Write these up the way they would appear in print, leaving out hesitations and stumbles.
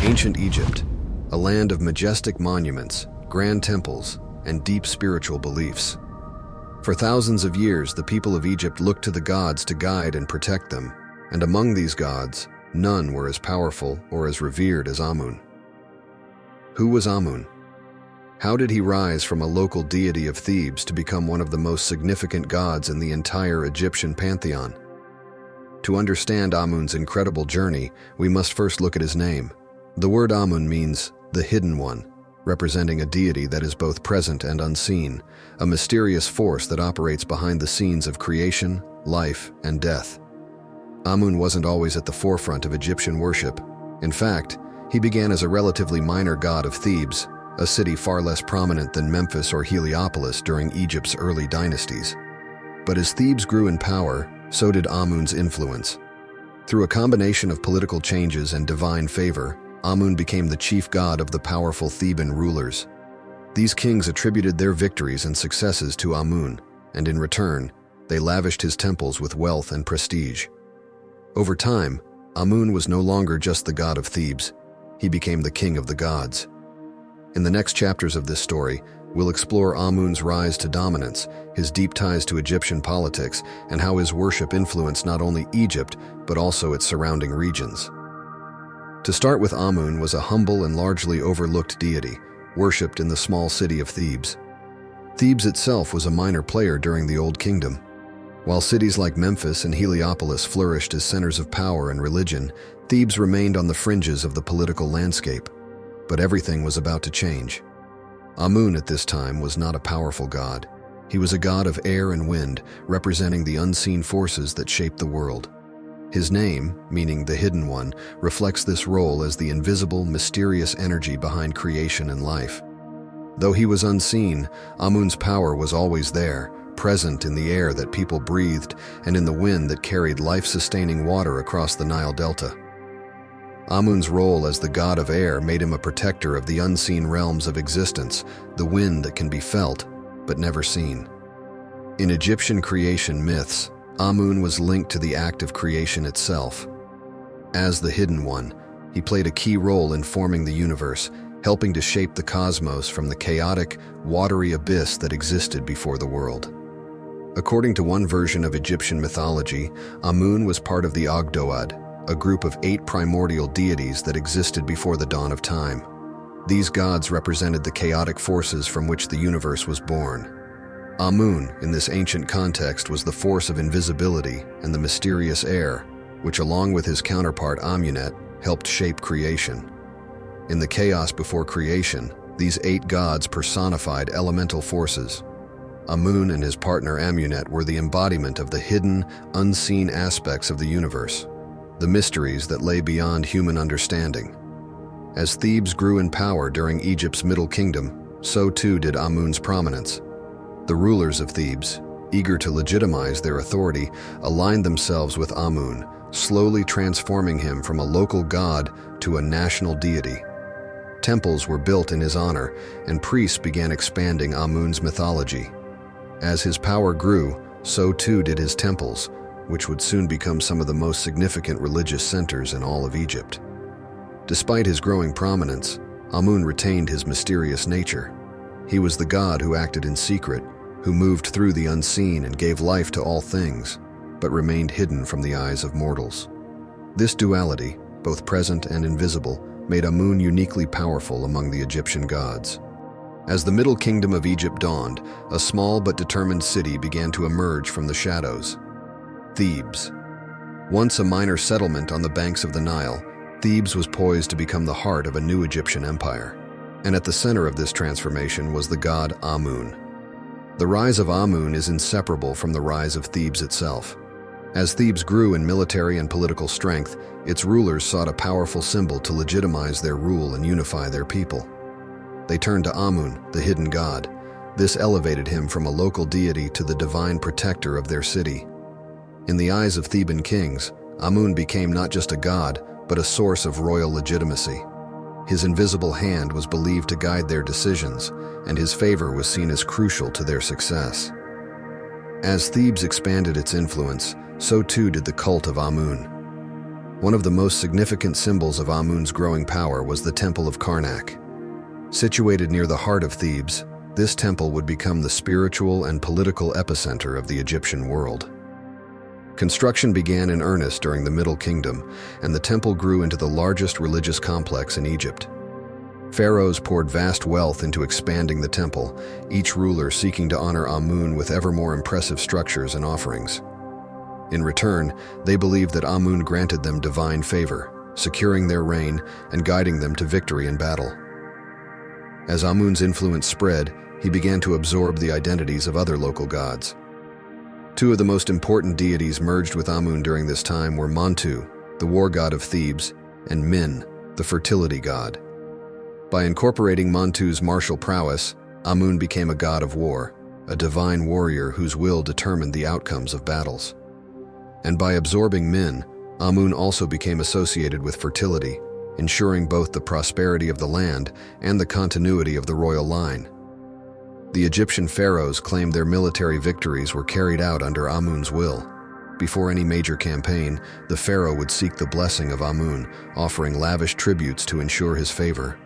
Ancient Egypt, a land of majestic monuments, grand temples, and deep spiritual beliefs. For thousands of years, the people of Egypt looked to the gods to guide and protect them, and among these gods, none were as powerful or as revered as Amun. Who was Amun? How did he rise from a local deity of Thebes to become one of the most significant gods in the entire Egyptian pantheon? To understand Amun's incredible journey, we must first look at his name. The word Amun means the hidden one, representing a deity that is both present and unseen, a mysterious force that operates behind the scenes of creation, life, and death. Amun wasn't always at the forefront of Egyptian worship. In fact, he began as a relatively minor god of Thebes, a city far less prominent than Memphis or Heliopolis during Egypt's early dynasties. But as Thebes grew in power, so did Amun's influence. Through a combination of political changes and divine favor, Amun became the chief god of the powerful Theban rulers. These kings attributed their victories and successes to Amun, and in return, they lavished his temples with wealth and prestige. Over time, Amun was no longer just the god of Thebes. He became the king of the gods. In the next chapters of this story, we'll explore Amun's rise to dominance, his deep ties to Egyptian politics, and how his worship influenced not only Egypt, but also its surrounding regions. To start with, Amun was a humble and largely overlooked deity, worshipped in the small city of Thebes. Thebes itself was a minor player during the Old Kingdom. While cities like Memphis and Heliopolis flourished as centers of power and religion, Thebes remained on the fringes of the political landscape. But everything was about to change. Amun at this time was not a powerful god. He was a god of air and wind, representing the unseen forces that shaped the world. His name, meaning the Hidden One, reflects this role as the invisible, mysterious energy behind creation and life. Though he was unseen, Amun's power was always there, present in the air that people breathed and in the wind that carried life-sustaining water across the Nile Delta. Amun's role as the god of air made him a protector of the unseen realms of existence, the wind that can be felt but never seen. In Egyptian creation myths, Amun was linked to the act of creation itself. As the Hidden One, he played a key role in forming the universe, helping to shape the cosmos from the chaotic, watery abyss that existed before the world. According to one version of Egyptian mythology, Amun was part of the Ogdoad, a group of 8 primordial deities that existed before the dawn of time. These gods represented the chaotic forces from which the universe was born. Amun, in this ancient context, was the force of invisibility and the mysterious air, which along with his counterpart Amunet, helped shape creation. In the chaos before creation, these 8 gods personified elemental forces. Amun and his partner Amunet were the embodiment of the hidden, unseen aspects of the universe, the mysteries that lay beyond human understanding. As Thebes grew in power during Egypt's Middle Kingdom, so too did Amun's prominence. The rulers of Thebes, eager to legitimize their authority, aligned themselves with Amun, slowly transforming him from a local god to a national deity. Temples were built in his honor, and priests began expanding Amun's mythology. As his power grew, so too did his temples, which would soon become some of the most significant religious centers in all of Egypt. Despite his growing prominence, Amun retained his mysterious nature. He was the god who acted in secret, who moved through the unseen and gave life to all things, but remained hidden from the eyes of mortals. This duality, both present and invisible, made Amun uniquely powerful among the Egyptian gods. As the Middle Kingdom of Egypt dawned, a small but determined city began to emerge from the shadows. Thebes. Once a minor settlement on the banks of the Nile, Thebes was poised to become the heart of a new Egyptian empire. And at the center of this transformation was the god Amun. The rise of Amun is inseparable from the rise of Thebes itself. As Thebes grew in military and political strength, its rulers sought a powerful symbol to legitimize their rule and unify their people. They turned to Amun, the hidden god. This elevated him from a local deity to the divine protector of their city. In the eyes of Theban kings, Amun became not just a god, but a source of royal legitimacy. His invisible hand was believed to guide their decisions, and his favor was seen as crucial to their success. As Thebes expanded its influence, so too did the cult of Amun. One of the most significant symbols of Amun's growing power was the Temple of Karnak. Situated near the heart of Thebes, this temple would become the spiritual and political epicenter of the Egyptian world. Construction began in earnest during the Middle Kingdom, and the temple grew into the largest religious complex in Egypt. Pharaohs poured vast wealth into expanding the temple, each ruler seeking to honor Amun with ever more impressive structures and offerings. In return, they believed that Amun granted them divine favor, securing their reign and guiding them to victory in battle. As Amun's influence spread, he began to absorb the identities of other local gods. Two of the most important deities merged with Amun during this time were Montu, the war god of Thebes, and Min, the fertility god. By incorporating Montu's martial prowess, Amun became a god of war, a divine warrior whose will determined the outcomes of battles. And by absorbing Min, Amun also became associated with fertility, ensuring both the prosperity of the land and the continuity of the royal line. The Egyptian pharaohs claimed their military victories were carried out under Amun's will. Before any major campaign, the pharaoh would seek the blessing of Amun, offering lavish tributes to ensure his favor.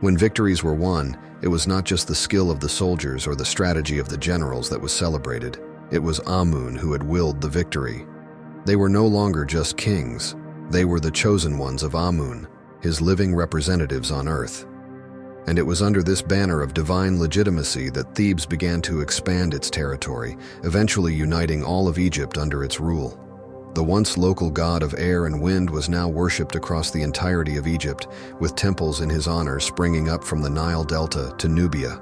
When victories were won, it was not just the skill of the soldiers or the strategy of the generals that was celebrated. It was Amun who had willed the victory. They were no longer just kings. They were the chosen ones of Amun, his living representatives on earth. And it was under this banner of divine legitimacy that Thebes began to expand its territory, eventually uniting all of Egypt under its rule. The once local god of air and wind was now worshipped across the entirety of Egypt, with temples in his honor springing up from the Nile Delta to Nubia.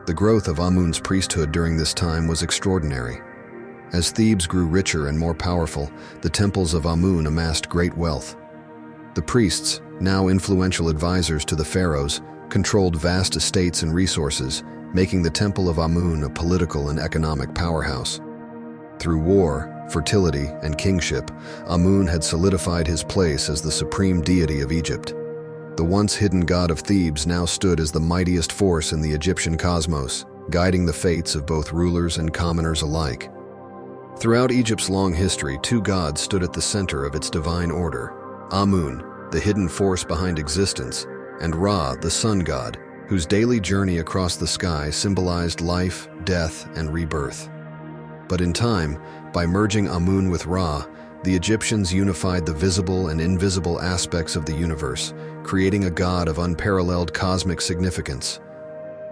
The growth of Amun's priesthood during this time was extraordinary. As Thebes grew richer and more powerful, the temples of Amun amassed great wealth. The priests, now influential advisors to the pharaohs, controlled vast estates and resources, making the Temple of Amun a political and economic powerhouse. Through war, fertility, and kingship, Amun had solidified his place as the supreme deity of Egypt. The once hidden god of Thebes now stood as the mightiest force in the Egyptian cosmos, guiding the fates of both rulers and commoners alike. Throughout Egypt's long history, two gods stood at the center of its divine order: Amun, the hidden force behind existence, and Ra, the sun god, whose daily journey across the sky symbolized life, death, and rebirth. But in time, by merging Amun with Ra, the Egyptians unified the visible and invisible aspects of the universe, creating a god of unparalleled cosmic significance.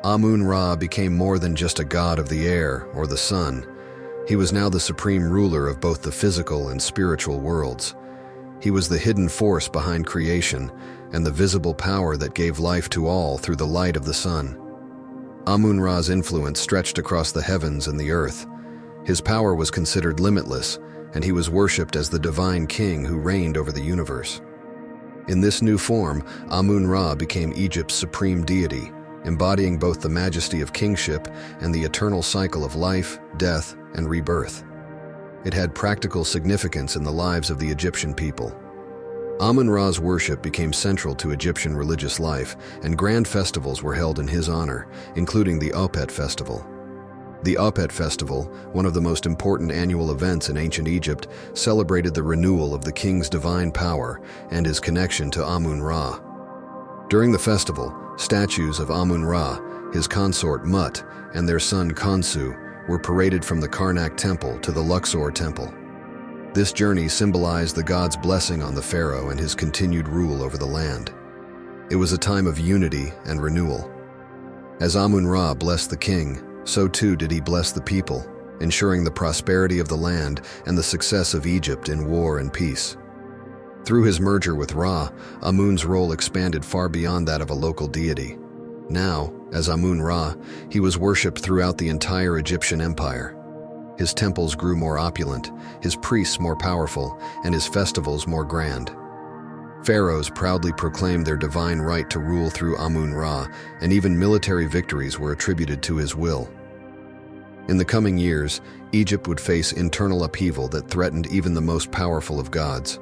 Amun-Ra became more than just a god of the air or the sun. He was now the supreme ruler of both the physical and spiritual worlds. He was the hidden force behind creation and the visible power that gave life to all through the light of the sun. Amun-Ra's influence stretched across the heavens and the earth. His power was considered limitless, and he was worshipped as the divine king who reigned over the universe. In this new form, Amun-Ra became Egypt's supreme deity, embodying both the majesty of kingship and the eternal cycle of life, death, and rebirth. It had practical significance in the lives of the Egyptian people. Amun-Ra's worship became central to Egyptian religious life, and grand festivals were held in his honor, including the Apep festival. The Apep festival, one of the most important annual events in ancient Egypt, celebrated the renewal of the king's divine power and his connection to Amun-Ra. During the festival, statues of Amun-Ra, his consort Mut, and their son Khonsu were paraded from the Karnak temple to the Luxor temple. This journey symbolized the god's blessing on the pharaoh and his continued rule over the land. It was a time of unity and renewal. As Amun-Ra blessed the king, so too did he bless the people, ensuring the prosperity of the land and the success of Egypt in war and peace. Through his merger with Ra, Amun's role expanded far beyond that of a local deity. Now, as Amun-Ra, he was worshipped throughout the entire Egyptian empire. His temples grew more opulent, his priests more powerful, and his festivals more grand. Pharaohs proudly proclaimed their divine right to rule through Amun-Ra, and even military victories were attributed to his will. In the coming years, Egypt would face internal upheaval that threatened even the most powerful of gods.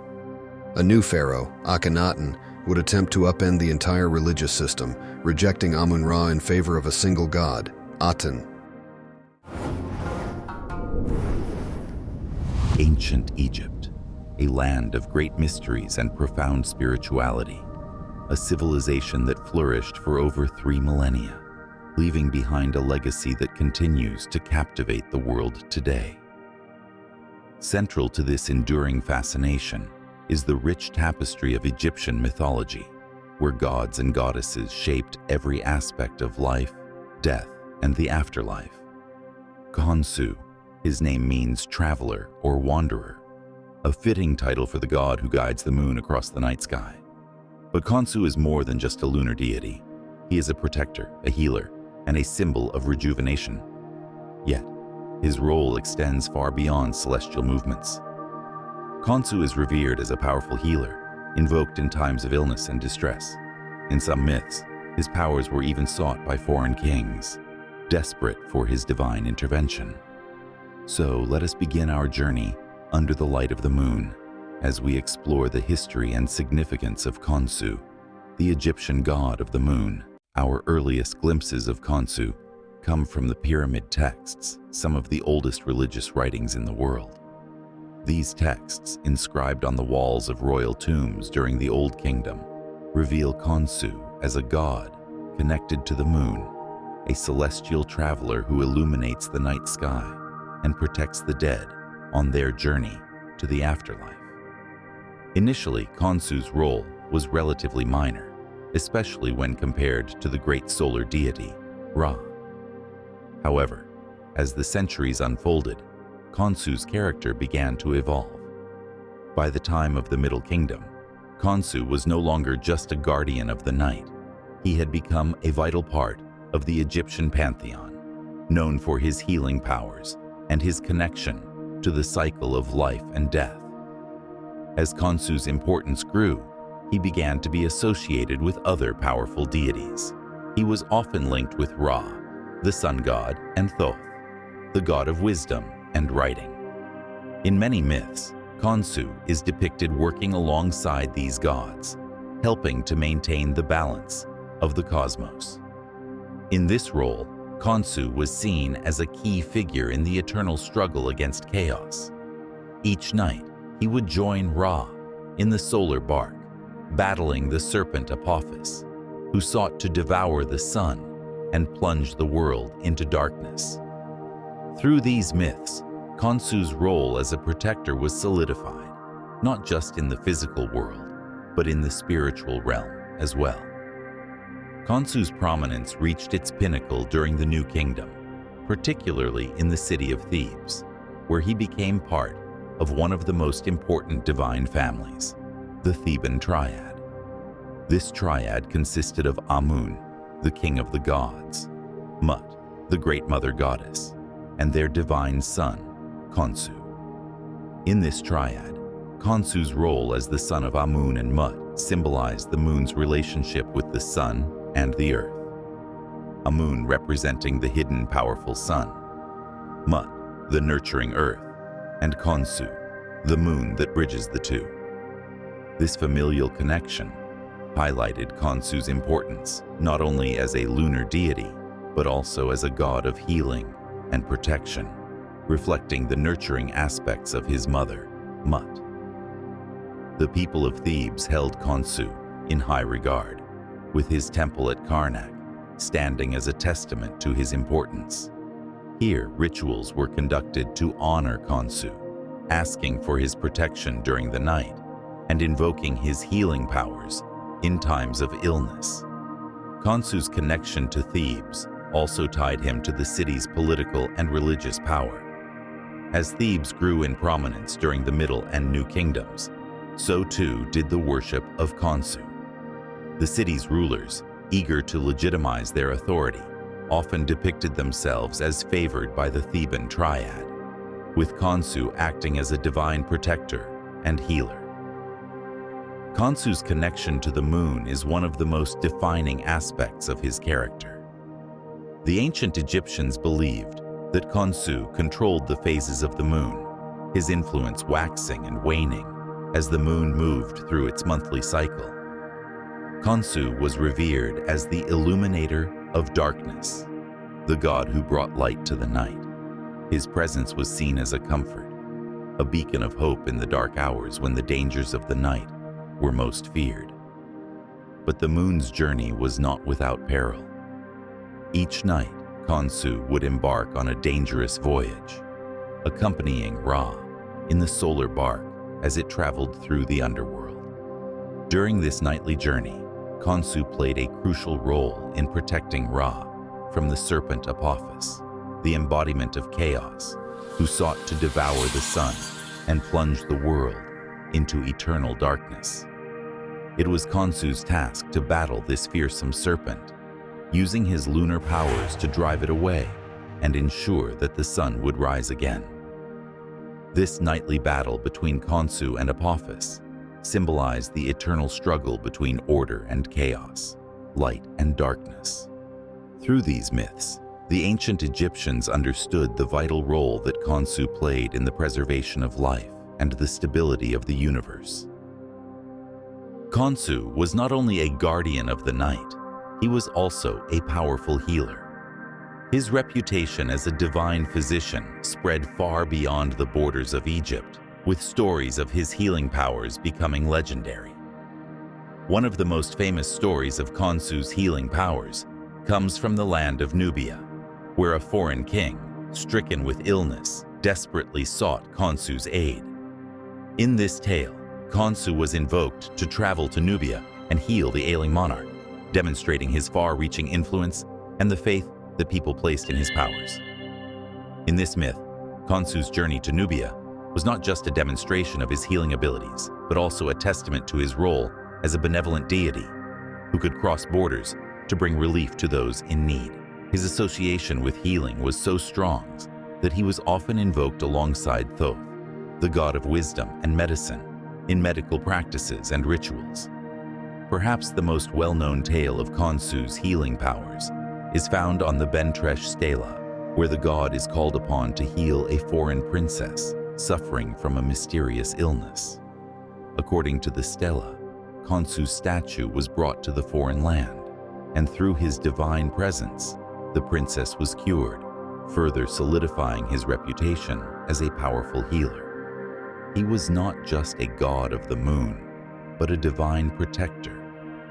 A new pharaoh, Akhenaten, would attempt to upend the entire religious system, rejecting Amun-Ra in favor of a single god, Atum. Ancient Egypt, a land of great mysteries and profound spirituality, a civilization that flourished for over 3 millennia, leaving behind a legacy that continues to captivate the world today. Central to this enduring fascination is the rich tapestry of Egyptian mythology, where gods and goddesses shaped every aspect of life, death, and the afterlife. Khonsu, his name means traveler or wanderer, a fitting title for the god who guides the moon across the night sky. But Khonsu is more than just a lunar deity. He is a protector, a healer, and a symbol of rejuvenation. Yet, his role extends far beyond celestial movements. Khonsu is revered as a powerful healer, invoked in times of illness and distress. In some myths, his powers were even sought by foreign kings, desperate for his divine intervention. So let us begin our journey under the light of the moon as we explore the history and significance of Khonsu, the Egyptian god of the moon. Our earliest glimpses of Khonsu come from the pyramid texts, some of the oldest religious writings in the world. These texts, inscribed on the walls of royal tombs during the Old Kingdom, reveal Khonsu as a god connected to the moon, a celestial traveler who illuminates the night sky and protects the dead on their journey to the afterlife. Initially, Khonsu's role was relatively minor, especially when compared to the great solar deity, Ra. However, as the centuries unfolded, Khonsu's character began to evolve. By the time of the Middle Kingdom, Khonsu was no longer just a guardian of the night. He had become a vital part of the Egyptian pantheon, known for his healing powers and his connection to the cycle of life and death. As Khonsu's importance grew, he began to be associated with other powerful deities. He was often linked with Ra, the sun god, and Thoth, the god of wisdom and writing. In many myths, Khonsu is depicted working alongside these gods, helping to maintain the balance of the cosmos. In this role, Khonsu was seen as a key figure in the eternal struggle against chaos. Each night, he would join Ra in the solar bark, battling the serpent Apophis, who sought to devour the sun and plunge the world into darkness. Through these myths, Khonsu's role as a protector was solidified, not just in the physical world, but in the spiritual realm as well. Khonsu's prominence reached its pinnacle during the New Kingdom, particularly in the city of Thebes, where he became part of one of the most important divine families, the Theban triad. This triad consisted of Amun, the king of the gods, Mut, the great mother goddess, and their divine son, Khonsu. In this triad, Khonsu's role as the son of Amun and Mut symbolized the moon's relationship with the sun and the earth. Amun representing the hidden, powerful sun, Mut, the nurturing earth, and Khonsu, the moon that bridges the two. This familial connection highlighted Khonsu's importance not only as a lunar deity, but also as a god of healing and protection, reflecting the nurturing aspects of his mother, Mut. The people of Thebes held Khonsu in high regard, with his temple at Karnak standing as a testament to his importance. Here, rituals were conducted to honor Khonsu, asking for his protection during the night and invoking his healing powers in times of illness. Khonsu's connection to Thebes also tied him to the city's political and religious power. As Thebes grew in prominence during the Middle and New Kingdoms, so too did the worship of Khonsu. The city's rulers, eager to legitimize their authority, often depicted themselves as favored by the Theban triad, with Khonsu acting as a divine protector and healer. Khonsu's connection to the moon is one of the most defining aspects of his character. The ancient Egyptians believed that Khonsu controlled the phases of the moon, his influence waxing and waning as the moon moved through its monthly cycle. Khonsu was revered as the illuminator of darkness, the god who brought light to the night. His presence was seen as a comfort, a beacon of hope in the dark hours when the dangers of the night were most feared. But the moon's journey was not without peril. Each night, Khonsu would embark on a dangerous voyage, accompanying Ra in the solar bark as it traveled through the underworld. During this nightly journey, Khonsu played a crucial role in protecting Ra from the serpent Apophis, the embodiment of chaos, who sought to devour the sun and plunge the world into eternal darkness. It was Khonsu's task to battle this fearsome serpent, using his lunar powers to drive it away and ensure that the sun would rise again. This nightly battle between Khonsu and Apophis symbolized the eternal struggle between order and chaos, light and darkness. Through these myths, the ancient Egyptians understood the vital role that Khonsu played in the preservation of life and the stability of the universe. Khonsu was not only a guardian of the night, he was also a powerful healer. His reputation as a divine physician spread far beyond the borders of Egypt, with stories of his healing powers becoming legendary. One of the most famous stories of Khonsu's healing powers comes from the land of Nubia, where a foreign king, stricken with illness, desperately sought Khonsu's aid. In this tale, Khonsu was invoked to travel to Nubia and heal the ailing monarch, demonstrating his far-reaching influence and the faith that people placed in his powers. In this myth, Khonsu's journey to Nubia was not just a demonstration of his healing abilities, but also a testament to his role as a benevolent deity who could cross borders to bring relief to those in need. His association with healing was so strong that he was often invoked alongside Thoth, the god of wisdom and medicine, in medical practices and rituals. Perhaps the most well-known tale of Khonsu's healing powers is found on the Bentresh stela, where the god is called upon to heal a foreign princess suffering from a mysterious illness. According to the stela, Khonsu's statue was brought to the foreign land, and through his divine presence, the princess was cured, further solidifying his reputation as a powerful healer. He was not just a god of the moon, but a divine protector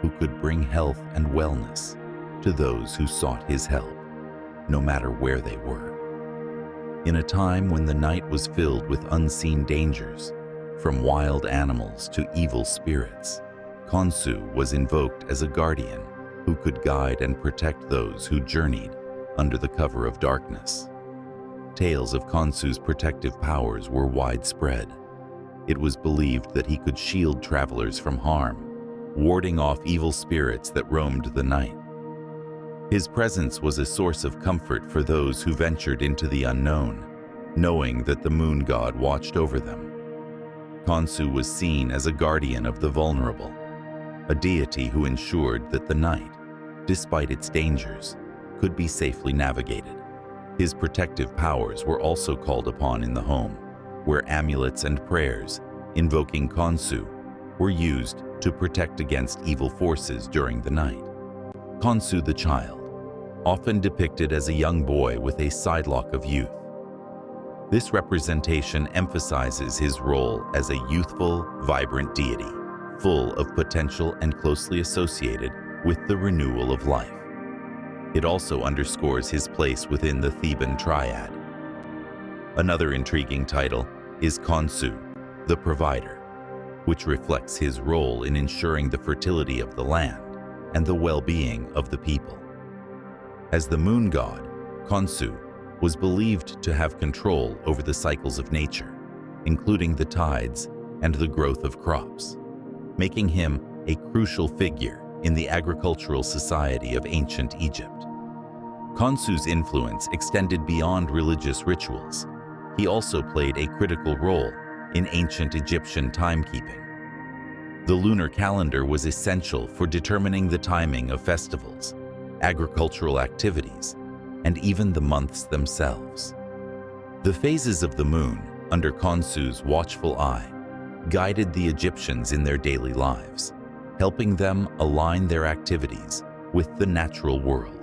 who could bring health and wellness to those who sought his help, no matter where they were. In a time when the night was filled with unseen dangers, from wild animals to evil spirits, Khonsu was invoked as a guardian who could guide and protect those who journeyed under the cover of darkness. Tales of Khonsu's protective powers were widespread. It was believed that he could shield travelers from harm, warding off evil spirits that roamed the night. His presence was a source of comfort for those who ventured into the unknown, knowing that the moon god watched over them. Khonsu was seen as a guardian of the vulnerable, a deity who ensured that the night, despite its dangers, could be safely navigated. His protective powers were also called upon in the home, where amulets and prayers invoking Khonsu were used to protect against evil forces during the night. Khonsu the child, often depicted as a young boy with a sidelock of youth. This representation emphasizes his role as a youthful, vibrant deity, full of potential and closely associated with the renewal of life. It also underscores his place within the Theban triad. Another intriguing title is Khonsu, the provider, which reflects his role in ensuring the fertility of the land and the well-being of the people. As the moon god, Khonsu was believed to have control over the cycles of nature, including the tides and the growth of crops, making him a crucial figure in the agricultural society of ancient Egypt. Khonsu's influence extended beyond religious rituals. He also played a critical role in ancient Egyptian timekeeping. The lunar calendar was essential for determining the timing of festivals, agricultural activities, and even the months themselves. The phases of the moon, under Khonsu's watchful eye, guided the Egyptians in their daily lives, helping them align their activities with the natural world.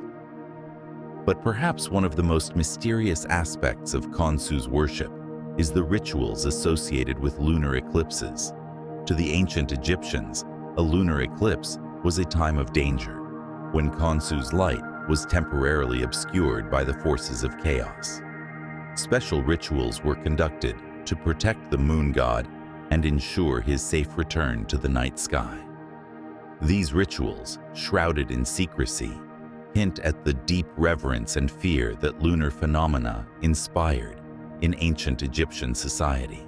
But perhaps one of the most mysterious aspects of Khonsu's worship is the rituals associated with lunar eclipses. To the ancient Egyptians, a lunar eclipse was a time of danger, when Khonsu's light was temporarily obscured by the forces of chaos. Special rituals were conducted to protect the moon god and ensure his safe return to the night sky. These rituals, shrouded in secrecy, hint at the deep reverence and fear that lunar phenomena inspired in ancient Egyptian society.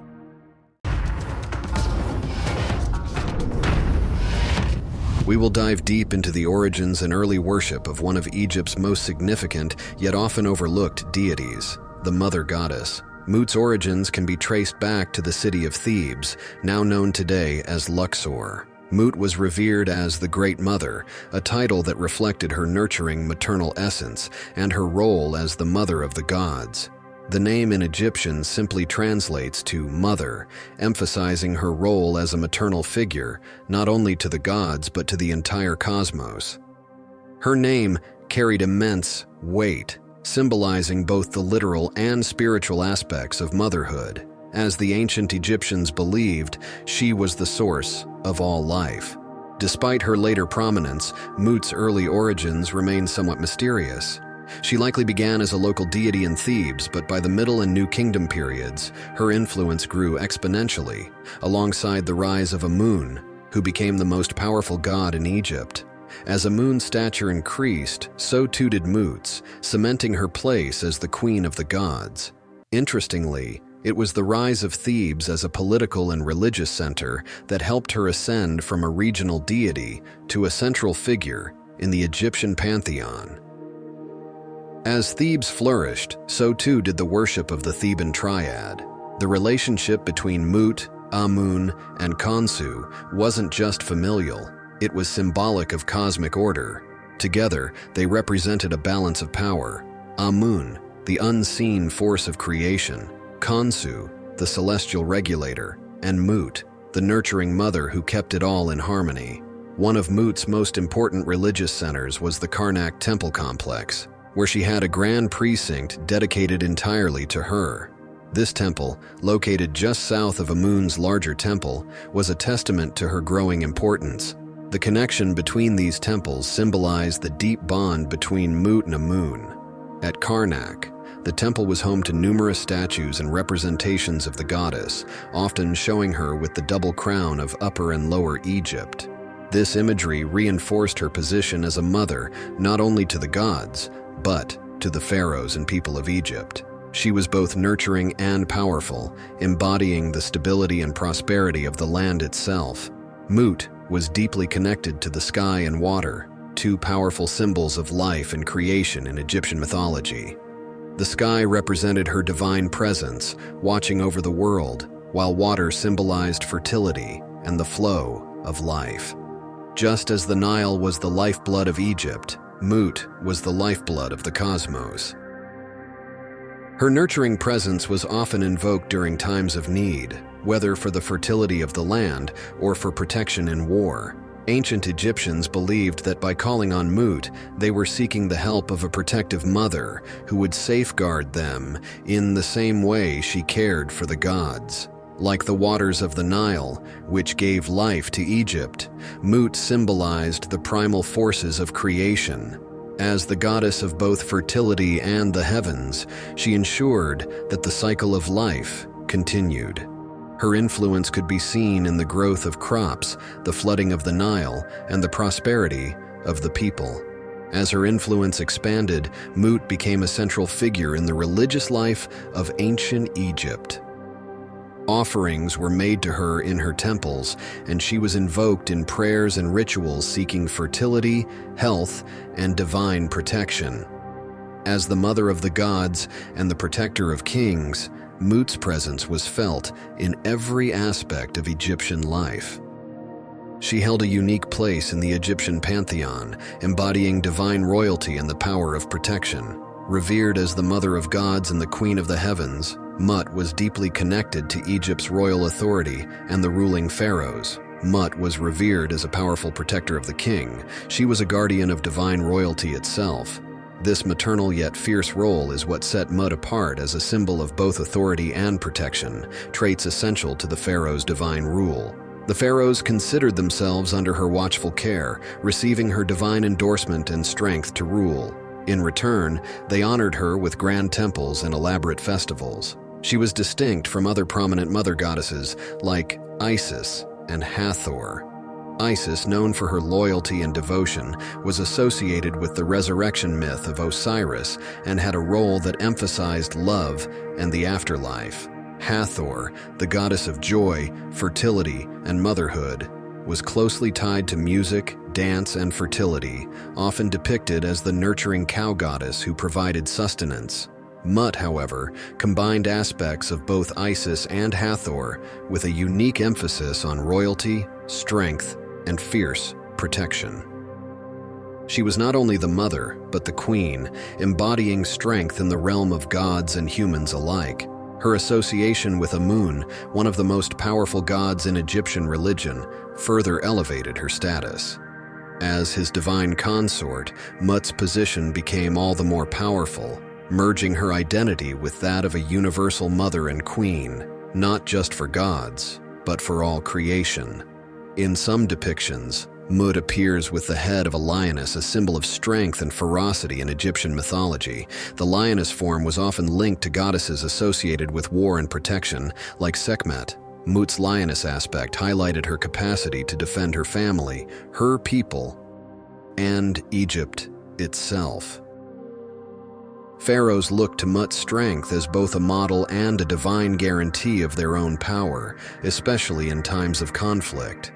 We will dive deep into the origins and early worship of one of Egypt's most significant, yet often overlooked deities, the Mother Goddess. Mut's origins can be traced back to the city of Thebes, now known today as Luxor. Mut was revered as the Great Mother, a title that reflected her nurturing maternal essence and her role as the mother of the gods. The name in Egyptian simply translates to mother, emphasizing her role as a maternal figure, not only to the gods but to the entire cosmos. Her name carried immense weight, symbolizing both the literal and spiritual aspects of motherhood. As the ancient Egyptians believed, she was the source of all life. Despite her later prominence, Mut's early origins remain somewhat mysterious. She likely began as a local deity in Thebes, but by the Middle and New Kingdom periods, her influence grew exponentially, alongside the rise of Amun, who became the most powerful god in Egypt. As Amun's stature increased, so too did Mut's, cementing her place as the queen of the gods. Interestingly, it was the rise of Thebes as a political and religious center that helped her ascend from a regional deity to a central figure in the Egyptian pantheon. As Thebes flourished, so too did the worship of the Theban triad. The relationship between Mut, Amun, and Khonsu wasn't just familial, it was symbolic of cosmic order. Together, they represented a balance of power. Amun, the unseen force of creation, Khonsu, the celestial regulator, and Mut, the nurturing mother who kept it all in harmony. One of Mut's most important religious centers was the Karnak temple complex, where she had a grand precinct dedicated entirely to her. This temple, located just south of Amun's larger temple, was a testament to her growing importance. The connection between these temples symbolized the deep bond between Mut and Amun. At Karnak, the temple was home to numerous statues and representations of the goddess, often showing her with the double crown of Upper and Lower Egypt. This imagery reinforced her position as a mother not only to the gods, but to the pharaohs and people of Egypt. She was both nurturing and powerful, embodying the stability and prosperity of the land itself. Mut was deeply connected to the sky and water, two powerful symbols of life and creation in Egyptian mythology. The sky represented her divine presence, watching over the world, while water symbolized fertility and the flow of life. Just as the Nile was the lifeblood of Egypt, Mut was the lifeblood of the cosmos. Her nurturing presence was often invoked during times of need, whether for the fertility of the land or for protection in war. Ancient Egyptians believed that by calling on Mut, they were seeking the help of a protective mother who would safeguard them in the same way she cared for the gods. Like the waters of the Nile, which gave life to Egypt, Mut symbolized the primal forces of creation. As the goddess of both fertility and the heavens, she ensured that the cycle of life continued. Her influence could be seen in the growth of crops, the flooding of the Nile, and the prosperity of the people. As her influence expanded, Mut became a central figure in the religious life of ancient Egypt. Offerings were made to her in her temples, and she was invoked in prayers and rituals seeking fertility, health, and divine protection. As the mother of the gods and the protector of kings, Mut's presence was felt in every aspect of Egyptian life. She held a unique place in the Egyptian pantheon, embodying divine royalty and the power of protection. Revered as the mother of gods and the queen of the heavens, Mut was deeply connected to Egypt's royal authority and the ruling pharaohs. Mut was revered as a powerful protector of the king. She was a guardian of divine royalty itself. This maternal yet fierce role is what set Mut apart as a symbol of both authority and protection, traits essential to the pharaoh's divine rule. The pharaohs considered themselves under her watchful care, receiving her divine endorsement and strength to rule. In return, they honored her with grand temples and elaborate festivals. She was distinct from other prominent mother goddesses like Isis and Hathor. Isis, known for her loyalty and devotion, was associated with the resurrection myth of Osiris and had a role that emphasized love and the afterlife. Hathor, the goddess of joy, fertility, and motherhood, was closely tied to music, dance, and fertility, often depicted as the nurturing cow goddess who provided sustenance. Mut, however, combined aspects of both Isis and Hathor with a unique emphasis on royalty, strength, and fierce protection. She was not only the mother, but the queen, embodying strength in the realm of gods and humans alike. Her association with Amun, one of the most powerful gods in Egyptian religion, further elevated her status. As his divine consort, Mut's position became all the more powerful, merging her identity with that of a universal mother and queen, not just for gods, but for all creation. In some depictions, Mut appears with the head of a lioness, a symbol of strength and ferocity in Egyptian mythology. The lioness form was often linked to goddesses associated with war and protection, like Sekhmet. Mut's lioness aspect highlighted her capacity to defend her family, her people, and Egypt itself. Pharaohs looked to Mut's strength as both a model and a divine guarantee of their own power, especially in times of conflict.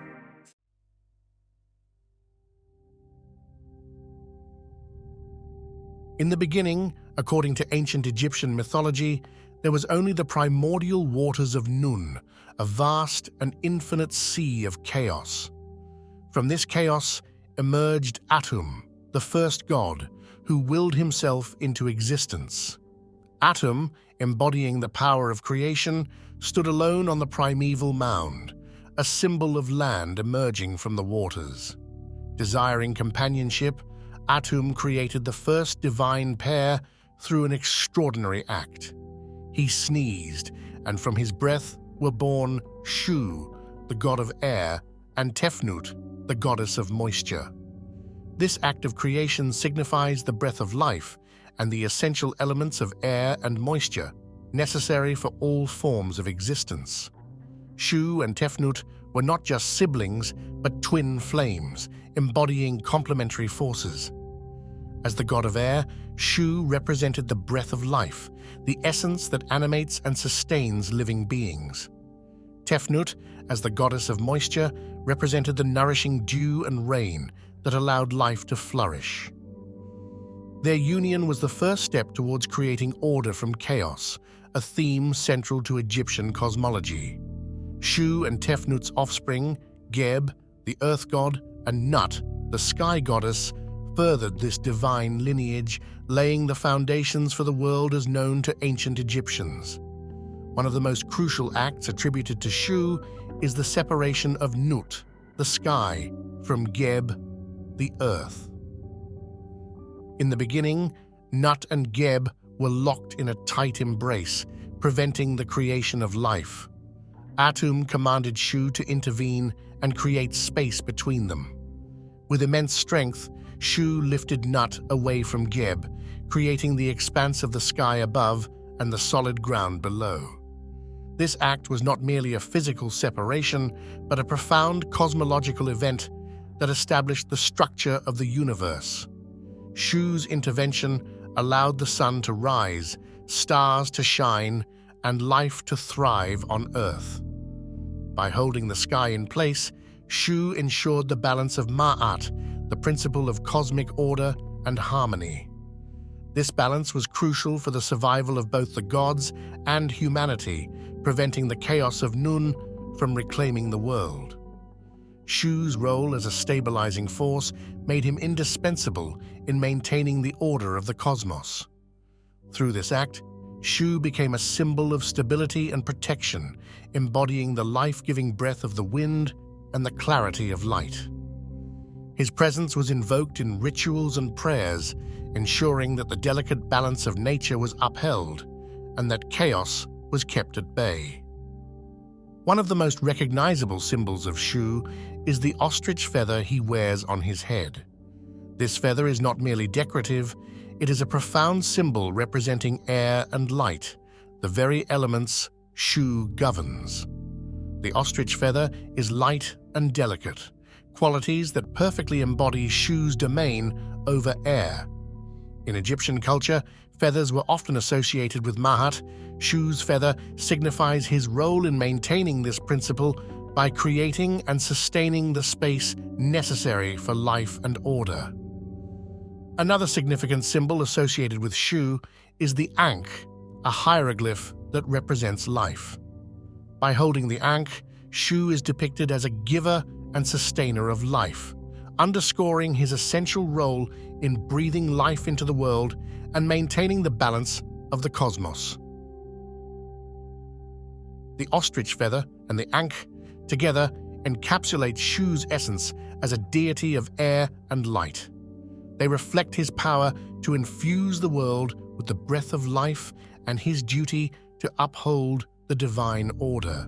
In the beginning, according to ancient Egyptian mythology, there was only the primordial waters of Nun, a vast and infinite sea of chaos. From this chaos emerged Atum, the first god, who willed himself into existence. Atum, embodying the power of creation, stood alone on the primeval mound, a symbol of land emerging from the waters. Desiring companionship, Atum created the first divine pair through an extraordinary act. He sneezed, and from his breath were born Shu, the god of air, and Tefnut, the goddess of moisture. This act of creation signifies the breath of life and the essential elements of air and moisture necessary for all forms of existence. Shu and Tefnut were not just siblings, but twin flames, embodying complementary forces. As the god of air, Shu represented the breath of life, the essence that animates and sustains living beings. Tefnut, as the goddess of moisture, represented the nourishing dew and rain that allowed life to flourish. Their union was the first step towards creating order from chaos, a theme central to Egyptian cosmology. Shu and Tefnut's offspring, Geb, the earth god, and Nut, the sky goddess, furthered this divine lineage, laying the foundations for the world as known to ancient Egyptians. One of the most crucial acts attributed to Shu is the separation of Nut, the sky, from Geb, the earth. In the beginning, Nut and Geb were locked in a tight embrace, preventing the creation of life. Atum commanded Shu to intervene and create space between them. With immense strength, Shu lifted Nut away from Geb, creating the expanse of the sky above and the solid ground below. This act was not merely a physical separation, but a profound cosmological event that established the structure of the universe. Shu's intervention allowed the sun to rise, stars to shine, and life to thrive on Earth. By holding the sky in place, Shu ensured the balance of Ma'at, the principle of cosmic order and harmony. This balance was crucial for the survival of both the gods and humanity, preventing the chaos of Nun from reclaiming the world. Shu's role as a stabilizing force made him indispensable in maintaining the order of the cosmos. Through this act, Shu became a symbol of stability and protection, embodying the life-giving breath of the wind and the clarity of light. His presence was invoked in rituals and prayers, ensuring that the delicate balance of nature was upheld and that chaos was kept at bay. One of the most recognizable symbols of Shu is the ostrich feather he wears on his head. This feather is not merely decorative, it is a profound symbol representing air and light, the very elements Shu governs. The ostrich feather is light and delicate, qualities that perfectly embody Shu's domain over air. In Egyptian culture, feathers were often associated with Mahat. Shu's feather signifies his role in maintaining this principle by creating and sustaining the space necessary for life and order. Another significant symbol associated with Shu is the Ankh, a hieroglyph that represents life. By holding the Ankh, Shu is depicted as a giver and sustainer of life, underscoring his essential role in breathing life into the world and maintaining the balance of the cosmos. The ostrich feather and the Ankh together encapsulate Shu's essence as a deity of air and light. They reflect his power to infuse the world with the breath of life and his duty to uphold the divine order.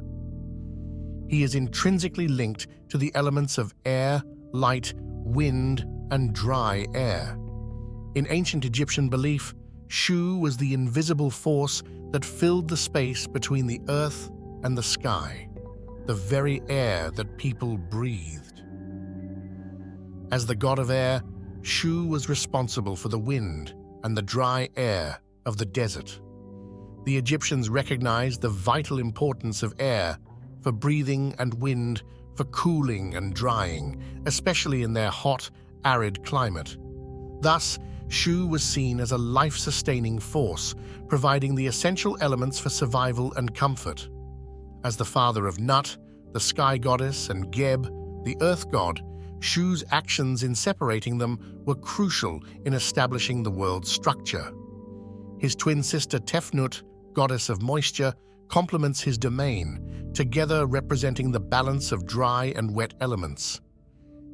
He is intrinsically linked to the elements of air, light, wind, and dry air. In ancient Egyptian belief, Shu was the invisible force that filled the space between the earth and the sky, the very air that people breathed. As the god of air, Shu was responsible for the wind and the dry air of the desert. The Egyptians recognized the vital importance of air for breathing and wind for cooling and drying, especially in their hot, arid climate. Thus, Shu was seen as a life-sustaining force, providing the essential elements for survival and comfort. As the father of Nut, the sky goddess, and Geb, the earth god, Shu's actions in separating them were crucial in establishing the world's structure. His twin sister Tefnut, goddess of moisture, complements his domain, together representing the balance of dry and wet elements.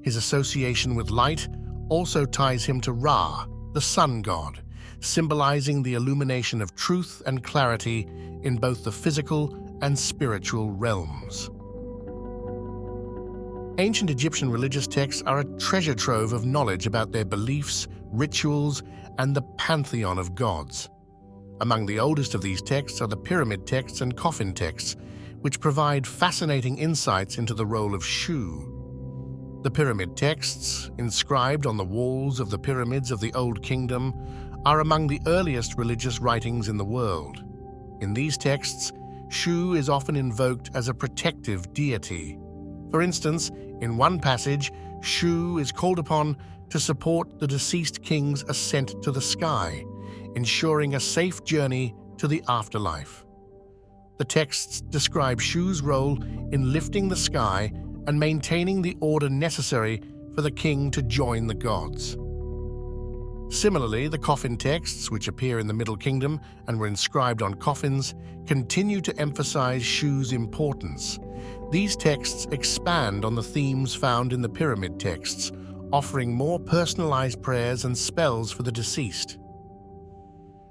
His association with light also ties him to Ra, the sun god, symbolizing the illumination of truth and clarity in both the physical and spiritual realms. Ancient Egyptian religious texts are a treasure trove of knowledge about their beliefs, rituals, and the pantheon of gods. Among the oldest of these texts are the pyramid texts and coffin texts, which provide fascinating insights into the role of Shu. The pyramid texts, inscribed on the walls of the pyramids of the Old Kingdom, are among the earliest religious writings in the world. In these texts, Shu is often invoked as a protective deity. For instance, in one passage, Shu is called upon to support the deceased king's ascent to the sky, ensuring a safe journey to the afterlife. The texts describe Shu's role in lifting the sky and maintaining the order necessary for the king to join the gods. Similarly, the coffin texts, which appear in the Middle Kingdom and were inscribed on coffins, continue to emphasize Shu's importance. These texts expand on the themes found in the pyramid texts, offering more personalized prayers and spells for the deceased.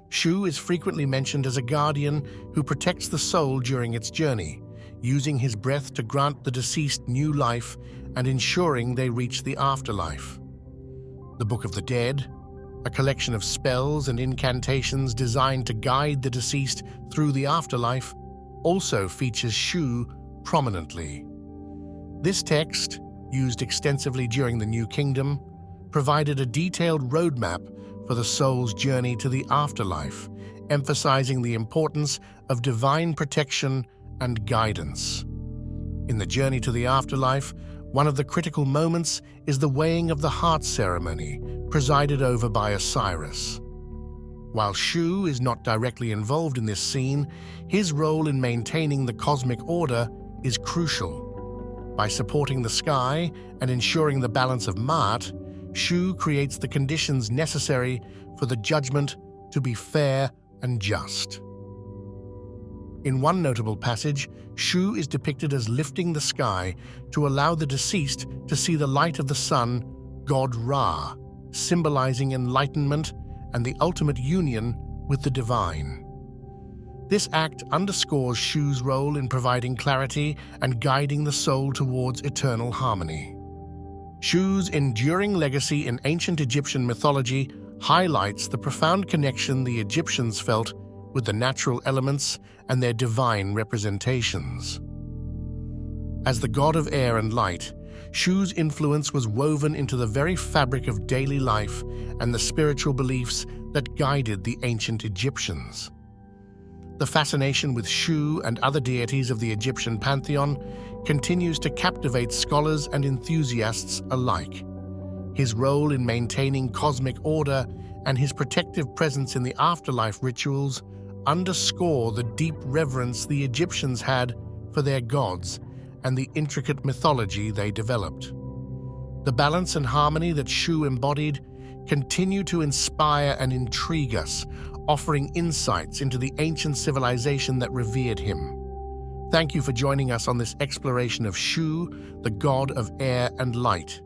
Shu is frequently mentioned as a guardian who protects the soul during its journey, using his breath to grant the deceased new life and ensuring they reach the afterlife. The Book of the Dead, a collection of spells and incantations designed to guide the deceased through the afterlife, also features Shu prominently. This text, used extensively during the New Kingdom, provided a detailed roadmap for the soul's journey to the afterlife, emphasizing the importance of divine protection and guidance. In the journey to the afterlife, one of the critical moments is the weighing of the heart ceremony, presided over by Osiris. While Shu is not directly involved in this scene, his role in maintaining the cosmic order is crucial. By supporting the sky and ensuring the balance of Maat, Shu creates the conditions necessary for the judgment to be fair and just. In one notable passage, Shu is depicted as lifting the sky to allow the deceased to see the light of the sun god Ra, symbolizing enlightenment and the ultimate union with the divine. This act underscores Shu's role in providing clarity and guiding the soul towards eternal harmony. Shu's enduring legacy in ancient Egyptian mythology highlights the profound connection the Egyptians felt with the natural elements and their divine representations. As the god of air and light, Shu's influence was woven into the very fabric of daily life and the spiritual beliefs that guided the ancient Egyptians. The fascination with Shu and other deities of the Egyptian pantheon continues to captivate scholars and enthusiasts alike. His role in maintaining cosmic order and his protective presence in the afterlife rituals underscore the deep reverence the Egyptians had for their gods and the intricate mythology they developed. The balance and harmony that Shu embodied continue to inspire and intrigue us, offering insights into the ancient civilization that revered him. Thank you for joining us on this exploration of Shu, the god of air and light.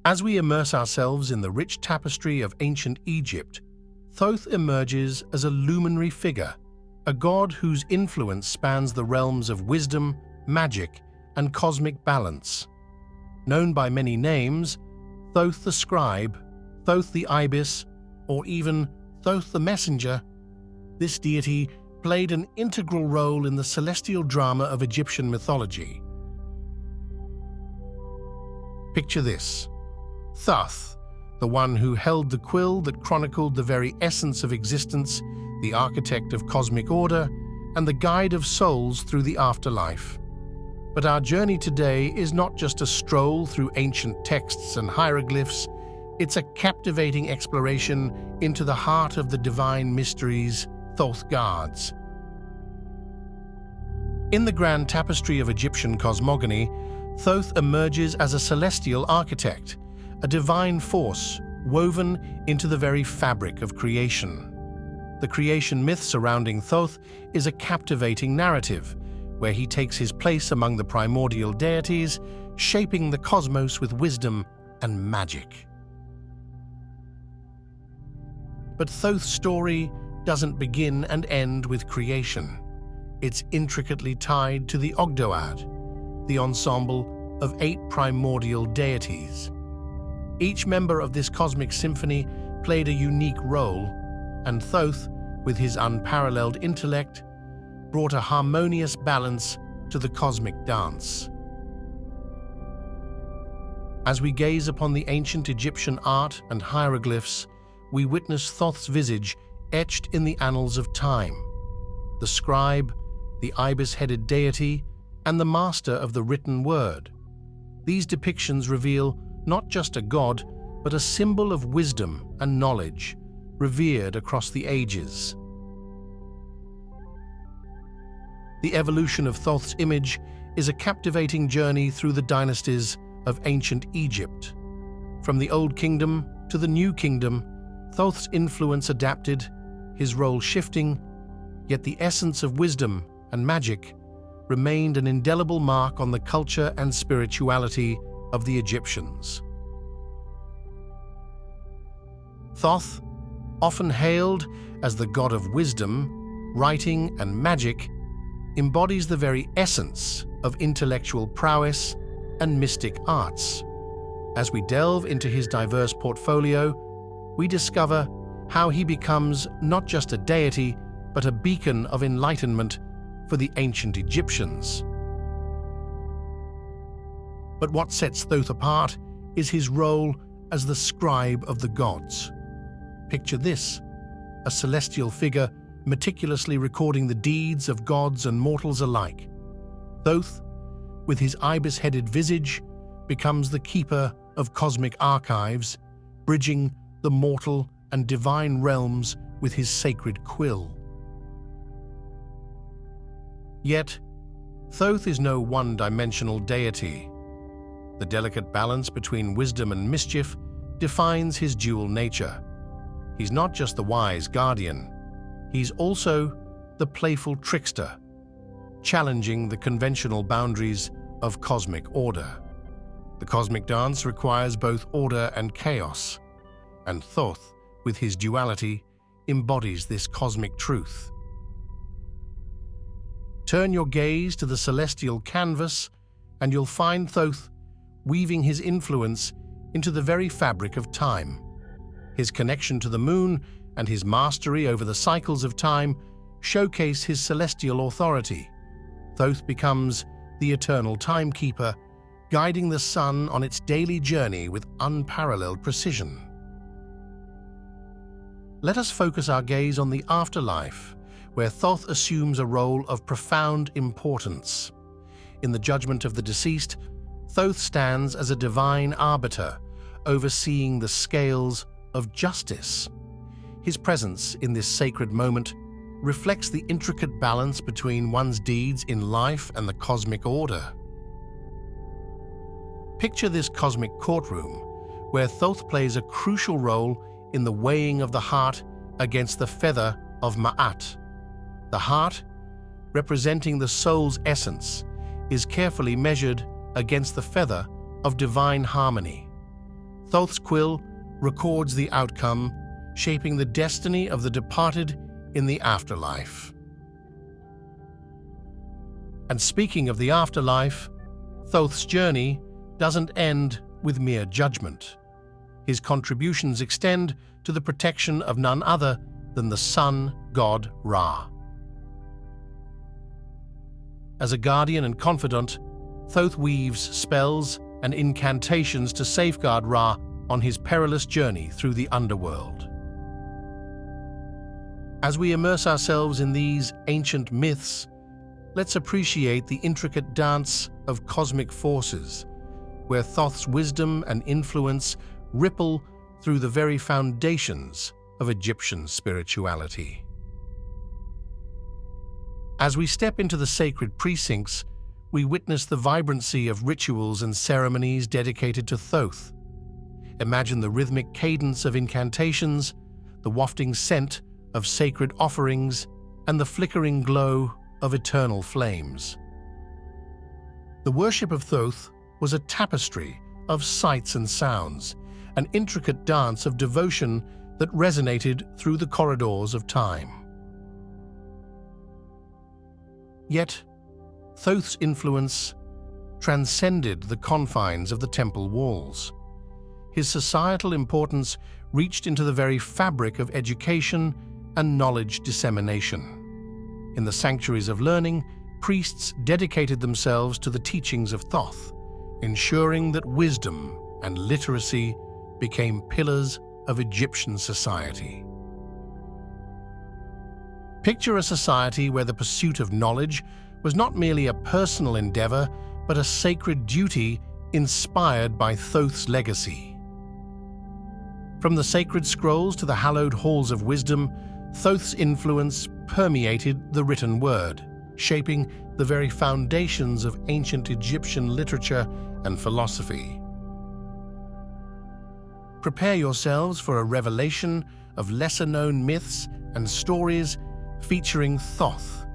As we immerse ourselves in the rich tapestry of ancient Egypt, Thoth emerges as a luminary figure, a god whose influence spans the realms of wisdom, magic, and cosmic balance. Known by many names, Thoth the scribe, Thoth the ibis, or even Thoth the messenger, this deity played an integral role in the celestial drama of Egyptian mythology. Picture this: Thoth, the one who held the quill that chronicled the very essence of existence, the architect of cosmic order, and the guide of souls through the afterlife. But our journey today is not just a stroll through ancient texts and hieroglyphs, it's a captivating exploration into the heart of the divine mysteries Thoth guards. In the grand tapestry of Egyptian cosmogony, Thoth emerges as a celestial architect, a divine force woven into the very fabric of creation. The creation myth surrounding Thoth is a captivating narrative, where he takes his place among the primordial deities, shaping the cosmos with wisdom and magic. But Thoth's story doesn't begin and end with creation. It's intricately tied to the Ogdoad, the ensemble of 8 primordial deities. Each member of this cosmic symphony played a unique role, and Thoth, with his unparalleled intellect, brought a harmonious balance to the cosmic dance. As we gaze upon the ancient Egyptian art and hieroglyphs, we witness Thoth's visage etched in the annals of time. The scribe, the ibis-headed deity, and the master of the written word. These depictions reveal not just a god, but a symbol of wisdom and knowledge, revered across the ages. The evolution of Thoth's image is a captivating journey through the dynasties of ancient Egypt. From the Old Kingdom to the New Kingdom, Thoth's influence adapted, his role shifting, yet the essence of wisdom and magic remained an indelible mark on the culture and spirituality of the Egyptians. Thoth, often hailed as the god of wisdom, writing, and magic, embodies the very essence of intellectual prowess and mystic arts. As we delve into his diverse portfolio, we discover how he becomes not just a deity, but a beacon of enlightenment for the ancient Egyptians. But what sets Thoth apart is his role as the scribe of the gods. Picture this: a celestial figure meticulously recording the deeds of gods and mortals alike. Thoth, with his ibis-headed visage, becomes the keeper of cosmic archives, bridging the mortal and divine realms with his sacred quill. Yet, Thoth is no one-dimensional deity. The delicate balance between wisdom and mischief defines his dual nature. He's not just the wise guardian, he's also the playful trickster, challenging the conventional boundaries of cosmic order. The cosmic dance requires both order and chaos, and Thoth, with his duality, embodies this cosmic truth. Turn your gaze to the celestial canvas, and you'll find Thoth weaving his influence into the very fabric of time. His connection to the moon and his mastery over the cycles of time showcase his celestial authority. Thoth becomes the eternal timekeeper, guiding the sun on its daily journey with unparalleled precision. Let us focus our gaze on the afterlife, where Thoth assumes a role of profound importance. In the judgment of the deceased, Thoth stands as a divine arbiter, overseeing the scales of justice. His presence in this sacred moment reflects the intricate balance between one's deeds in life and the cosmic order. Picture this cosmic courtroom, where Thoth plays a crucial role in the weighing of the heart against the feather of Ma'at. The heart, representing the soul's essence, is carefully measured against the feather of divine harmony. Thoth's quill records the outcome, shaping the destiny of the departed in the afterlife. And speaking of the afterlife, Thoth's journey doesn't end with mere judgment. His contributions extend to the protection of none other than the sun god Ra. As a guardian and confidant, Thoth weaves spells and incantations to safeguard Ra on his perilous journey through the underworld. As we immerse ourselves in these ancient myths, let's appreciate the intricate dance of cosmic forces, where Thoth's wisdom and influence ripple through the very foundations of Egyptian spirituality. As we step into the sacred precincts, we witness the vibrancy of rituals and ceremonies dedicated to Thoth. Imagine the rhythmic cadence of incantations, the wafting scent of sacred offerings, and the flickering glow of eternal flames. The worship of Thoth was a tapestry of sights and sounds, an intricate dance of devotion that resonated through the corridors of time. Yet, Thoth's influence transcended the confines of the temple walls. His societal importance reached into the very fabric of education and knowledge dissemination. In the sanctuaries of learning, priests dedicated themselves to the teachings of Thoth, ensuring that wisdom and literacy became pillars of Egyptian society. Picture a society where the pursuit of knowledge was not merely a personal endeavor, but a sacred duty inspired by Thoth's legacy. From the sacred scrolls to the hallowed halls of wisdom, Thoth's influence permeated the written word, shaping the very foundations of ancient Egyptian literature and philosophy. Prepare yourselves for a revelation of lesser-known myths and stories featuring Thoth.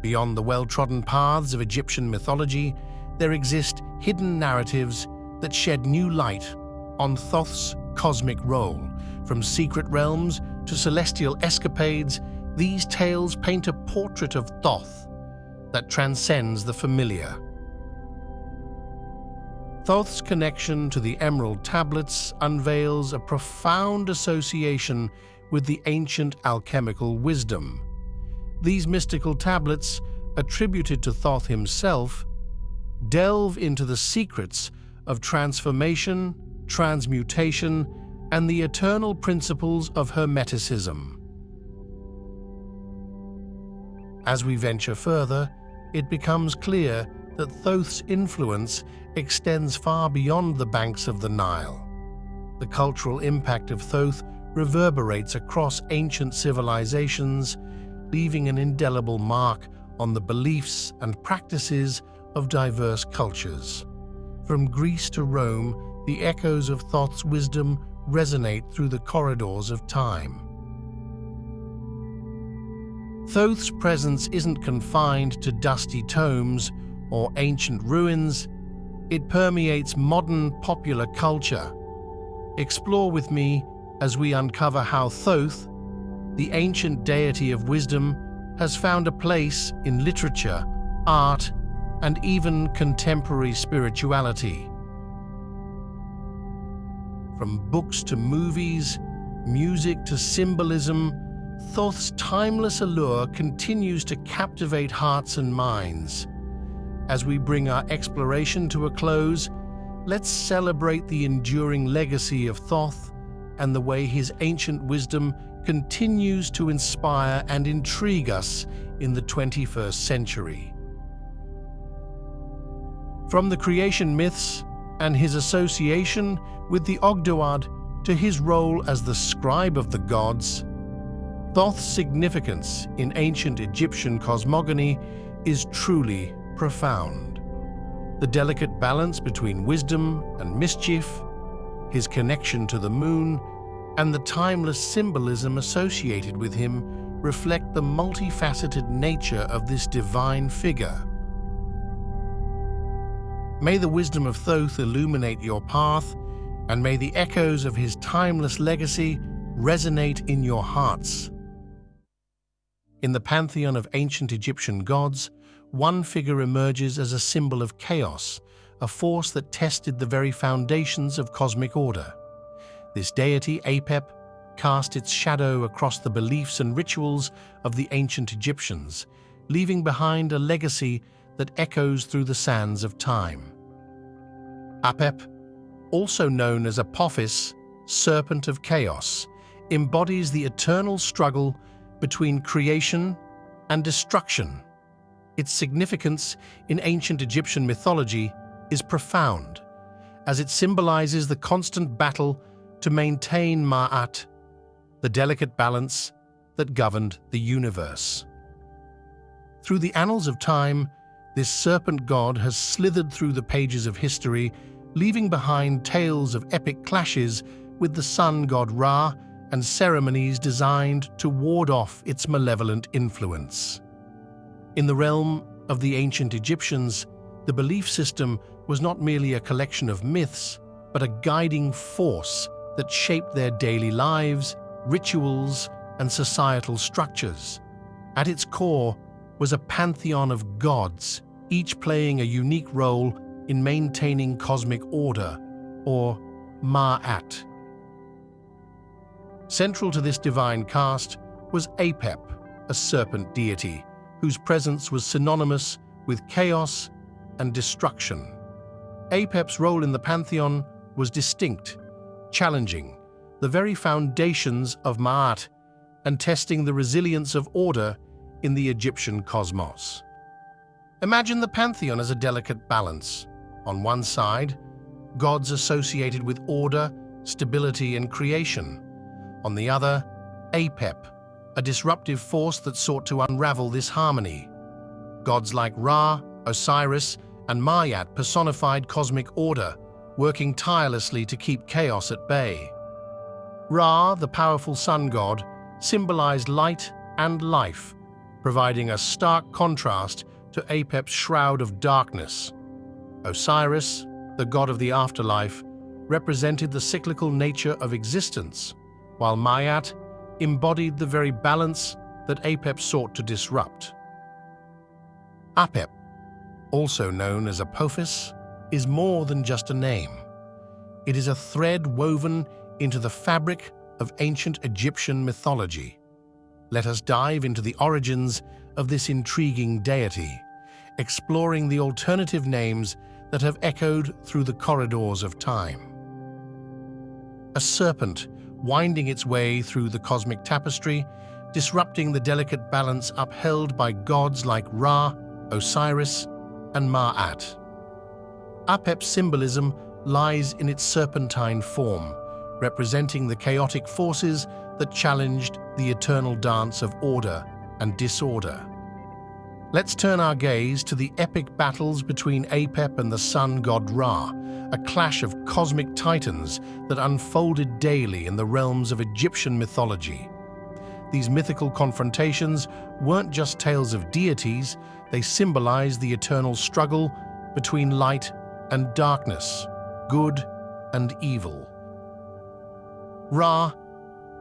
Beyond the well-trodden paths of Egyptian mythology, there exist hidden narratives that shed new light on Thoth's cosmic role. From secret realms to celestial escapades, these tales paint a portrait of Thoth that transcends the familiar. Thoth's connection to the Emerald Tablets unveils a profound association with the ancient alchemical wisdom. These mystical tablets, attributed to Thoth himself, delve into the secrets of transformation, transmutation, and the eternal principles of Hermeticism. As we venture further, it becomes clear that Thoth's influence extends far beyond the banks of the Nile. The cultural impact of Thoth reverberates across ancient civilizations, leaving an indelible mark on the beliefs and practices of diverse cultures. From Greece to Rome, the echoes of Thoth's wisdom resonate through the corridors of time. Thoth's presence isn't confined to dusty tomes or ancient ruins. It permeates modern popular culture. Explore with me as we uncover how Thoth, the ancient deity of wisdom, has found a place in literature, art, and even contemporary spirituality. From books to movies, music to symbolism, Thoth's timeless allure continues to captivate hearts and minds. As we bring our exploration to a close, let's celebrate the enduring legacy of Thoth and the way his ancient wisdom continues to inspire and intrigue us in the 21st century. From the creation myths and his association with the Ogdoad to his role as the scribe of the gods, Thoth's significance in ancient Egyptian cosmogony is truly profound. The delicate balance between wisdom and mischief, his connection to the moon, and the timeless symbolism associated with him reflect the multifaceted nature of this divine figure. May the wisdom of Thoth illuminate your path, and may the echoes of his timeless legacy resonate in your hearts. In the pantheon of ancient Egyptian gods, one figure emerges as a symbol of chaos, a force that tested the very foundations of cosmic order. This deity, Apep, cast its shadow across the beliefs and rituals of the ancient Egyptians, leaving behind a legacy that echoes through the sands of time. Apep, also known as Apophis, serpent of chaos, embodies the eternal struggle between creation and destruction. Its significance in ancient Egyptian mythology is profound, as it symbolizes the constant battle to maintain Ma'at, the delicate balance that governed the universe. Through the annals of time, this serpent god has slithered through the pages of history, leaving behind tales of epic clashes with the sun god Ra and ceremonies designed to ward off its malevolent influence. In the realm of the ancient Egyptians, the belief system was not merely a collection of myths, but a guiding force that shaped their daily lives, rituals, and societal structures. At its core was a pantheon of gods, each playing a unique role in maintaining cosmic order, or Ma'at. Central to this divine cast was Apep, a serpent deity, whose presence was synonymous with chaos and destruction. Apep's role in the pantheon was distinct, challenging the very foundations of Ma'at and testing the resilience of order in the Egyptian cosmos. Imagine the pantheon as a delicate balance. On one side, gods associated with order, stability, and creation. On the other, Apep, a disruptive force that sought to unravel this harmony. Gods like Ra, Osiris, and Ma'at personified cosmic order, working tirelessly to keep chaos at bay. Ra, the powerful sun god, symbolized light and life, providing a stark contrast to Apep's shroud of darkness. Osiris, the god of the afterlife, represented the cyclical nature of existence, while Ma'at embodied the very balance that Apep sought to disrupt. Apep, also known as Apophis, is more than just a name. It is a thread woven into the fabric of ancient Egyptian mythology. Let us dive into the origins of this intriguing deity, exploring the alternative names that have echoed through the corridors of time. A serpent winding its way through the cosmic tapestry, disrupting the delicate balance upheld by gods like Ra, Osiris, and Ma'at. Apep's symbolism lies in its serpentine form, representing the chaotic forces that challenged the eternal dance of order and disorder. Let's turn our gaze to the epic battles between Apep and the sun god Ra, a clash of cosmic titans that unfolded daily in the realms of Egyptian mythology. These mythical confrontations weren't just tales of deities, they symbolized the eternal struggle between light and darkness, good and evil. Ra,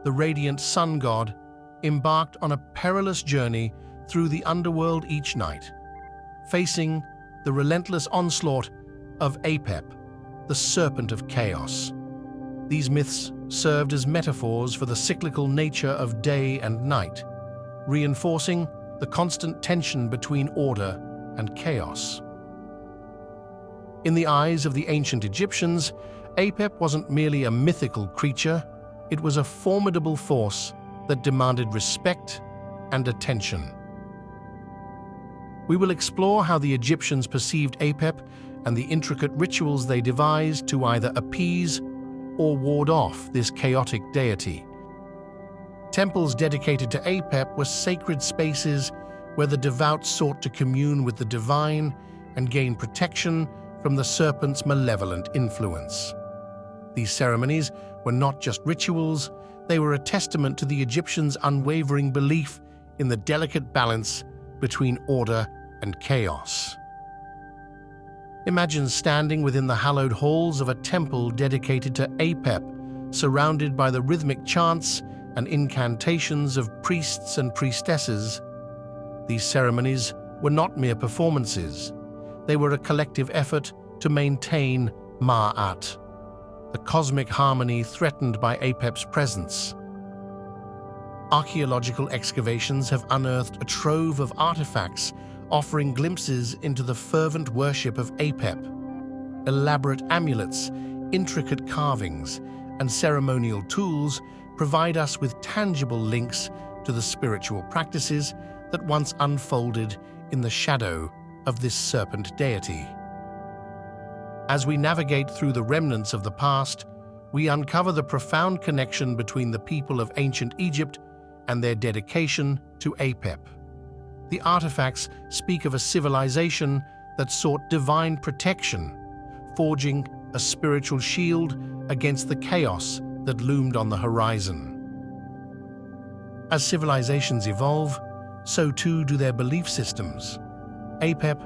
the radiant sun god, embarked on a perilous journey through the underworld each night, facing the relentless onslaught of Apep, the serpent of chaos. These myths served as metaphors for the cyclical nature of day and night, reinforcing the constant tension between order and chaos. In the eyes of the ancient Egyptians, Apep wasn't merely a mythical creature, it was a formidable force that demanded respect and attention. We will explore how the Egyptians perceived Apep and the intricate rituals they devised to either appease or ward off this chaotic deity. Temples dedicated to Apep were sacred spaces where the devout sought to commune with the divine and gain protection from the serpent's malevolent influence. These ceremonies were not just rituals, they were a testament to the Egyptians' unwavering belief in the delicate balance between order and chaos. Imagine standing within the hallowed halls of a temple dedicated to Apep, surrounded by the rhythmic chants and incantations of priests and priestesses. These ceremonies were not mere performances. They were a collective effort to maintain Ma'at, the cosmic harmony threatened by Apep's presence. Archaeological excavations have unearthed a trove of artifacts offering glimpses into the fervent worship of Apep. Elaborate amulets, intricate carvings, and ceremonial tools provide us with tangible links to the spiritual practices that once unfolded in the shadow of this serpent deity. As we navigate through the remnants of the past, we uncover the profound connection between the people of ancient Egypt and their dedication to Apep. The artifacts speak of a civilization that sought divine protection, forging a spiritual shield against the chaos that loomed on the horizon. As civilizations evolve, so too do their belief systems. Apep,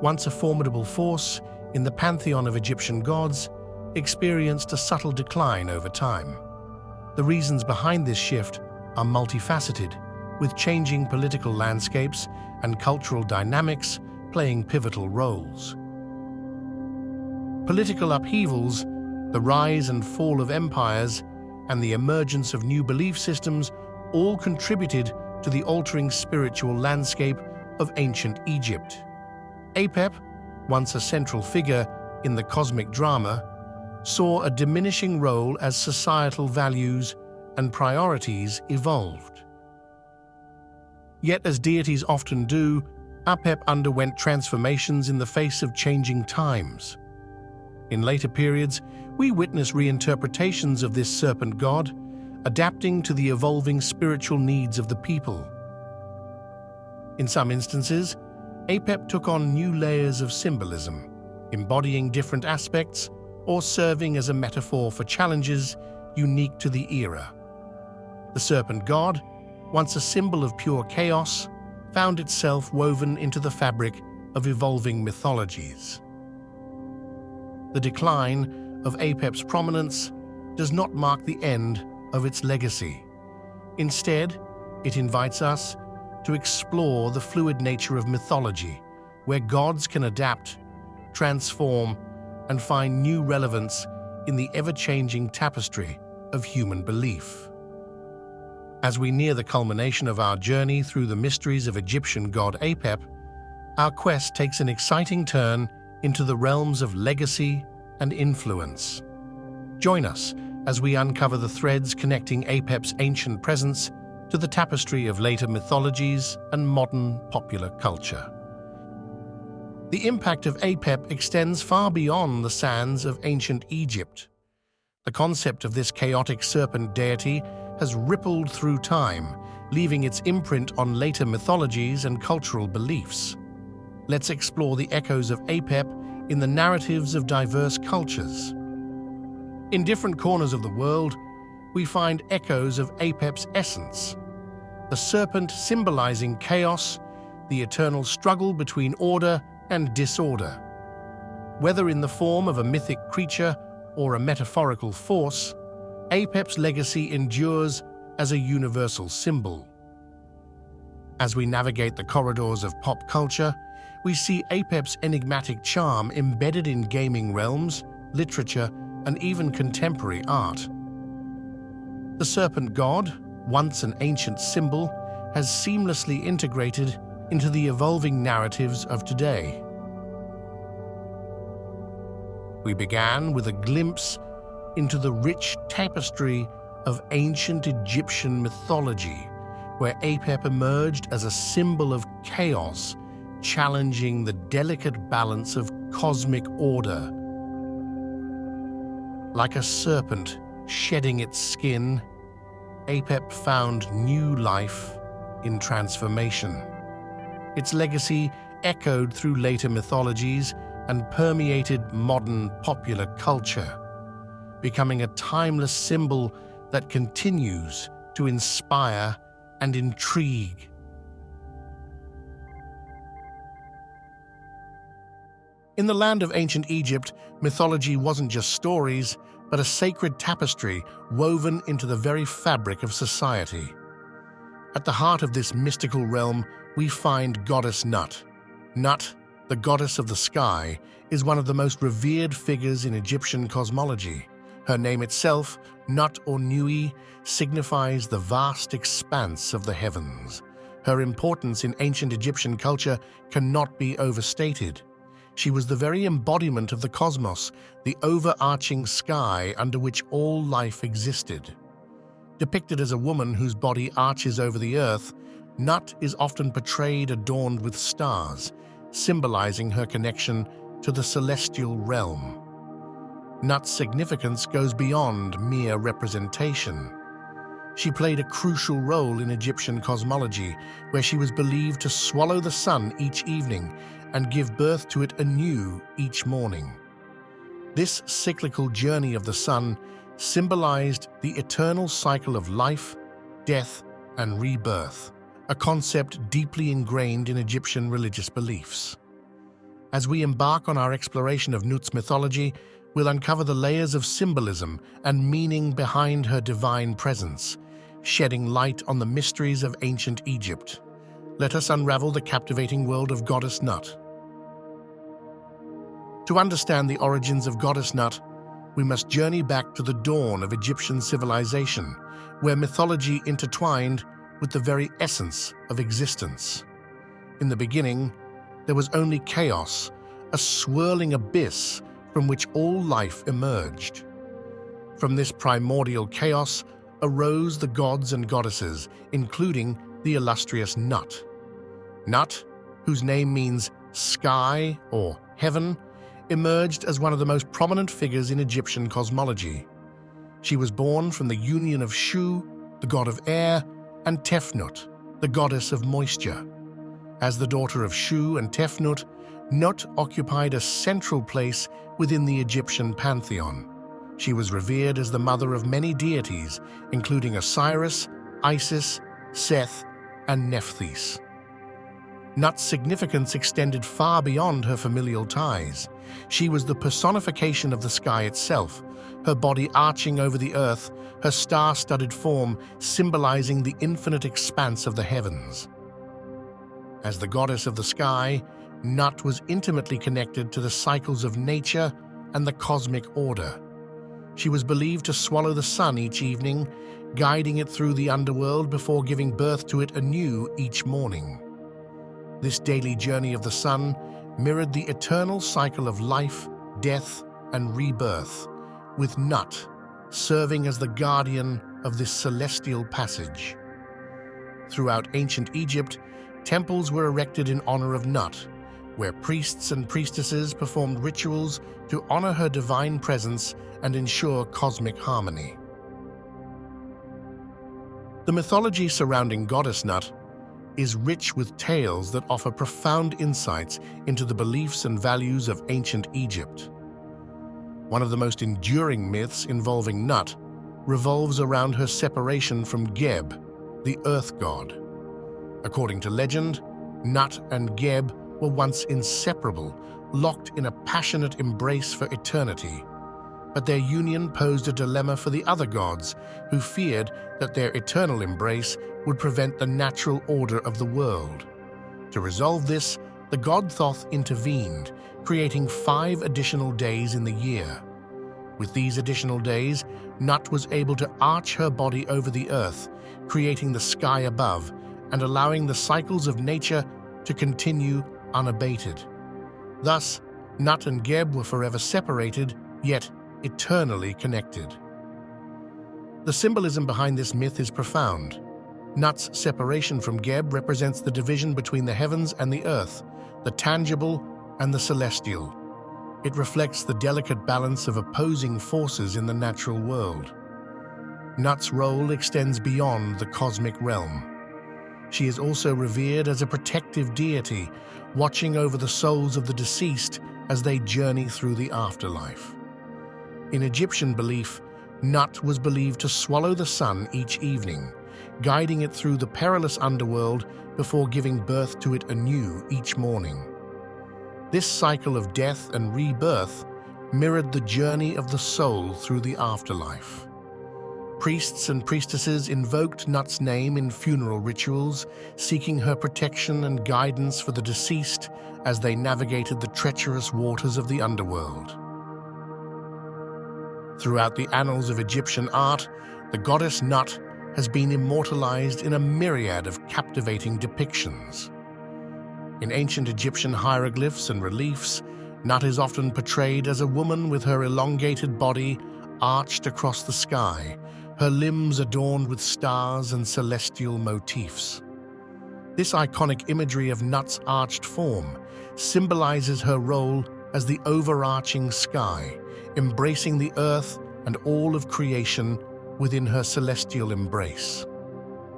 once a formidable force in the pantheon of Egyptian gods, experienced a subtle decline over time. The reasons behind this shift are multifaceted, with changing political landscapes and cultural dynamics playing pivotal roles. Political upheavals, the rise and fall of empires, and the emergence of new belief systems all contributed to the altering spiritual landscape of ancient Egypt. Apep, once a central figure in the cosmic drama, saw a diminishing role as societal values and priorities evolved. Yet, as deities often do, Apep underwent transformations in the face of changing times. In later periods, we witness reinterpretations of this serpent god, adapting to the evolving spiritual needs of the people. In some instances, Apep took on new layers of symbolism, embodying different aspects or serving as a metaphor for challenges unique to the era. The serpent god, once a symbol of pure chaos, found itself woven into the fabric of evolving mythologies. The decline of Apep's prominence does not mark the end of its legacy. Instead, it invites us to explore the fluid nature of mythology, where gods can adapt, transform, and find new relevance in the ever-changing tapestry of human belief. As we near the culmination of our journey through the mysteries of Egyptian god Apep, our quest takes an exciting turn into the realms of legacy and influence. Join us as we uncover the threads connecting Apep's ancient presence to the tapestry of later mythologies and modern popular culture. The impact of Apep extends far beyond the sands of ancient Egypt. The concept of this chaotic serpent deity has rippled through time, leaving its imprint on later mythologies and cultural beliefs. Let's explore the echoes of Apep in the narratives of diverse cultures. In different corners of the world, we find echoes of Apep's essence. the serpent symbolizing chaos, the eternal struggle between order and disorder. Whether in the form of a mythic creature or a metaphorical force, Apep's legacy endures as a universal symbol. As we navigate the corridors of pop culture, we see Apep's enigmatic charm embedded in gaming realms, literature, and even contemporary art. The serpent god, once an ancient symbol, has seamlessly integrated into the evolving narratives of today. We began with a glimpse into the rich tapestry of ancient Egyptian mythology, where Apep emerged as a symbol of chaos, challenging the delicate balance of cosmic order. Like a serpent shedding its skin, Apep found new life in transformation. Its legacy echoed through later mythologies and permeated modern popular culture, becoming a timeless symbol that continues to inspire and intrigue. In the land of ancient Egypt, mythology wasn't just stories, but a sacred tapestry woven into the very fabric of society. At the heart of this mystical realm, we find goddess Nut. Nut, the goddess of the sky, is one of the most revered figures in Egyptian cosmology. Her name itself, Nut or Nui, signifies the vast expanse of the heavens. Her importance in ancient Egyptian culture cannot be overstated. She was the very embodiment of the cosmos, the overarching sky under which all life existed. Depicted as a woman whose body arches over the earth, Nut is often portrayed adorned with stars, symbolizing her connection to the celestial realm. Nut's significance goes beyond mere representation. She played a crucial role in Egyptian cosmology, where she was believed to swallow the sun each evening and give birth to it anew each morning. This cyclical journey of the sun symbolized the eternal cycle of life, death, and rebirth, a concept deeply ingrained in Egyptian religious beliefs. As we embark on our exploration of Nut's mythology, we'll uncover the layers of symbolism and meaning behind her divine presence, shedding light on the mysteries of ancient Egypt. Let us unravel the captivating world of Goddess Nut. To understand the origins of Goddess Nut, we must journey back to the dawn of Egyptian civilization, where mythology intertwined with the very essence of existence. In the beginning, there was only chaos, a swirling abyss from which all life emerged. From this primordial chaos arose the gods and goddesses, including the illustrious Nut. Nut, whose name means sky or heaven, emerged as one of the most prominent figures in Egyptian cosmology. She was born from the union of Shu, the god of air, and Tefnut, the goddess of moisture. As the daughter of Shu and Tefnut, Nut occupied a central place within the Egyptian pantheon. She was revered as the mother of many deities, including Osiris, Isis, Seth, and Nephthys. Nut's significance extended far beyond her familial ties. She was the personification of the sky itself, her body arching over the earth, her star-studded form symbolizing the infinite expanse of the heavens. As the goddess of the sky, Nut was intimately connected to the cycles of nature and the cosmic order. She was believed to swallow the sun each evening, guiding it through the underworld before giving birth to it anew each morning. This daily journey of the sun mirrored the eternal cycle of life, death, and rebirth, with Nut serving as the guardian of this celestial passage. Throughout ancient Egypt, temples were erected in honor of Nut, where priests and priestesses performed rituals to honor her divine presence and ensure cosmic harmony. The mythology surrounding Goddess Nut is rich with tales that offer profound insights into the beliefs and values of ancient Egypt. One of the most enduring myths involving Nut revolves around her separation from Geb, the earth god. According to legend, Nut and Geb were once inseparable, locked in a passionate embrace for eternity. But their union posed a dilemma for the other gods, who feared that their eternal embrace would prevent the natural order of the world. To resolve this, the god Thoth intervened, creating 5 additional days in the year. With these additional days, Nut was able to arch her body over the earth, creating the sky above and allowing the cycles of nature to continue unabated. Thus, Nut and Geb were forever separated, yet eternally connected. The symbolism behind this myth is profound. Nut's separation from Geb represents the division between the heavens and the earth, the tangible and the celestial. It reflects the delicate balance of opposing forces in the natural world. Nut's role extends beyond the cosmic realm. She is also revered as a protective deity, watching over the souls of the deceased as they journey through the afterlife. In Egyptian belief, Nut was believed to swallow the sun each evening, guiding it through the perilous underworld before giving birth to it anew each morning. This cycle of death and rebirth mirrored the journey of the soul through the afterlife. Priests and priestesses invoked Nut's name in funeral rituals, seeking her protection and guidance for the deceased as they navigated the treacherous waters of the underworld. Throughout the annals of Egyptian art, the goddess Nut has been immortalized in a myriad of captivating depictions. In ancient Egyptian hieroglyphs and reliefs, Nut is often portrayed as a woman with her elongated body arched across the sky, her limbs adorned with stars and celestial motifs. This iconic imagery of Nut's arched form symbolizes her role as the overarching sky, embracing the earth and all of creation within her celestial embrace.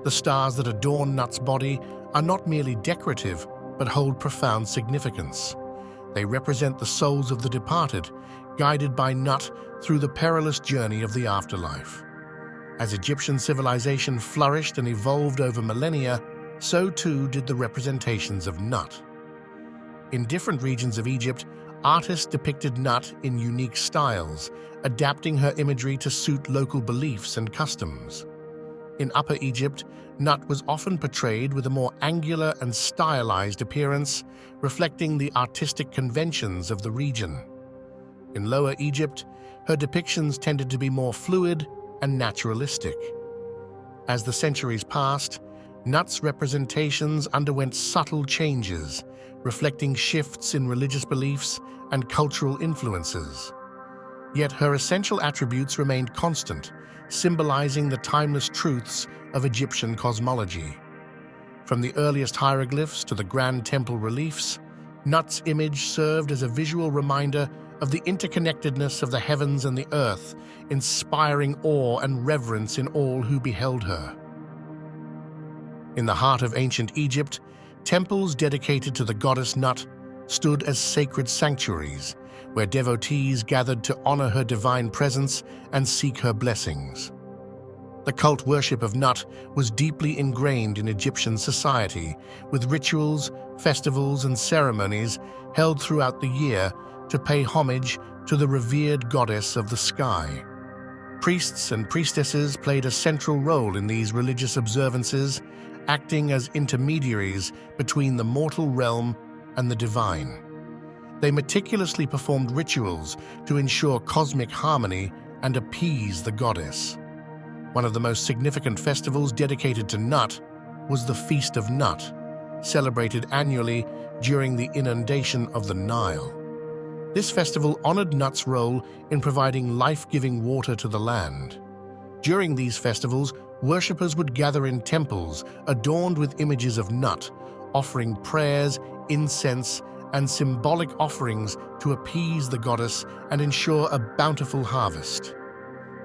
The stars that adorn Nut's body are not merely decorative, but hold profound significance. They represent the souls of the departed, guided by Nut through the perilous journey of the afterlife. As Egyptian civilization flourished and evolved over millennia, so too did the representations of Nut. In different regions of Egypt, artists depicted Nut in unique styles, adapting her imagery to suit local beliefs and customs. In Upper Egypt, Nut was often portrayed with a more angular and stylized appearance, reflecting the artistic conventions of the region. In Lower Egypt, her depictions tended to be more fluid and naturalistic. As the centuries passed, Nut's representations underwent subtle changes, reflecting shifts in religious beliefs and cultural influences. Yet her essential attributes remained constant, symbolizing the timeless truths of Egyptian cosmology. From the earliest hieroglyphs to the grand temple reliefs, Nut's image served as a visual reminder of the interconnectedness of the heavens and the earth, inspiring awe and reverence in all who beheld her. In the heart of ancient Egypt, temples dedicated to the goddess Nut stood as sacred sanctuaries, where devotees gathered to honor her divine presence and seek her blessings. The cult worship of Nut was deeply ingrained in Egyptian society, with rituals, festivals, and ceremonies held throughout the year to pay homage to the revered goddess of the sky. Priests and priestesses played a central role in these religious observances, acting as intermediaries between the mortal realm and the divine. They meticulously performed rituals to ensure cosmic harmony and appease the goddess. One of the most significant festivals dedicated to Nut was the Feast of Nut, celebrated annually during the inundation of the Nile. This festival honored Nut's role in providing life-giving water to the land. During these festivals, worshippers would gather in temples adorned with images of Nut, offering prayers, incense, and symbolic offerings to appease the goddess and ensure a bountiful harvest.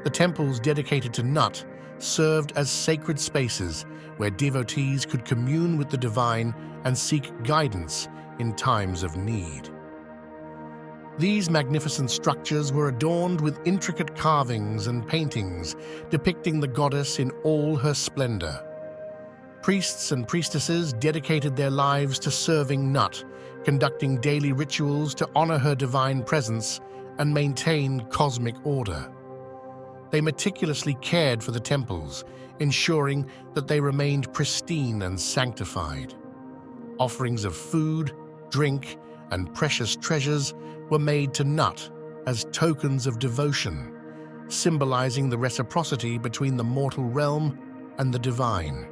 The temples dedicated to Nut served as sacred spaces where devotees could commune with the divine and seek guidance in times of need. These magnificent structures were adorned with intricate carvings and paintings depicting the goddess in all her splendor. Priests and priestesses dedicated their lives to serving Nut, conducting daily rituals to honor her divine presence and maintain cosmic order. They meticulously cared for the temples, ensuring that they remained pristine and sanctified. Offerings of food, drink, and precious treasures were made to Nut as tokens of devotion, symbolizing the reciprocity between the mortal realm and the divine.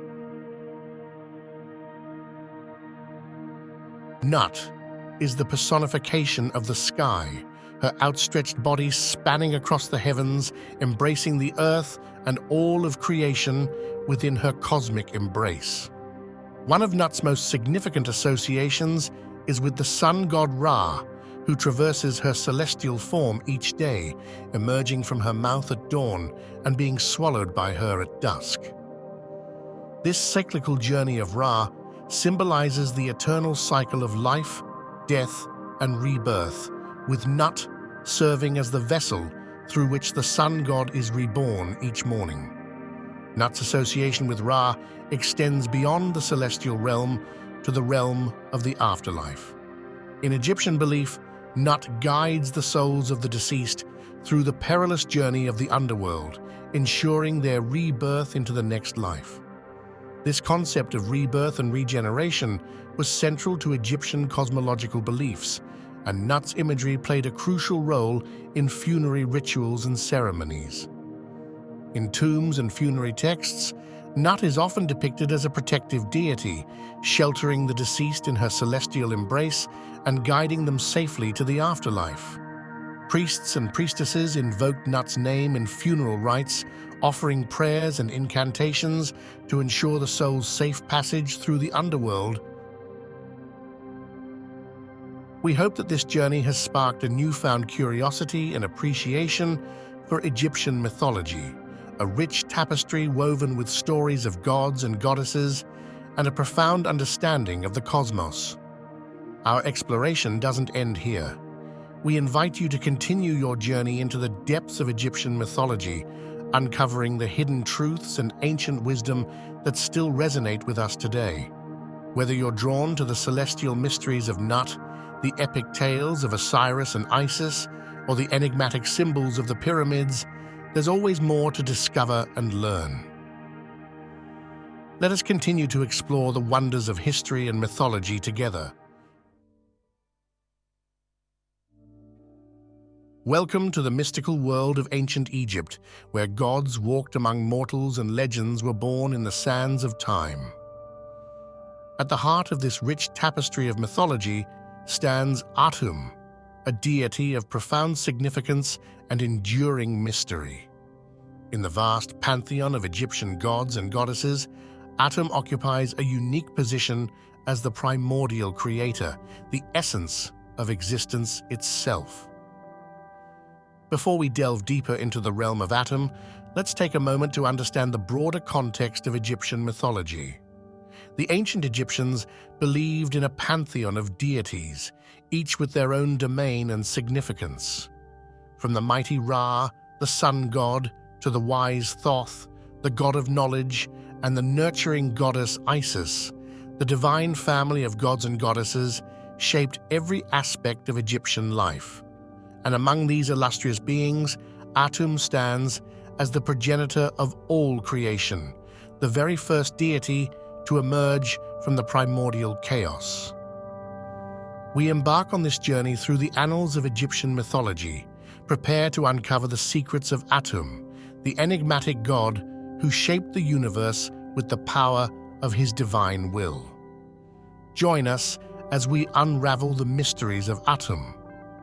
Nut is the personification of the sky, her outstretched body spanning across the heavens, embracing the earth and all of creation within her cosmic embrace. One of Nut's most significant associations is with the sun god Ra, who traverses her celestial form each day, emerging from her mouth at dawn and being swallowed by her at dusk. This cyclical journey of Ra symbolizes the eternal cycle of life, death, and rebirth, with Nut serving as the vessel through which the sun god is reborn each morning. Nut's association with Ra extends beyond the celestial realm to the realm of the afterlife. In Egyptian belief, Nut guides the souls of the deceased through the perilous journey of the underworld, ensuring their rebirth into the next life. This concept of rebirth and regeneration was central to Egyptian cosmological beliefs, and Nut's imagery played a crucial role in funerary rituals and ceremonies. In tombs and funerary texts, Nut is often depicted as a protective deity, sheltering the deceased in her celestial embrace and guiding them safely to the afterlife. Priests and priestesses invoked Nut's name in funeral rites, offering prayers and incantations to ensure the soul's safe passage through the underworld. We hope that this journey has sparked a newfound curiosity and appreciation for Egyptian mythology, a rich tapestry woven with stories of gods and goddesses, and a profound understanding of the cosmos. Our exploration doesn't end here. We invite you to continue your journey into the depths of Egyptian mythology, uncovering the hidden truths and ancient wisdom that still resonate with us today. Whether you're drawn to the celestial mysteries of Nut, the epic tales of Osiris and Isis, or the enigmatic symbols of the pyramids, there's always more to discover and learn. Let us continue to explore the wonders of history and mythology together. Welcome to the mystical world of ancient Egypt, where gods walked among mortals and legends were born in the sands of time. At the heart of this rich tapestry of mythology stands Atum, a deity of profound significance and enduring mystery. In the vast pantheon of Egyptian gods and goddesses, Atum occupies a unique position as the primordial creator, the essence of existence itself. Before we delve deeper into the realm of Atum, let's take a moment to understand the broader context of Egyptian mythology. The ancient Egyptians believed in a pantheon of deities, each with their own domain and significance. From the mighty Ra, the sun god, to the wise Thoth, the god of knowledge, and the nurturing goddess Isis, the divine family of gods and goddesses shaped every aspect of Egyptian life. And among these illustrious beings, Atum stands as the progenitor of all creation, the very first deity to emerge from the primordial chaos. We embark on this journey through the annals of Egyptian mythology, prepare to uncover the secrets of Atum, the enigmatic god who shaped the universe with the power of his divine will. Join us as we unravel the mysteries of Atum,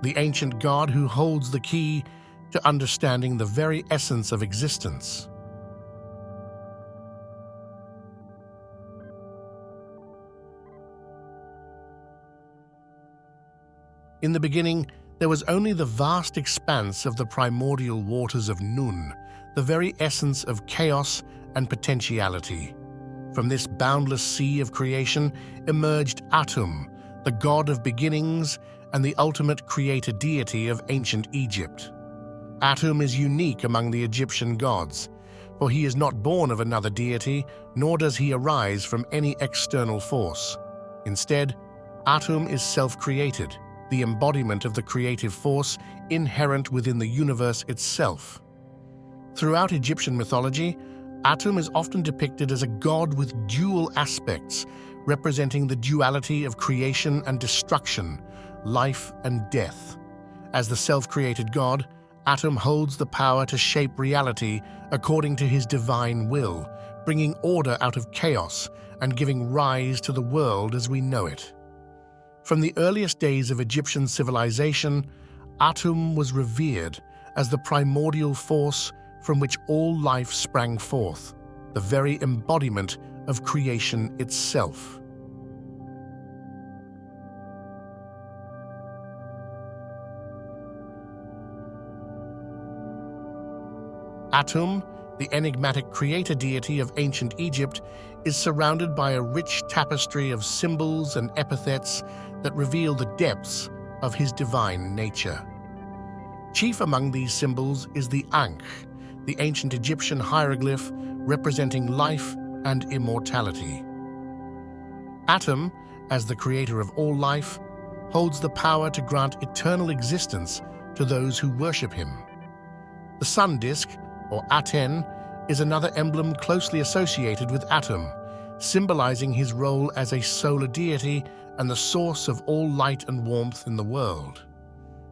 the ancient god who holds the key to understanding the very essence of existence. In the beginning, there was only the vast expanse of the primordial waters of Nun, the very essence of chaos and potentiality. From this boundless sea of creation emerged Atum, the god of beginnings and the ultimate creator deity of ancient Egypt. Atum is unique among the Egyptian gods, for he is not born of another deity, nor does he arise from any external force. Instead, Atum is self-created, the embodiment of the creative force inherent within the universe itself. Throughout Egyptian mythology, Atum is often depicted as a god with dual aspects, representing the duality of creation and destruction, life and death. As the self-created god, Atum holds the power to shape reality according to his divine will, bringing order out of chaos and giving rise to the world as we know it. From the earliest days of Egyptian civilization, Atum was revered as the primordial force from which all life sprang forth, the very embodiment of creation itself. Atum, the enigmatic creator deity of ancient Egypt, is surrounded by a rich tapestry of symbols and epithets that reveal the depths of his divine nature. Chief among these symbols is the Ankh, the ancient Egyptian hieroglyph representing life and immortality. Atum, as the creator of all life, holds the power to grant eternal existence to those who worship him. The sun disk, or Aten, is another emblem closely associated with Atum, symbolizing his role as a solar deity and the source of all light and warmth in the world.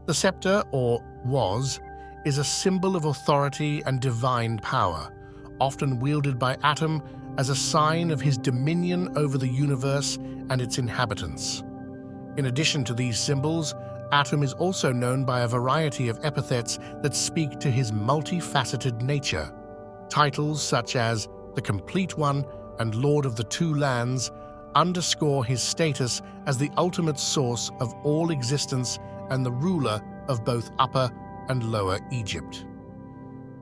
The scepter, or was, is a symbol of authority and divine power, often wielded by Atum as a sign of his dominion over the universe and its inhabitants. In addition to these symbols, Atum is also known by a variety of epithets that speak to his multifaceted nature. Titles such as the Complete One and Lord of the Two Lands underscore his status as the ultimate source of all existence and the ruler of both Upper and Lower Egypt.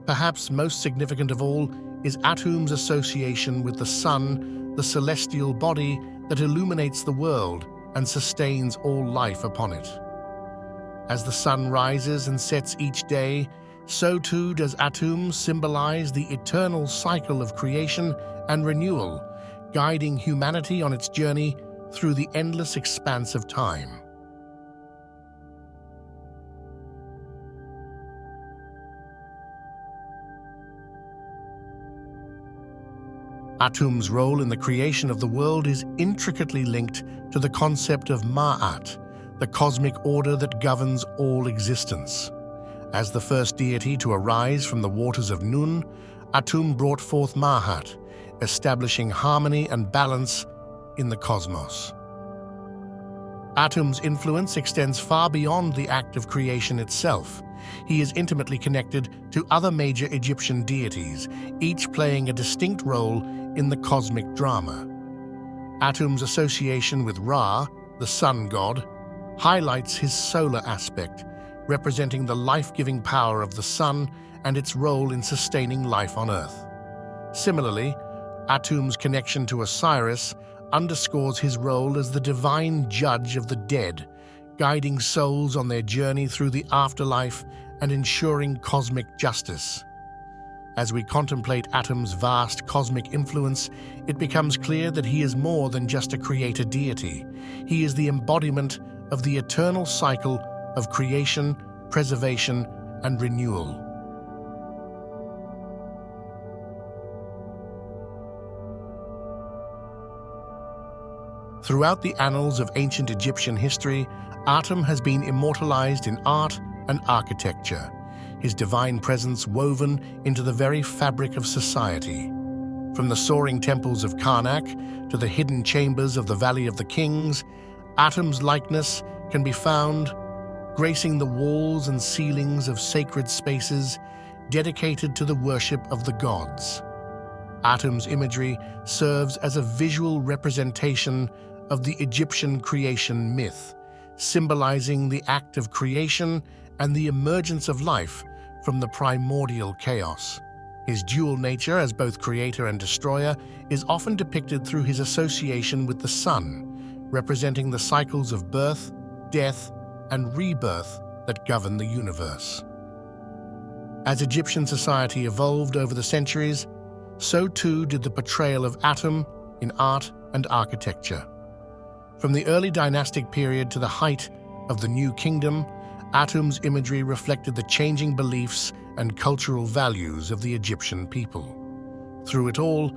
Perhaps most significant of all is Atum's association with the sun, the celestial body that illuminates the world and sustains all life upon it. As the sun rises and sets each day, so too does Atum symbolize the eternal cycle of creation and renewal, guiding humanity on its journey through the endless expanse of time. Atum's role in the creation of the world is intricately linked to the concept of Ma'at, the cosmic order that governs all existence. As the first deity to arise from the waters of Nun, Atum brought forth Ma'at, establishing harmony and balance in the cosmos. Atum's influence extends far beyond the act of creation itself. He is intimately connected to other major Egyptian deities, each playing a distinct role in the cosmic drama. Atum's association with Ra, the sun god, highlights his solar aspect, representing the life-giving power of the sun and its role in sustaining life on Earth. Similarly, Atum's connection to Osiris underscores his role as the divine judge of the dead, guiding souls on their journey through the afterlife and ensuring cosmic justice. As we contemplate Atum's vast cosmic influence, it becomes clear that he is more than just a creator deity. He is the embodiment of the eternal cycle of creation, preservation, and renewal. Throughout the annals of ancient Egyptian history, Atum has been immortalized in art and architecture, his divine presence woven into the very fabric of society. From the soaring temples of Karnak to the hidden chambers of the Valley of the Kings, Atum's likeness can be found gracing the walls and ceilings of sacred spaces dedicated to the worship of the gods. Atum's imagery serves as a visual representation of the Egyptian creation myth, symbolizing the act of creation and the emergence of life from the primordial chaos. His dual nature as both creator and destroyer is often depicted through his association with the sun, representing the cycles of birth, death, and rebirth that govern the universe. As Egyptian society evolved over the centuries, so too did the portrayal of Atum in art and architecture. From the early dynastic period to the height of the New Kingdom, Atum's imagery reflected the changing beliefs and cultural values of the Egyptian people. Through it all,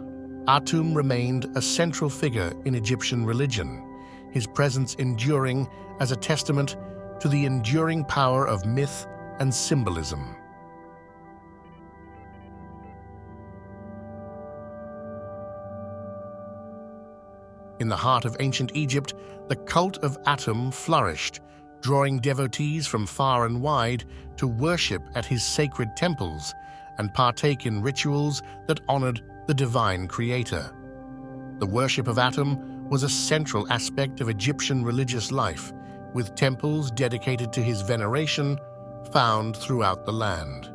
Atum remained a central figure in Egyptian religion, his presence enduring as a testament to the enduring power of myth and symbolism. In the heart of ancient Egypt, the cult of Atum flourished, drawing devotees from far and wide to worship at his sacred temples and partake in rituals that honored the divine creator. The worship of Atum was a central aspect of Egyptian religious life, with temples dedicated to his veneration found throughout the land.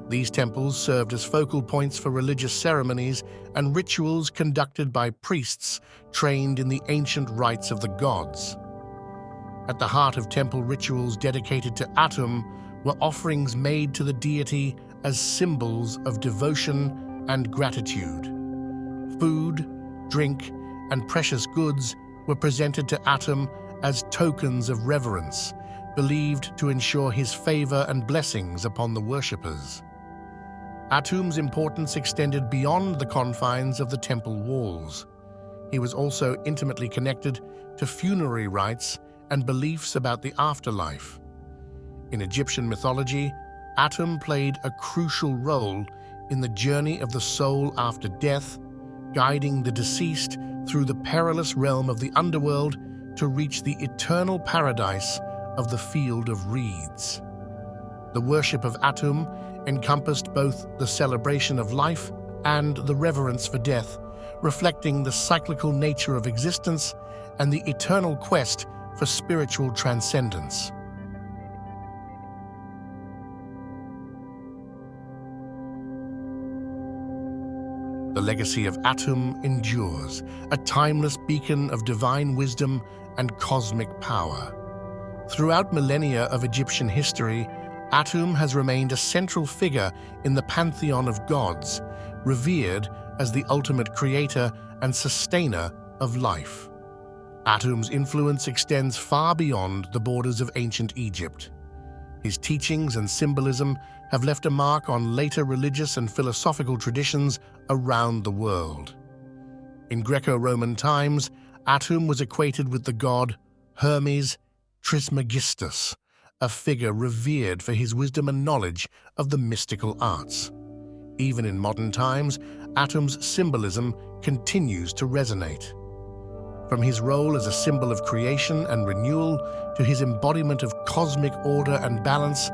These temples served as focal points for religious ceremonies and rituals conducted by priests trained in the ancient rites of the gods. At the heart of temple rituals dedicated to Atum were offerings made to the deity as symbols of devotion and gratitude. Food, drink, and precious goods were presented to Atum as tokens of reverence, believed to ensure his favor and blessings upon the worshippers. Atum's importance extended beyond the confines of the temple walls. He was also intimately connected to funerary rites and beliefs about the afterlife. In Egyptian mythology, Atum played a crucial role in the journey of the soul after death, guiding the deceased through the perilous realm of the underworld to reach the eternal paradise of the field of reeds. The worship of Atum encompassed both the celebration of life and the reverence for death, reflecting the cyclical nature of existence and the eternal quest for spiritual transcendence. The legacy of Atum endures, a timeless beacon of divine wisdom and cosmic power. Throughout millennia of Egyptian history, Atum has remained a central figure in the pantheon of gods, revered as the ultimate creator and sustainer of life. Atum's influence extends far beyond the borders of ancient Egypt. His teachings and symbolism have left a mark on later religious and philosophical traditions around the world. In Greco-Roman times, Atum was equated with the god Hermes Trismegistus, a figure revered for his wisdom and knowledge of the mystical arts. Even in modern times, Atum's symbolism continues to resonate. From his role as a symbol of creation and renewal to his embodiment of cosmic order and balance,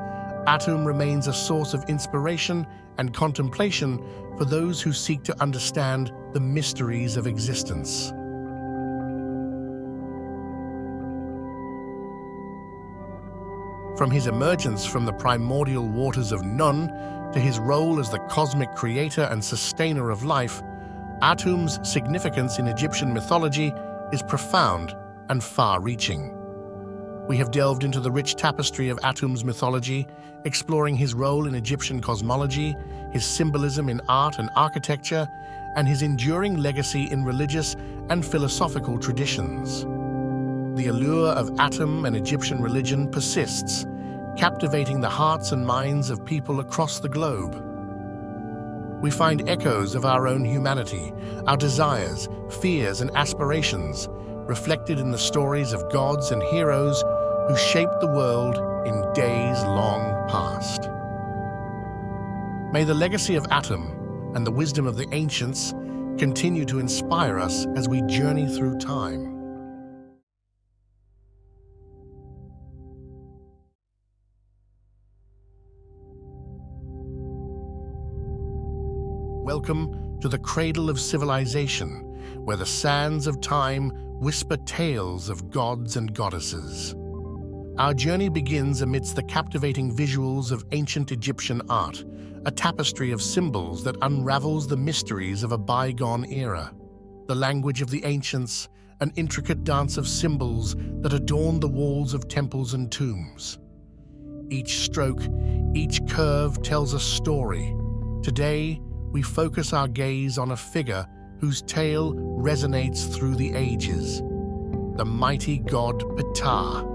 Atum remains a source of inspiration and contemplation for those who seek to understand the mysteries of existence. From his emergence from the primordial waters of Nun to his role as the cosmic creator and sustainer of life, Atum's significance in Egyptian mythology is profound and far-reaching. We have delved into the rich tapestry of Atum's mythology, exploring his role in Egyptian cosmology, his symbolism in art and architecture, and his enduring legacy in religious and philosophical traditions. The allure of Atum and Egyptian religion persists, captivating the hearts and minds of people across the globe. We find echoes of our own humanity, our desires, fears, and aspirations, reflected in the stories of gods and heroes who shaped the world in days long past. May the legacy of Atum and the wisdom of the ancients continue to inspire us as we journey through time. Welcome to the cradle of civilization, where the sands of time whisper tales of gods and goddesses. Our journey begins amidst the captivating visuals of ancient Egyptian art, a tapestry of symbols that unravels the mysteries of a bygone era. The language of the ancients, an intricate dance of symbols that adorn the walls of temples and tombs. Each stroke, each curve tells a story. Today, we focus our gaze on a figure whose tale resonates through the ages, the mighty god Ptah.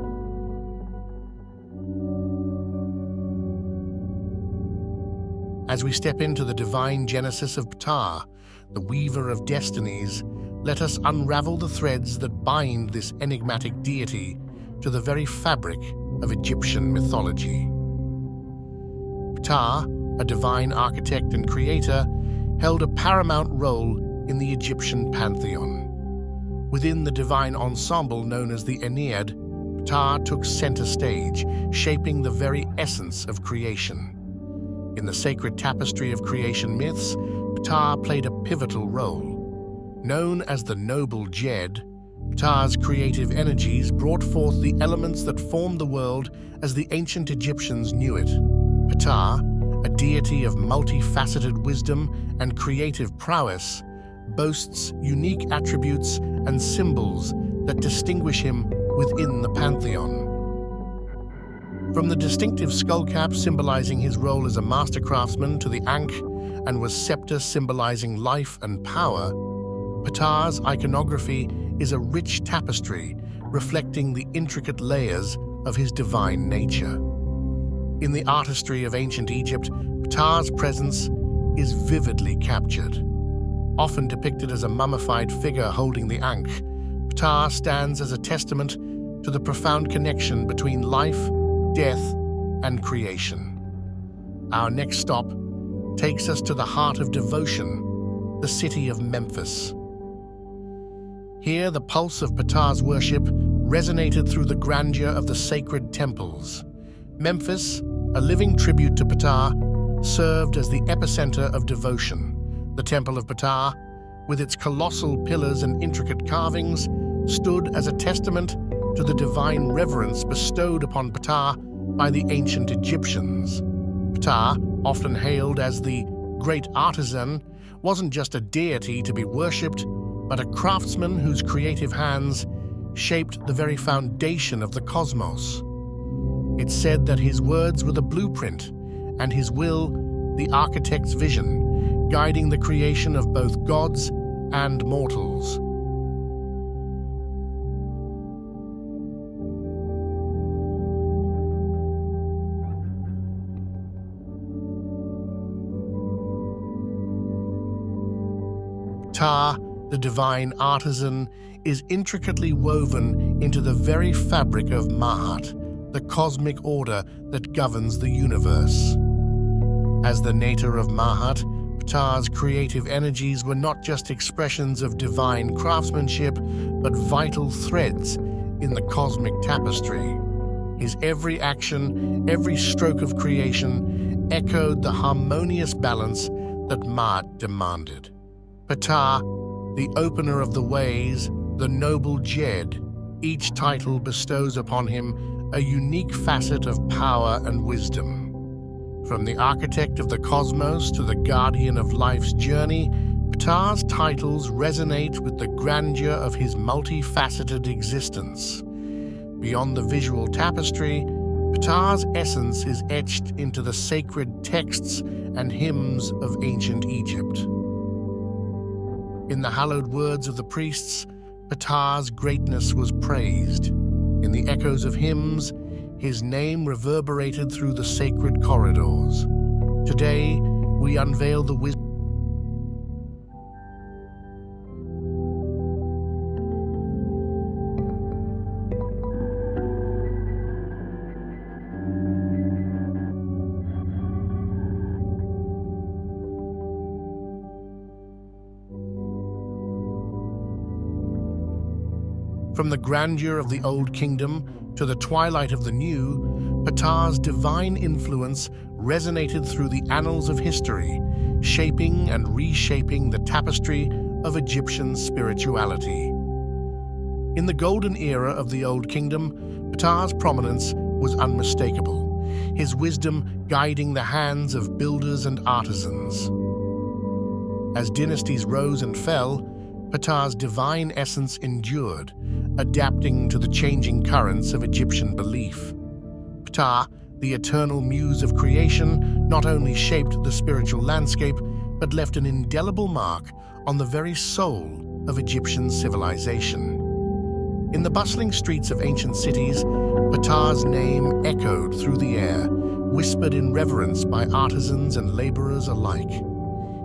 As we step into the divine genesis of Ptah, the weaver of destinies, let us unravel the threads that bind this enigmatic deity to the very fabric of Egyptian mythology. Ptah, a divine architect and creator, held a paramount role in the Egyptian pantheon. Within the divine ensemble known as the Ennead, Ptah took center stage, shaping the very essence of creation. In the sacred tapestry of creation myths, Ptah played a pivotal role. Known as the noble Jed, Ptah's creative energies brought forth the elements that formed the world as the ancient Egyptians knew it. Ptah, a deity of multifaceted wisdom and creative prowess, boasts unique attributes and symbols that distinguish him within the pantheon. From the distinctive skullcap symbolizing his role as a master craftsman to the ankh and was scepter symbolizing life and power, Ptah's iconography is a rich tapestry reflecting the intricate layers of his divine nature. In the artistry of ancient Egypt, Ptah's presence is vividly captured. Often depicted as a mummified figure holding the ankh, Ptah stands as a testament to the profound connection between life, death, and creation. Our next stop takes us to the heart of devotion, the city of Memphis. Here, the pulse of Ptah's worship resonated through the grandeur of the sacred temples. Memphis, a living tribute to Ptah, served as the epicenter of devotion. The Temple of Ptah, with its colossal pillars and intricate carvings, stood as a testament to the divine reverence bestowed upon Ptah by the ancient Egyptians. Ptah, often hailed as the great artisan, wasn't just a deity to be worshipped, but a craftsman whose creative hands shaped the very foundation of the cosmos. It's said that his words were the blueprint, and his will the architect's vision, guiding the creation of both gods and mortals. Ptah, the divine artisan, is intricately woven into the very fabric of Ma'at, the cosmic order that governs the universe. As the nator of Ma'at, Ptah's creative energies were not just expressions of divine craftsmanship, but vital threads in the cosmic tapestry. His every action, every stroke of creation, echoed the harmonious balance that Ma'at demanded. Ptah, the opener of the ways, the noble Jed, each title bestows upon him a unique facet of power and wisdom. From the architect of the cosmos to the guardian of life's journey, Ptah's titles resonate with the grandeur of his multifaceted existence. Beyond the visual tapestry, Ptah's essence is etched into the sacred texts and hymns of ancient Egypt. In the hallowed words of the priests, Ptah's greatness was praised. In the echoes of hymns, his name reverberated through the sacred corridors. Today, we unveil the wisdom From the grandeur of the Old Kingdom to the twilight of the New, Ptah's divine influence resonated through the annals of history, shaping and reshaping the tapestry of Egyptian spirituality. In the golden era of the Old Kingdom, Ptah's prominence was unmistakable, his wisdom guiding the hands of builders and artisans. As dynasties rose and fell, Ptah's divine essence endured, adapting to the changing currents of Egyptian belief. Ptah, the eternal muse of creation, not only shaped the spiritual landscape, but left an indelible mark on the very soul of Egyptian civilization. In the bustling streets of ancient cities, Ptah's name echoed through the air, whispered in reverence by artisans and laborers alike.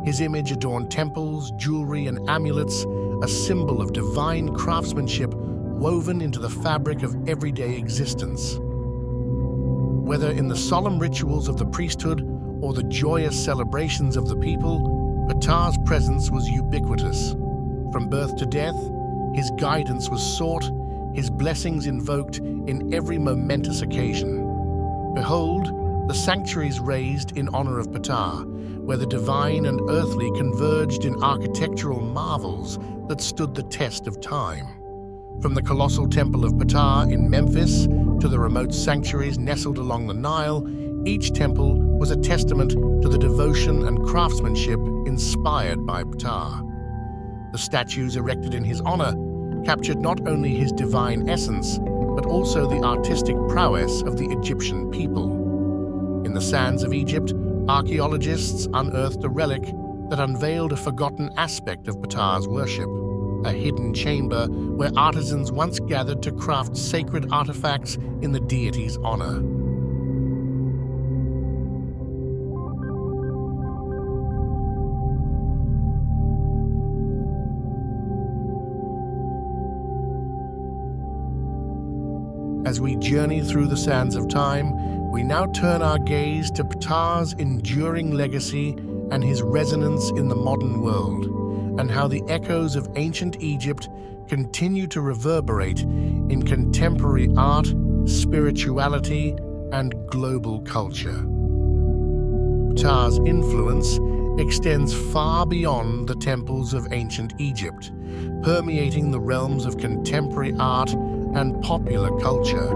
His image adorned temples, jewelry, and amulets, a symbol of divine craftsmanship woven into the fabric of everyday existence. Whether in the solemn rituals of the priesthood or the joyous celebrations of the people, Ptah's presence was ubiquitous. From birth to death, his guidance was sought, his blessings invoked in every momentous occasion. Behold, the sanctuaries raised in honor of Ptah, where the divine and earthly converged in architectural marvels that stood the test of time. From the colossal temple of Ptah in Memphis to the remote sanctuaries nestled along the Nile, each temple was a testament to the devotion and craftsmanship inspired by Ptah. The statues erected in his honor captured not only his divine essence, but also the artistic prowess of the Egyptian people. In the sands of Egypt, archaeologists unearthed a relic that unveiled a forgotten aspect of Ptah's worship, a hidden chamber where artisans once gathered to craft sacred artifacts in the deity's honor. As we journey through the sands of time, we now turn our gaze to Ptah's enduring legacy and his resonance in the modern world, and how the echoes of ancient Egypt continue to reverberate in contemporary art, spirituality, and global culture. Ptah's influence extends far beyond the temples of ancient Egypt, permeating the realms of contemporary art and popular culture.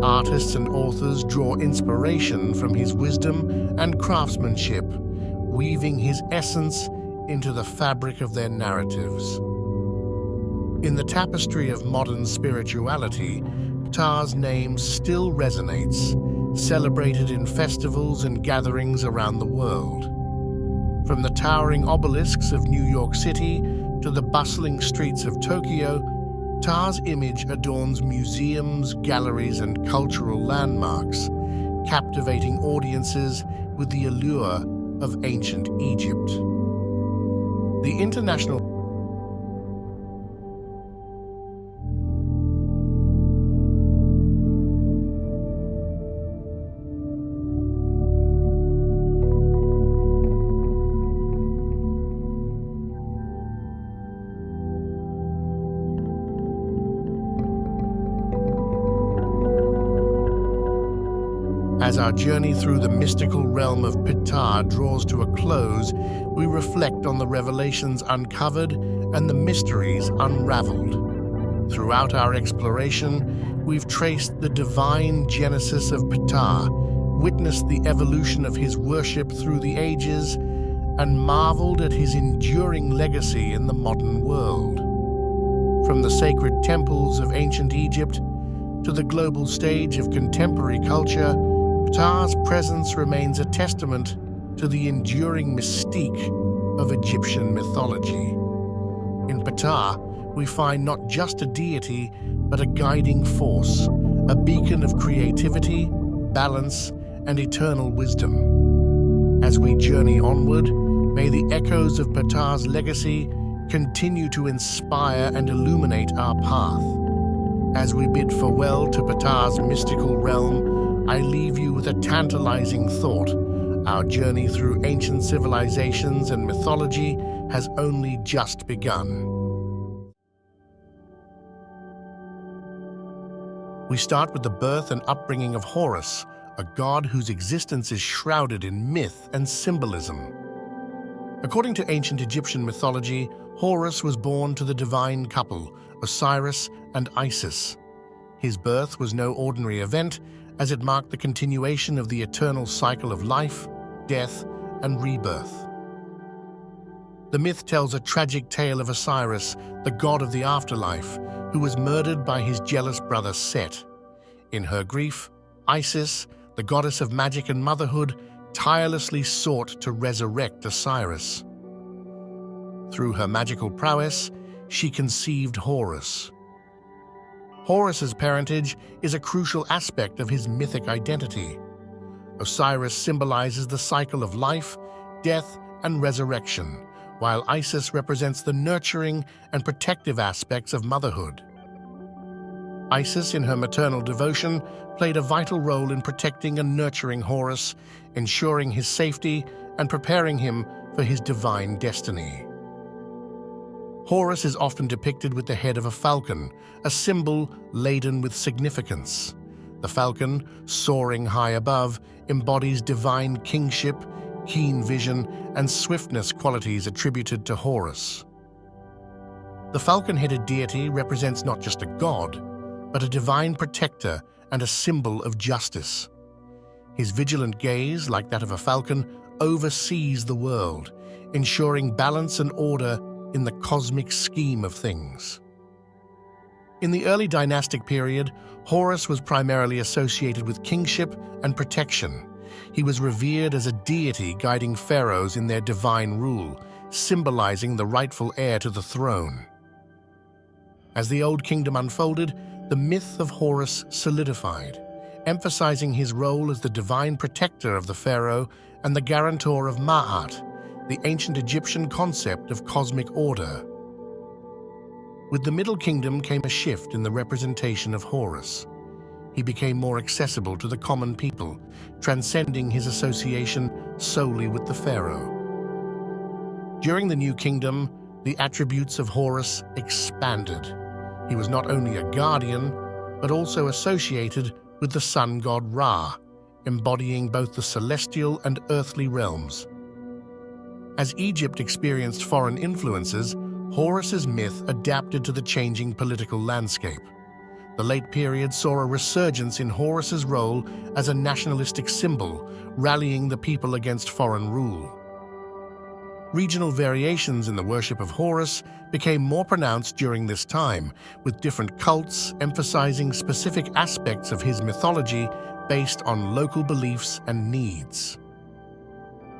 Artists and authors draw inspiration from his wisdom and craftsmanship, weaving his essence into the fabric of their narratives. In the tapestry of modern spirituality, Ptah's name still resonates, celebrated in festivals and gatherings around the world. From the towering obelisks of New York City to the bustling streets of Tokyo, Ptah's image adorns museums, galleries, and cultural landmarks, captivating audiences with the allure of ancient Egypt. The international As our journey through the mystical realm of Ptah draws to a close, we reflect on the revelations uncovered and the mysteries unraveled. Throughout our exploration, we've traced the divine genesis of Ptah, witnessed the evolution of his worship through the ages, and marveled at his enduring legacy in the modern world. From the sacred temples of ancient Egypt to the global stage of contemporary culture, Ptah's presence remains a testament to the enduring mystique of Egyptian mythology. In Ptah, we find not just a deity, but a guiding force, a beacon of creativity, balance, and eternal wisdom. As we journey onward, may the echoes of Ptah's legacy continue to inspire and illuminate our path. As we bid farewell to Ptah's mystical realm, I leave you with a tantalizing thought. Our journey through ancient civilizations and mythology has only just begun. We start with the birth and upbringing of Horus, a god whose existence is shrouded in myth and symbolism. According to ancient Egyptian mythology, Horus was born to the divine couple, Osiris and Isis. His birth was no ordinary event, as it marked the continuation of the eternal cycle of life, death, and rebirth. The myth tells a tragic tale of Osiris, the god of the afterlife, who was murdered by his jealous brother Set. In her grief, Isis, the goddess of magic and motherhood, tirelessly sought to resurrect Osiris. Through her magical prowess, she conceived Horus. Horus's parentage is a crucial aspect of his mythic identity. Osiris symbolizes the cycle of life, death, and resurrection, while Isis represents the nurturing and protective aspects of motherhood. Isis, in her maternal devotion, played a vital role in protecting and nurturing Horus, ensuring his safety and preparing him for his divine destiny. Horus is often depicted with the head of a falcon, a symbol laden with significance. The falcon, soaring high above, embodies divine kingship, keen vision, and swiftness, qualities attributed to Horus. The falcon-headed deity represents not just a god, but a divine protector and a symbol of justice. His vigilant gaze, like that of a falcon, oversees the world, ensuring balance and order in the cosmic scheme of things. In the early dynastic period, Horus was primarily associated with kingship and protection. He was revered as a deity guiding pharaohs in their divine rule, symbolizing the rightful heir to the throne. As the Old Kingdom unfolded, the myth of Horus solidified, emphasizing his role as the divine protector of the pharaoh and the guarantor of Ma'at, the ancient Egyptian concept of cosmic order. With the Middle Kingdom came a shift in the representation of Horus. He became more accessible to the common people, transcending his association solely with the pharaoh. During the New Kingdom, the attributes of Horus expanded. He was not only a guardian, but also associated with the sun god Ra, embodying both the celestial and earthly realms. As Egypt experienced foreign influences, Horus's myth adapted to the changing political landscape. The late period saw a resurgence in Horus's role as a nationalistic symbol, rallying the people against foreign rule. Regional variations in the worship of Horus became more pronounced during this time, with different cults emphasizing specific aspects of his mythology based on local beliefs and needs.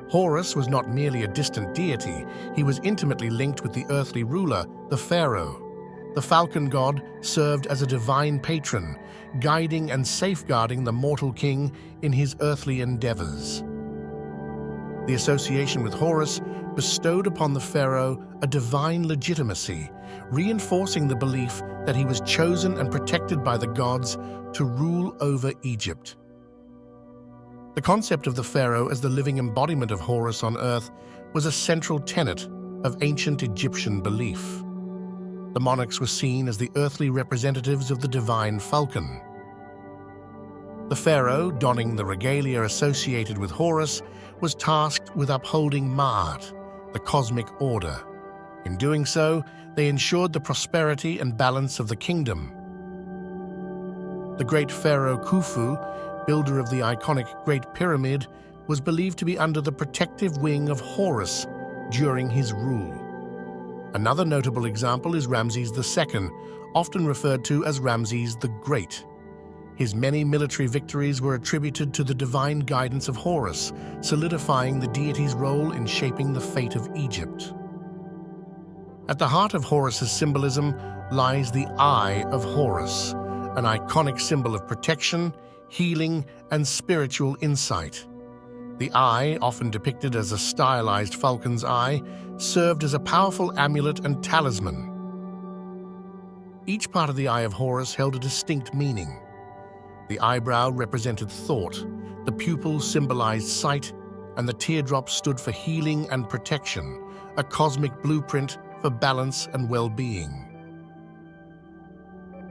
Horus was not merely a distant deity, he was intimately linked with the earthly ruler, the pharaoh. The falcon god served as a divine patron, guiding and safeguarding the mortal king in his earthly endeavors. The association with Horus bestowed upon the pharaoh a divine legitimacy, reinforcing the belief that he was chosen and protected by the gods to rule over Egypt. The concept of the pharaoh as the living embodiment of Horus on earth was a central tenet of ancient Egyptian belief. The monarchs were seen as the earthly representatives of the divine falcon. The pharaoh, donning the regalia associated with Horus, was tasked with upholding Ma'at, the cosmic order. In doing so, they ensured the prosperity and balance of the kingdom. The great pharaoh Khufu, builder of the iconic Great Pyramid, was believed to be under the protective wing of Horus during his rule. Another notable example is Ramses II, often referred to as Ramses the Great. His many military victories were attributed to the divine guidance of Horus, solidifying the deity's role in shaping the fate of Egypt. At the heart of Horus's symbolism lies the Eye of Horus, an iconic symbol of protection, healing, and spiritual insight. The eye, often depicted as a stylized falcon's eye, served as a powerful amulet and talisman. Each part of the Eye of Horus held a distinct meaning. The eyebrow represented thought, the pupil symbolized sight, and the teardrop stood for healing and protection, a cosmic blueprint for balance and well-being.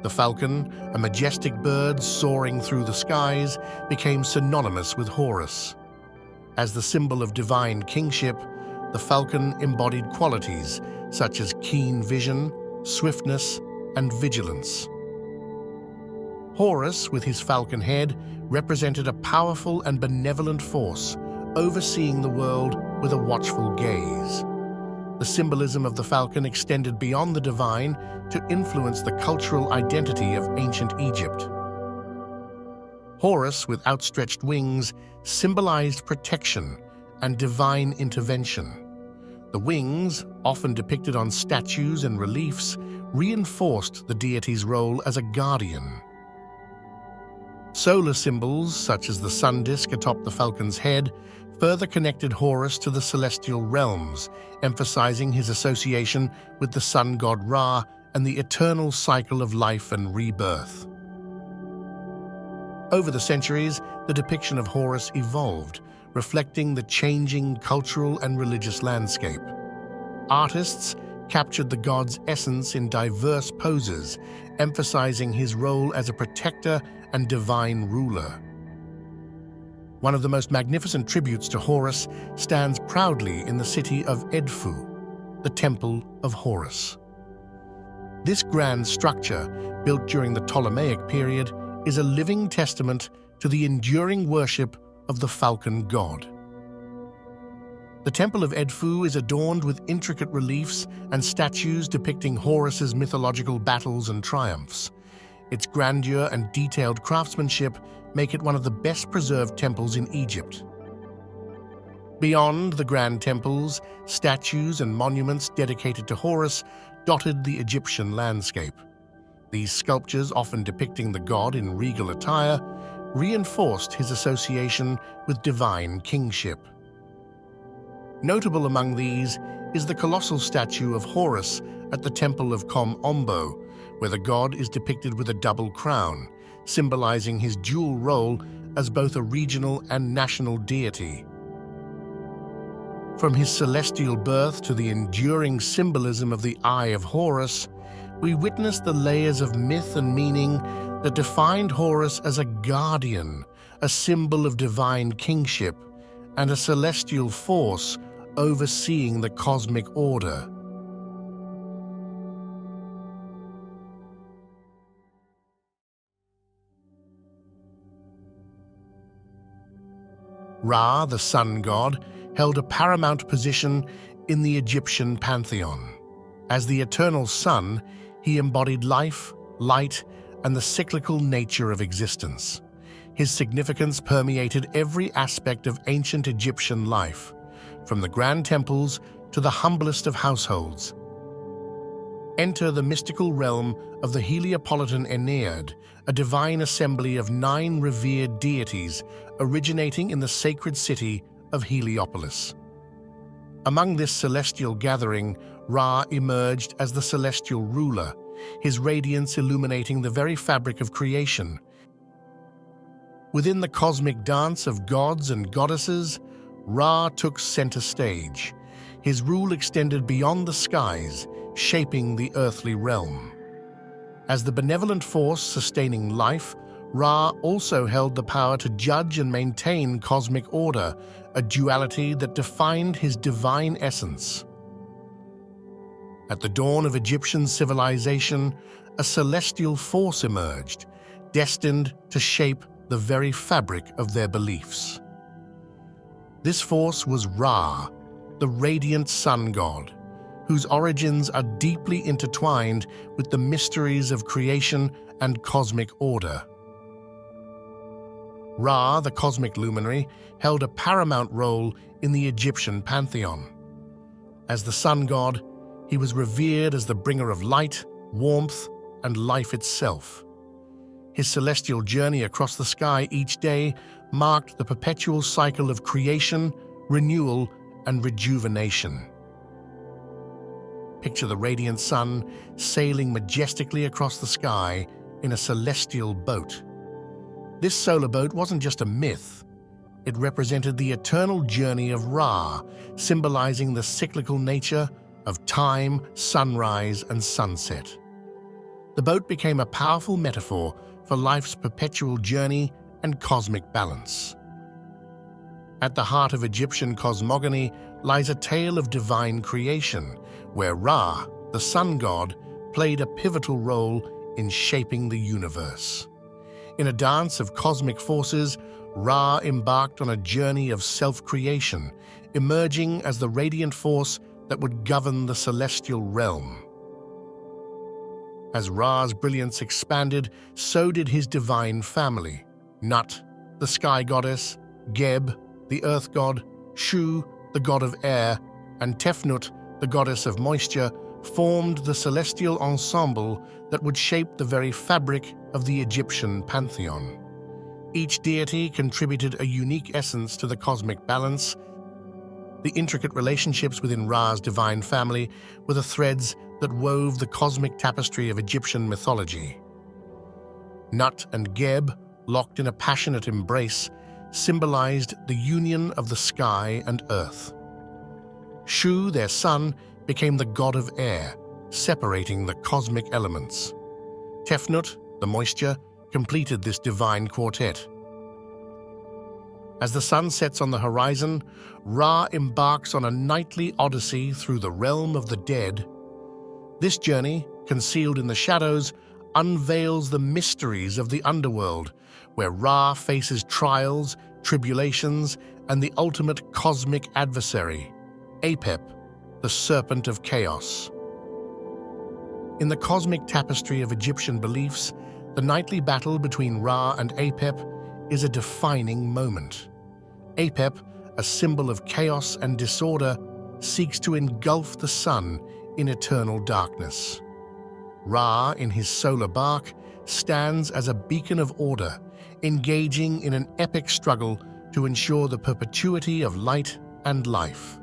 The falcon, a majestic bird soaring through the skies, became synonymous with Horus. As the symbol of divine kingship, the falcon embodied qualities such as keen vision, swiftness, and vigilance. Horus, with his falcon head, represented a powerful and benevolent force, overseeing the world with a watchful gaze. The symbolism of the falcon extended beyond the divine to influence the cultural identity of ancient Egypt. Horus, with outstretched wings, symbolized protection and divine intervention. The wings, often depicted on statues and reliefs, reinforced the deity's role as a guardian. Solar symbols, such as the sun disk atop the falcon's head, further connected Horus to the celestial realms, emphasizing his association with the sun god Ra and the eternal cycle of life and rebirth. Over the centuries, the depiction of Horus evolved, reflecting the changing cultural and religious landscape. Artists captured the god's essence in diverse poses, emphasizing his role as a protector and divine ruler. One of the most magnificent tributes to Horus stands proudly in the city of Edfu, the Temple of Horus. This grand structure, built during the Ptolemaic period, is a living testament to the enduring worship of the falcon god. The Temple of Edfu is adorned with intricate reliefs and statues depicting Horus's mythological battles and triumphs. Its grandeur and detailed craftsmanship make it one of the best-preserved temples in Egypt. Beyond the grand temples, statues and monuments dedicated to Horus dotted the Egyptian landscape. These sculptures, often depicting the god in regal attire, reinforced his association with divine kingship. Notable among these is the colossal statue of Horus at the Temple of Kom-Ombo, where the god is depicted with a double crown, symbolizing his dual role as both a regional and national deity. From his celestial birth to the enduring symbolism of the Eye of Horus, we witness the layers of myth and meaning that defined Horus as a guardian, a symbol of divine kingship, and a celestial force overseeing the cosmic order. Ra, the sun god, held a paramount position in the Egyptian pantheon. As the eternal sun, he embodied life, light, and the cyclical nature of existence. His significance permeated every aspect of ancient Egyptian life, from the grand temples to the humblest of households. Enter the mystical realm of the Heliopolitan Ennead, a divine assembly of 9 revered deities originating in the sacred city of Heliopolis. Among this celestial gathering, Ra emerged as the celestial ruler, his radiance illuminating the very fabric of creation. Within the cosmic dance of gods and goddesses, Ra took center stage. His rule extended beyond the skies, shaping the earthly realm. As the benevolent force sustaining life, Ra also held the power to judge and maintain cosmic order, a duality that defined his divine essence. At the dawn of Egyptian civilization, a celestial force emerged, destined to shape the very fabric of their beliefs. This force was Ra, the radiant sun god, whose origins are deeply intertwined with the mysteries of creation and cosmic order. Ra, the cosmic luminary, held a paramount role in the Egyptian pantheon. As the sun god, he was revered as the bringer of light, warmth, and life itself. His celestial journey across the sky each day marked the perpetual cycle of creation, renewal, and rejuvenation. Picture the radiant sun sailing majestically across the sky in a celestial boat. This solar boat wasn't just a myth. It represented the eternal journey of Ra, symbolizing the cyclical nature of time, sunrise, and sunset. The boat became a powerful metaphor for life's perpetual journey and cosmic balance. At the heart of Egyptian cosmogony lies a tale of divine creation, where Ra, the sun god, played a pivotal role in shaping the universe. In a dance of cosmic forces, Ra embarked on a journey of self-creation, emerging as the radiant force that would govern the celestial realm. As Ra's brilliance expanded, so did his divine family, Nut, the sky goddess, Geb, the earth god, Shu, the god of air, and Tefnut, the goddess of moisture, formed the celestial ensemble that would shape the very fabric of the Egyptian pantheon. Each deity contributed a unique essence to the cosmic balance. The intricate relationships within Ra's divine family were the threads that wove the cosmic tapestry of Egyptian mythology. Nut and Geb, locked in a passionate embrace, symbolized the union of the sky and earth. Shu, their son, became the god of air, separating the cosmic elements. Tefnut, the moisture, completed this divine quartet. As the sun sets on the horizon, Ra embarks on a nightly odyssey through the realm of the dead. This journey, concealed in the shadows, unveils the mysteries of the underworld, where Ra faces trials, tribulations, and the ultimate cosmic adversary, Apep, the serpent of chaos. In the cosmic tapestry of Egyptian beliefs, the nightly battle between Ra and Apep is a defining moment. Apep, a symbol of chaos and disorder, seeks to engulf the sun in eternal darkness. Ra, in his solar bark, stands as a beacon of order, engaging in an epic struggle to ensure the perpetuity of light and life.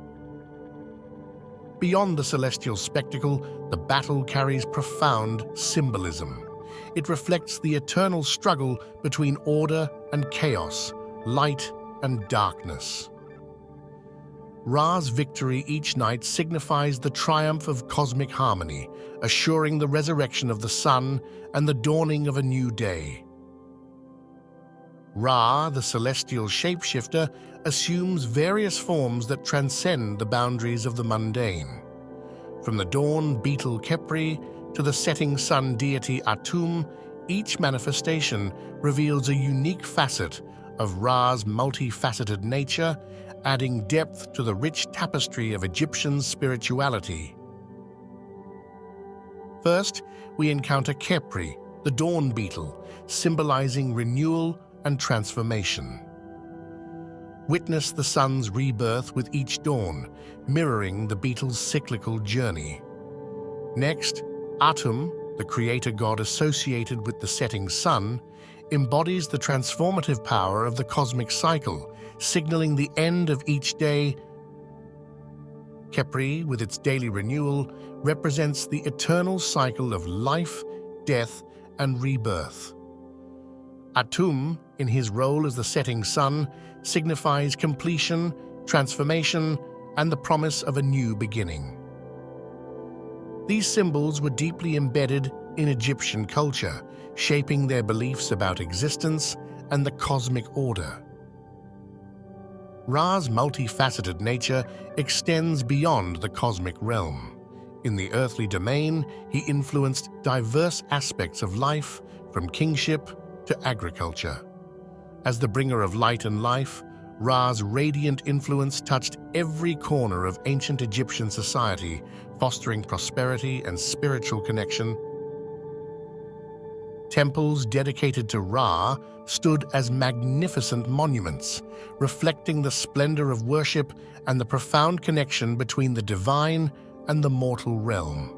Beyond the celestial spectacle, the battle carries profound symbolism. It reflects the eternal struggle between order and chaos, light and darkness. Ra's victory each night signifies the triumph of cosmic harmony, assuring the resurrection of the sun and the dawning of a new day. Ra, the celestial shapeshifter, assumes various forms that transcend the boundaries of the mundane. From the dawn beetle Khepri to the setting sun deity Atum, each manifestation reveals a unique facet of Ra's multifaceted nature, adding depth to the rich tapestry of Egyptian spirituality. First, we encounter Khepri, the dawn beetle, symbolizing renewal and transformation. Witness the sun's rebirth with each dawn, mirroring the beetle's cyclical journey. Next, Atum, the creator god associated with the setting sun, embodies the transformative power of the cosmic cycle, signaling the end of each day. Khepri, with its daily renewal, represents the eternal cycle of life, death, and rebirth. Atum, in his role as the setting sun, signifies completion, transformation, and the promise of a new beginning. These symbols were deeply embedded in Egyptian culture, shaping their beliefs about existence and the cosmic order. Ra's multifaceted nature extends beyond the cosmic realm. In the earthly domain, he influenced diverse aspects of life, from kingship to agriculture. As the bringer of light and life, Ra's radiant influence touched every corner of ancient Egyptian society, fostering prosperity and spiritual connection. Temples dedicated to Ra stood as magnificent monuments, reflecting the splendor of worship and the profound connection between the divine and the mortal realm.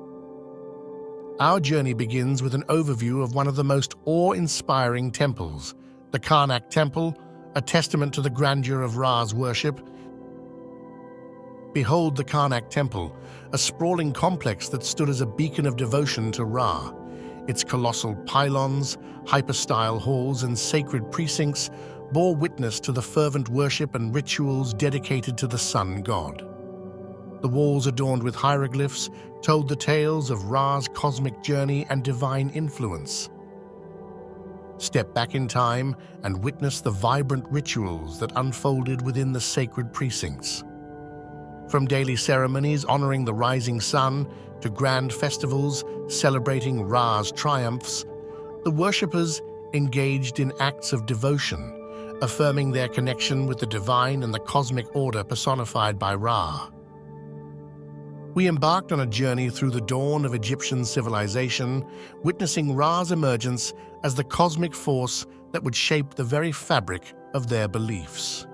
Our journey begins with an overview of one of the most awe-inspiring temples, the Karnak Temple, a testament to the grandeur of Ra's worship. Behold the Karnak Temple, a sprawling complex that stood as a beacon of devotion to Ra. Its colossal pylons, hypostyle halls, and sacred precincts bore witness to the fervent worship and rituals dedicated to the sun god. The walls, adorned with hieroglyphs, told the tales of Ra's cosmic journey and divine influence. Step back in time and witness the vibrant rituals that unfolded within the sacred precincts. From daily ceremonies honoring the rising sun to grand festivals celebrating Ra's triumphs, the worshippers engaged in acts of devotion, affirming their connection with the divine and the cosmic order personified by Ra. We embarked on a journey through the dawn of Egyptian civilization, witnessing Ra's emergence as the cosmic force that would shape the very fabric of their beliefs.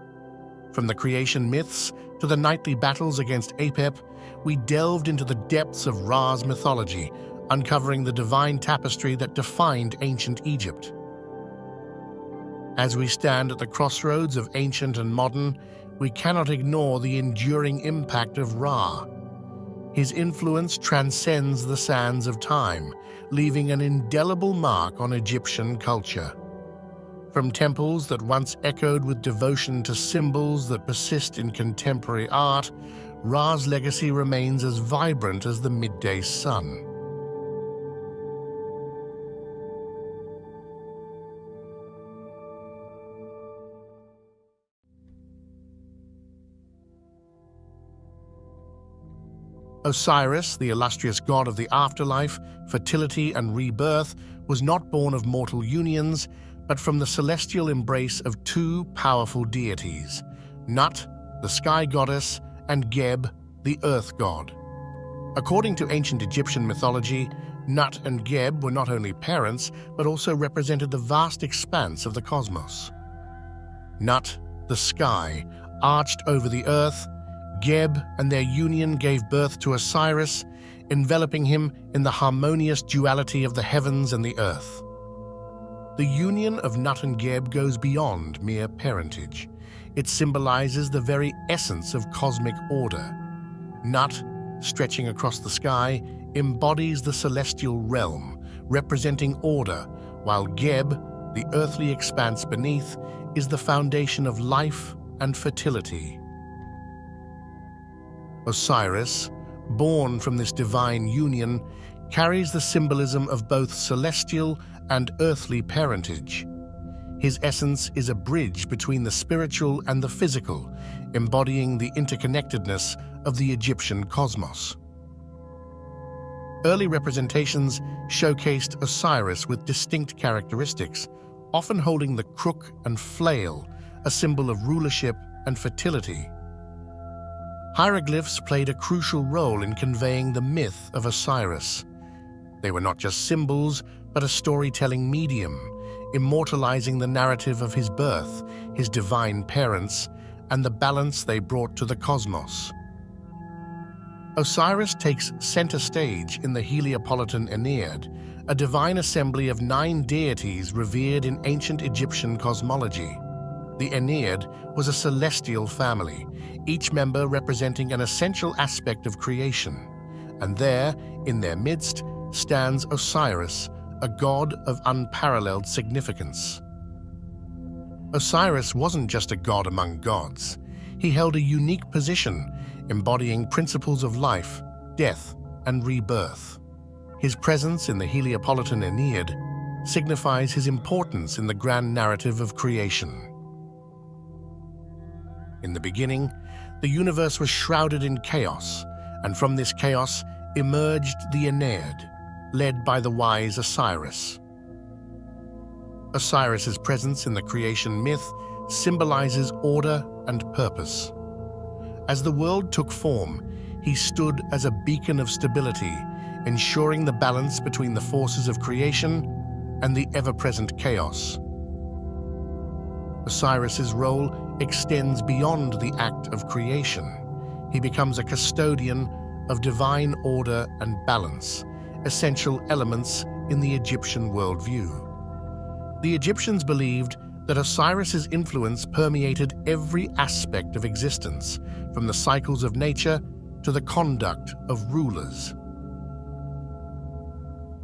From the creation myths to the nightly battles against Apep, we delved into the depths of Ra's mythology, uncovering the divine tapestry that defined ancient Egypt. As we stand at the crossroads of ancient and modern, we cannot ignore the enduring impact of Ra. His influence transcends the sands of time, leaving an indelible mark on Egyptian culture. From temples that once echoed with devotion to symbols that persist in contemporary art, Ra's legacy remains as vibrant as the midday sun. Osiris, the illustrious god of the afterlife, fertility, and rebirth, was not born of mortal unions, but from the celestial embrace of two powerful deities, Nut, the sky goddess, and Geb, the earth god. According to ancient Egyptian mythology, Nut and Geb were not only parents, but also represented the vast expanse of the cosmos. Nut, the sky, arched over the earth. Geb and their union gave birth to Osiris, enveloping him in the harmonious duality of the heavens and the earth. The union of Nut and Geb goes beyond mere parentage. It symbolizes the very essence of cosmic order. Nut, stretching across the sky, embodies the celestial realm, representing order, while Geb, the earthly expanse beneath, is the foundation of life and fertility. Osiris, born from this divine union, carries the symbolism of both celestial and earthly parentage. His essence is a bridge between the spiritual and the physical, embodying the interconnectedness of the Egyptian cosmos. Early representations showcased Osiris with distinct characteristics, often holding the crook and flail, a symbol of rulership and fertility. Hieroglyphs played a crucial role in conveying the myth of Osiris. They were not just symbols, but a storytelling medium, immortalizing the narrative of his birth, his divine parents, and the balance they brought to the cosmos. Osiris takes center stage in the Heliopolitan Aeneid, a divine assembly of 9 deities revered in ancient Egyptian cosmology. The Aeneid was a celestial family, each member representing an essential aspect of creation. And there, in their midst, stands Osiris, a god of unparalleled significance. Osiris wasn't just a god among gods. He held a unique position, embodying principles of life, death, and rebirth. His presence in the Heliopolitan Aeneid signifies his importance in the grand narrative of creation. In the beginning, the universe was shrouded in chaos, and from this chaos emerged the Aeneid, led by the wise Osiris. Osiris's presence in the creation myth symbolizes order and purpose. As the world took form, he stood as a beacon of stability, ensuring the balance between the forces of creation and the ever-present chaos. Osiris's role extends beyond the act of creation. He becomes a custodian of divine order and balance, essential elements in the Egyptian worldview. The Egyptians believed that Osiris's influence permeated every aspect of existence, from the cycles of nature to the conduct of rulers.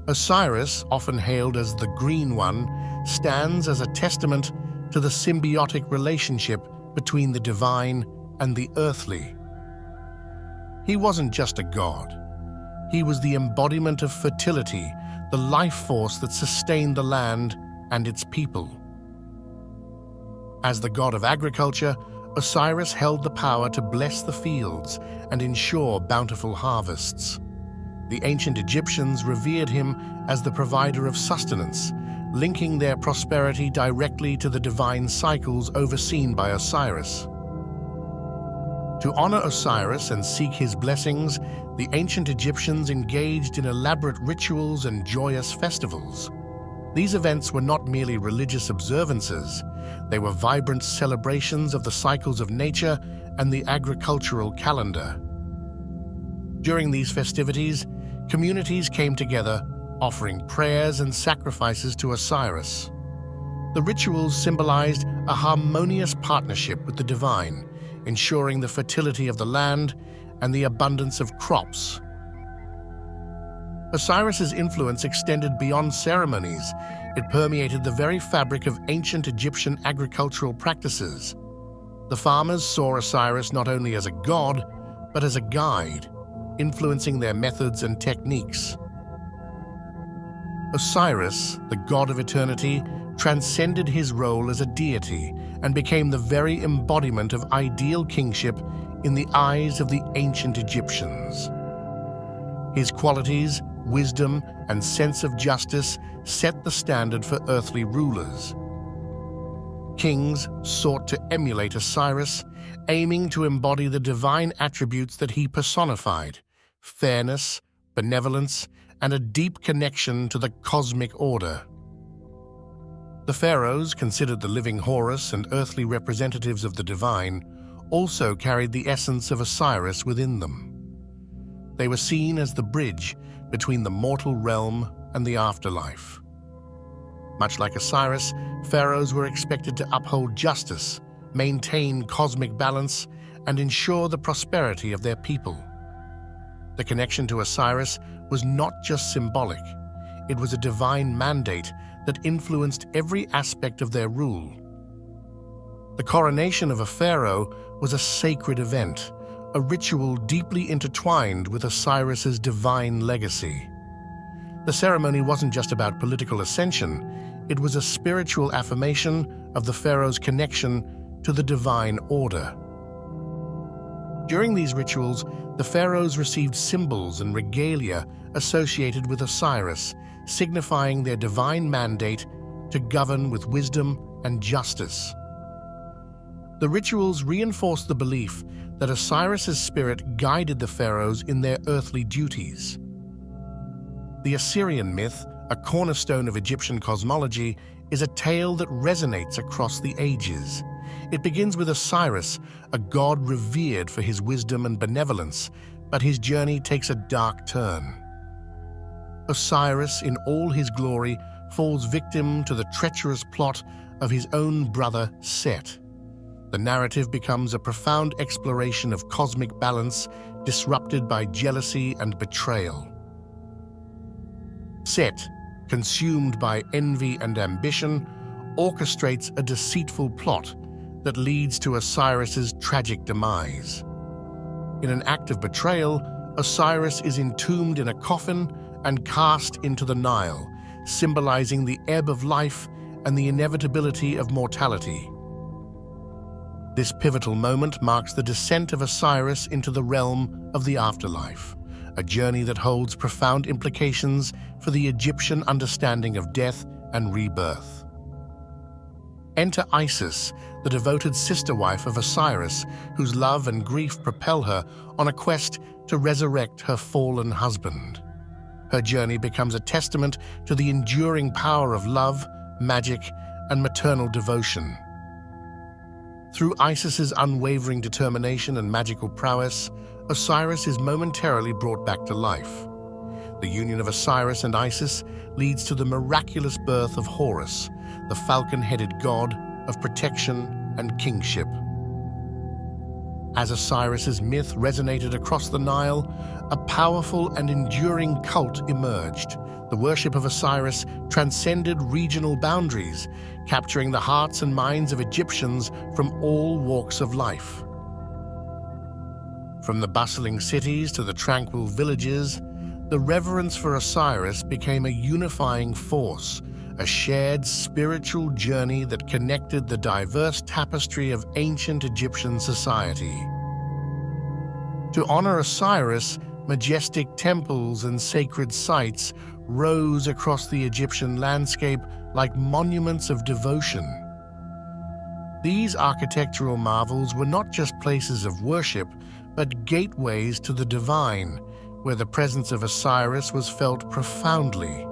Osiris, often hailed as the Green One, stands as a testament to the symbiotic relationship between the divine and the earthly. He wasn't just a god. He was the embodiment of fertility, the life force that sustained the land and its people. As the god of agriculture, Osiris held the power to bless the fields and ensure bountiful harvests. The ancient Egyptians revered him as the provider of sustenance, linking their prosperity directly to the divine cycles overseen by Osiris. To honor Osiris and seek his blessings, the ancient Egyptians engaged in elaborate rituals and joyous festivals. These events were not merely religious observances, they were vibrant celebrations of the cycles of nature and the agricultural calendar. During these festivities, communities came together, offering prayers and sacrifices to Osiris. The rituals symbolized a harmonious partnership with the divine, ensuring the fertility of the land and the abundance of crops. Osiris's influence extended beyond ceremonies. It permeated the very fabric of ancient Egyptian agricultural practices. The farmers saw Osiris not only as a god, but as a guide, influencing their methods and techniques. Osiris, the god of eternity, transcended his role as a deity and became the very embodiment of ideal kingship in the eyes of the ancient Egyptians. His qualities, wisdom, and sense of justice set the standard for earthly rulers. Kings sought to emulate Osiris, aiming to embody the divine attributes that he personified: fairness, benevolence, and a deep connection to the cosmic order. The pharaohs, considered the living Horus and earthly representatives of the divine, also carried the essence of Osiris within them. They were seen as the bridge between the mortal realm and the afterlife. Much like Osiris, pharaohs were expected to uphold justice, maintain cosmic balance, and ensure the prosperity of their people. The connection to Osiris was not just symbolic, it was a divine mandate that influenced every aspect of their rule. The coronation of a pharaoh was a sacred event, a ritual deeply intertwined with Osiris's divine legacy. The ceremony wasn't just about political ascension, it was a spiritual affirmation of the pharaoh's connection to the divine order. During these rituals, the pharaohs received symbols and regalia associated with Osiris, signifying their divine mandate to govern with wisdom and justice. The rituals reinforced the belief that Osiris's spirit guided the pharaohs in their earthly duties. The Assyrian myth, a cornerstone of Egyptian cosmology, is a tale that resonates across the ages. It begins with Osiris, a god revered for his wisdom and benevolence, but his journey takes a dark turn. Osiris, in all his glory, falls victim to the treacherous plot of his own brother Set. The narrative becomes a profound exploration of cosmic balance, disrupted by jealousy and betrayal. Set, consumed by envy and ambition, orchestrates a deceitful plot that leads to Osiris's tragic demise. In an act of betrayal, Osiris is entombed in a coffin and cast into the Nile, symbolizing the ebb of life and the inevitability of mortality. This pivotal moment marks the descent of Osiris into the realm of the afterlife, a journey that holds profound implications for the Egyptian understanding of death and rebirth. Enter Isis, the devoted sister-wife of Osiris, whose love and grief propel her on a quest to resurrect her fallen husband. Her journey becomes a testament to the enduring power of love, magic, and maternal devotion. Through Isis's unwavering determination and magical prowess, Osiris is momentarily brought back to life. The union of Osiris and Isis leads to the miraculous birth of Horus, the falcon-headed god of protection and kingship. As Osiris's myth resonated across the Nile, a powerful and enduring cult emerged. The worship of Osiris transcended regional boundaries, capturing the hearts and minds of Egyptians from all walks of life. From the bustling cities to the tranquil villages, the reverence for Osiris became a unifying force, a shared spiritual journey that connected the diverse tapestry of ancient Egyptian society. To honor Osiris, majestic temples and sacred sites rose across the Egyptian landscape like monuments of devotion. These architectural marvels were not just places of worship, but gateways to the divine, where the presence of Osiris was felt profoundly.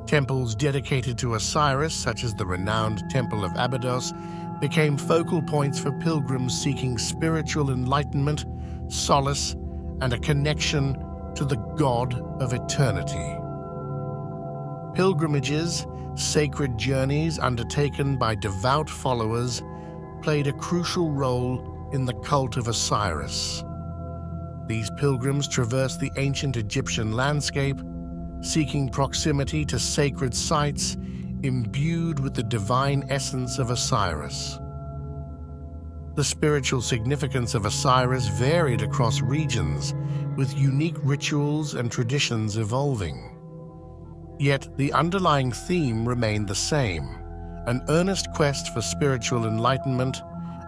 Temples dedicated to Osiris, such as the renowned Temple of Abydos, became focal points for pilgrims seeking spiritual enlightenment, solace, and a connection to the God of eternity. Pilgrimages, sacred journeys undertaken by devout followers, played a crucial role in the cult of Osiris. These pilgrims traversed the ancient Egyptian landscape, seeking proximity to sacred sites imbued with the divine essence of Osiris. The spiritual significance of Osiris varied across regions, with unique rituals and traditions evolving. Yet the underlying theme remained the same: an earnest quest for spiritual enlightenment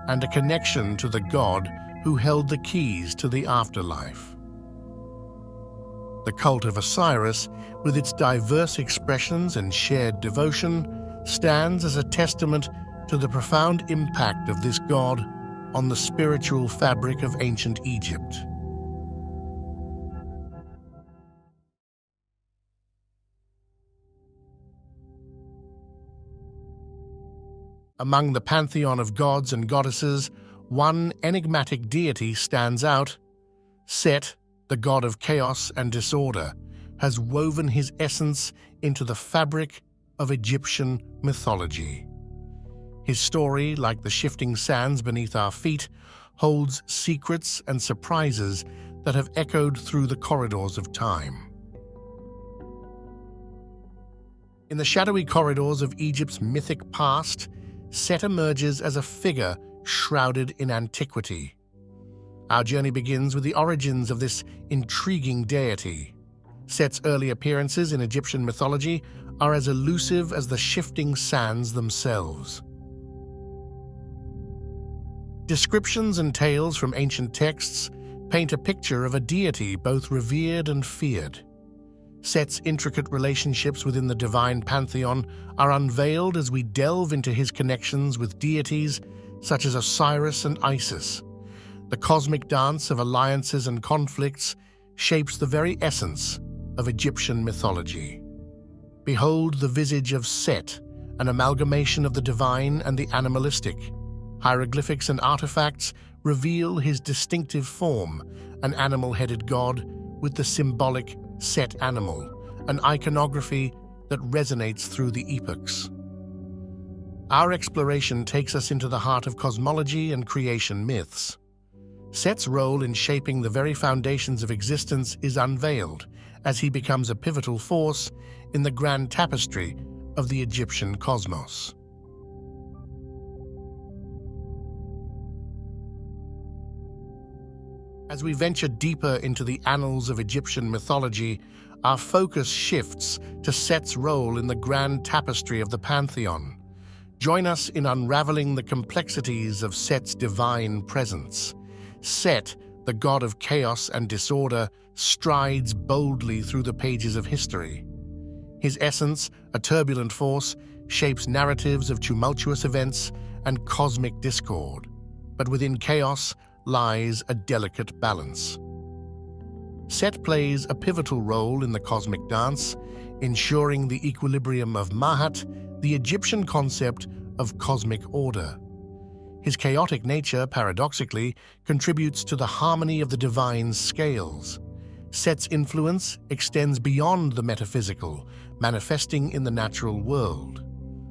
and a connection to the God who held the keys to the afterlife. The cult of Osiris, with its diverse expressions and shared devotion, stands as a testament to the profound impact of this god on the spiritual fabric of ancient Egypt. Among the pantheon of gods and goddesses, one enigmatic deity stands out. Set, the god of chaos and disorder, has woven his essence into the fabric of Egyptian mythology. His story, like the shifting sands beneath our feet, holds secrets and surprises that have echoed through the corridors of time. In the shadowy corridors of Egypt's mythic past, Set emerges as a figure shrouded in antiquity. Our journey begins with the origins of this intriguing deity. Set's early appearances in Egyptian mythology are as elusive as the shifting sands themselves. Descriptions and tales from ancient texts paint a picture of a deity both revered and feared. Set's intricate relationships within the divine pantheon are unveiled as we delve into his connections with deities such as Osiris and Isis. The cosmic dance of alliances and conflicts shapes the very essence of Egyptian mythology. Behold the visage of Set, an amalgamation of the divine and the animalistic. Hieroglyphics and artifacts reveal his distinctive form, an animal-headed god with the symbolic Set animal, an iconography that resonates through the epochs. Our exploration takes us into the heart of cosmology and creation myths. Set's role in shaping the very foundations of existence is unveiled as he becomes a pivotal force in the grand tapestry of the Egyptian cosmos. As we venture deeper into the annals of Egyptian mythology, our focus shifts to Set's role in the grand tapestry of the pantheon. Join us in unraveling the complexities of Set's divine presence. Set, the god of chaos and disorder, strides boldly through the pages of history. His essence, a turbulent force, shapes narratives of tumultuous events and cosmic discord. But within chaos lies a delicate balance. Set plays a pivotal role in the cosmic dance, ensuring the equilibrium of Mahat, the Egyptian concept of cosmic order. His chaotic nature, paradoxically, contributes to the harmony of the divine scales. Set's influence extends beyond the metaphysical, manifesting in the natural world.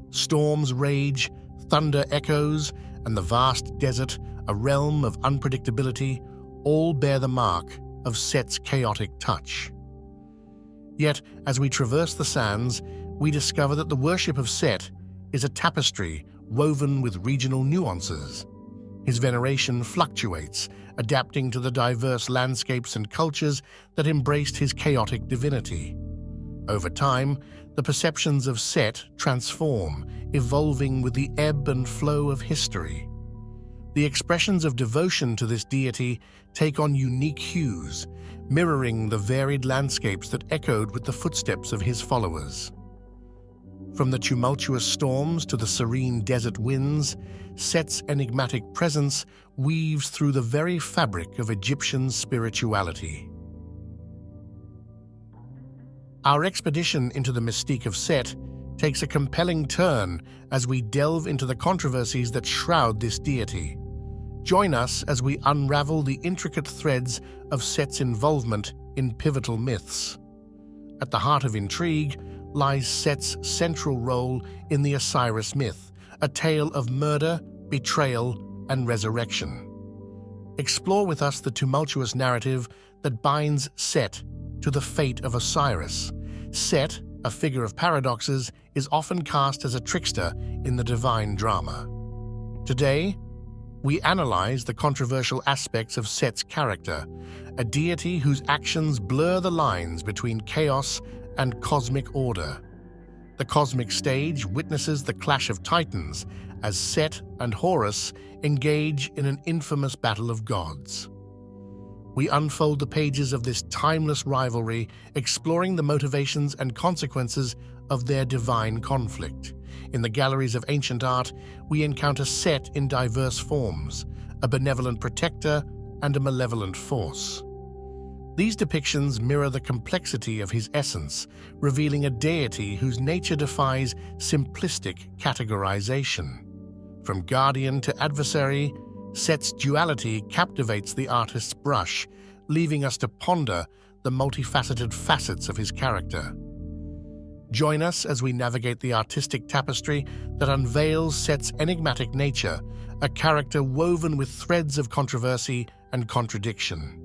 Storms rage, thunder echoes, and the vast desert, a realm of unpredictability, all bear the mark of Set's chaotic touch. Yet, as we traverse the sands, we discover that the worship of Set is a tapestry woven with regional nuances. His veneration fluctuates, adapting to the diverse landscapes and cultures that embraced his chaotic divinity. Over time, the perceptions of Set transform, evolving with the ebb and flow of history. The expressions of devotion to this deity take on unique hues, mirroring the varied landscapes that echoed with the footsteps of his followers. From the tumultuous storms to the serene desert winds, Set's enigmatic presence weaves through the very fabric of Egyptian spirituality. Our expedition into the mystique of Set takes a compelling turn as we delve into the controversies that shroud this deity. Join us as we unravel the intricate threads of Set's involvement in pivotal myths. At the heart of intrigue lies Set's central role in the Osiris myth, a tale of murder, betrayal, and resurrection. Explore with us the tumultuous narrative that binds Set to the fate of Osiris. Set, a figure of paradoxes, is often cast as a trickster in the divine drama. Today, we analyze the controversial aspects of Set's character, a deity whose actions blur the lines between chaos and cosmic order. The cosmic stage witnesses the clash of titans as Set and Horus engage in an infamous battle of gods. We unfold the pages of this timeless rivalry, exploring the motivations and consequences of their divine conflict. In the galleries of ancient art, we encounter Set in diverse forms, a benevolent protector and a malevolent force. These depictions mirror the complexity of his essence, revealing a deity whose nature defies simplistic categorization. From guardian to adversary, Set's duality captivates the artist's brush, leaving us to ponder the multifaceted facets of his character. Join us as we navigate the artistic tapestry that unveils Set's enigmatic nature, a character woven with threads of controversy and contradiction.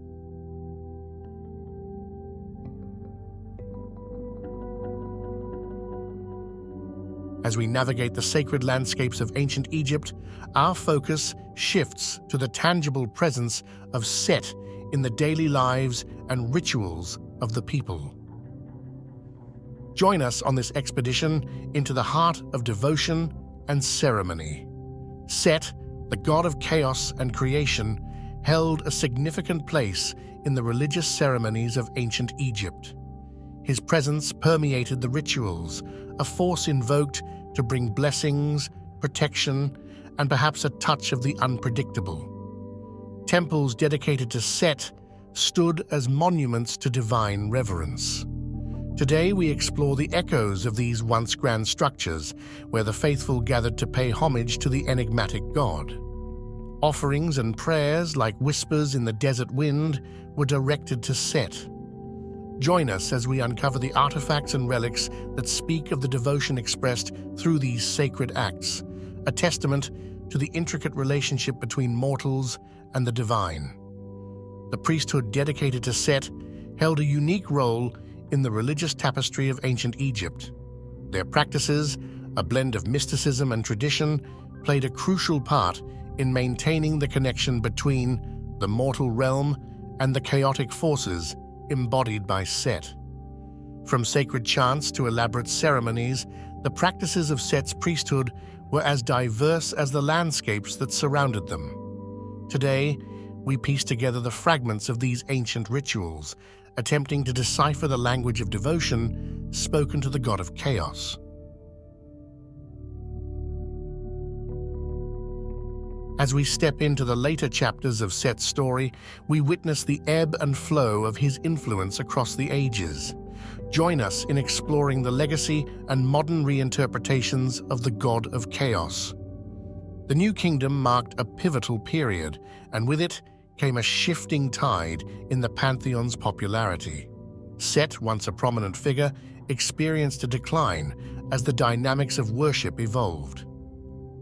As we navigate the sacred landscapes of ancient Egypt, our focus shifts to the tangible presence of Set in the daily lives and rituals of the people. Join us on this expedition into the heart of devotion and ceremony. Set, the god of chaos and creation, held a significant place in the religious ceremonies of ancient Egypt. His presence permeated the rituals, a force invoked to bring blessings, protection, and perhaps a touch of the unpredictable. Temples dedicated to Set stood as monuments to divine reverence. Today we explore the echoes of these once grand structures, where the faithful gathered to pay homage to the enigmatic god. Offerings and prayers, like whispers in the desert wind, were directed to Set. Join us as we uncover the artifacts and relics that speak of the devotion expressed through these sacred acts, a testament to the intricate relationship between mortals and the divine. The priesthood dedicated to Set held a unique role in the religious tapestry of ancient Egypt. Their practices, a blend of mysticism and tradition, played a crucial part in maintaining the connection between the mortal realm and the chaotic forces embodied by Set. From sacred chants to elaborate ceremonies, the practices of Set's priesthood were as diverse as the landscapes that surrounded them. Today, we piece together the fragments of these ancient rituals, attempting to decipher the language of devotion spoken to the god of chaos. As we step into the later chapters of Set's story, we witness the ebb and flow of his influence across the ages. Join us in exploring the legacy and modern reinterpretations of the god of chaos. The New Kingdom marked a pivotal period, and with it came a shifting tide in the pantheon's popularity. Set, once a prominent figure, experienced a decline as the dynamics of worship evolved.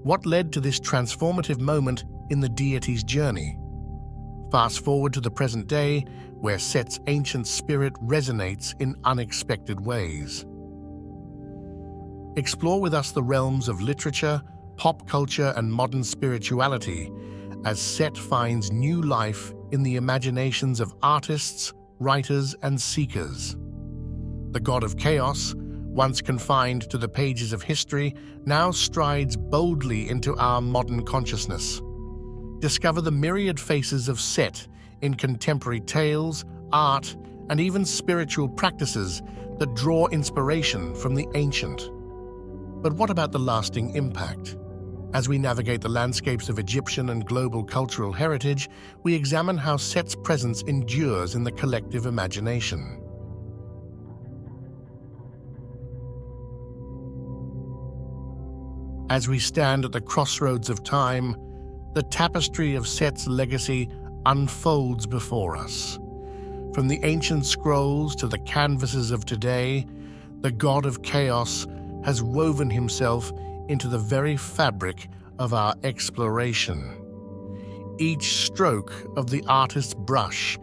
What led to this transformative moment in the deity's journey? Fast forward to the present day, where Set's ancient spirit resonates in unexpected ways. Explore with us the realms of literature, pop culture, and modern spirituality as Set finds new life in the imaginations of artists, writers, and seekers. The god of chaos, once confined to the pages of history, now strides boldly into our modern consciousness. Discover the myriad faces of Set in contemporary tales, art, and even spiritual practices that draw inspiration from the ancient. But what about the lasting impact? As we navigate the landscapes of Egyptian and global cultural heritage, we examine how Set's presence endures in the collective imagination. As we stand at the crossroads of time, the tapestry of Set's legacy unfolds before us. From the ancient scrolls to the canvases of today, the god of chaos has woven himself into the very fabric of our exploration. Each stroke of the artist's brush,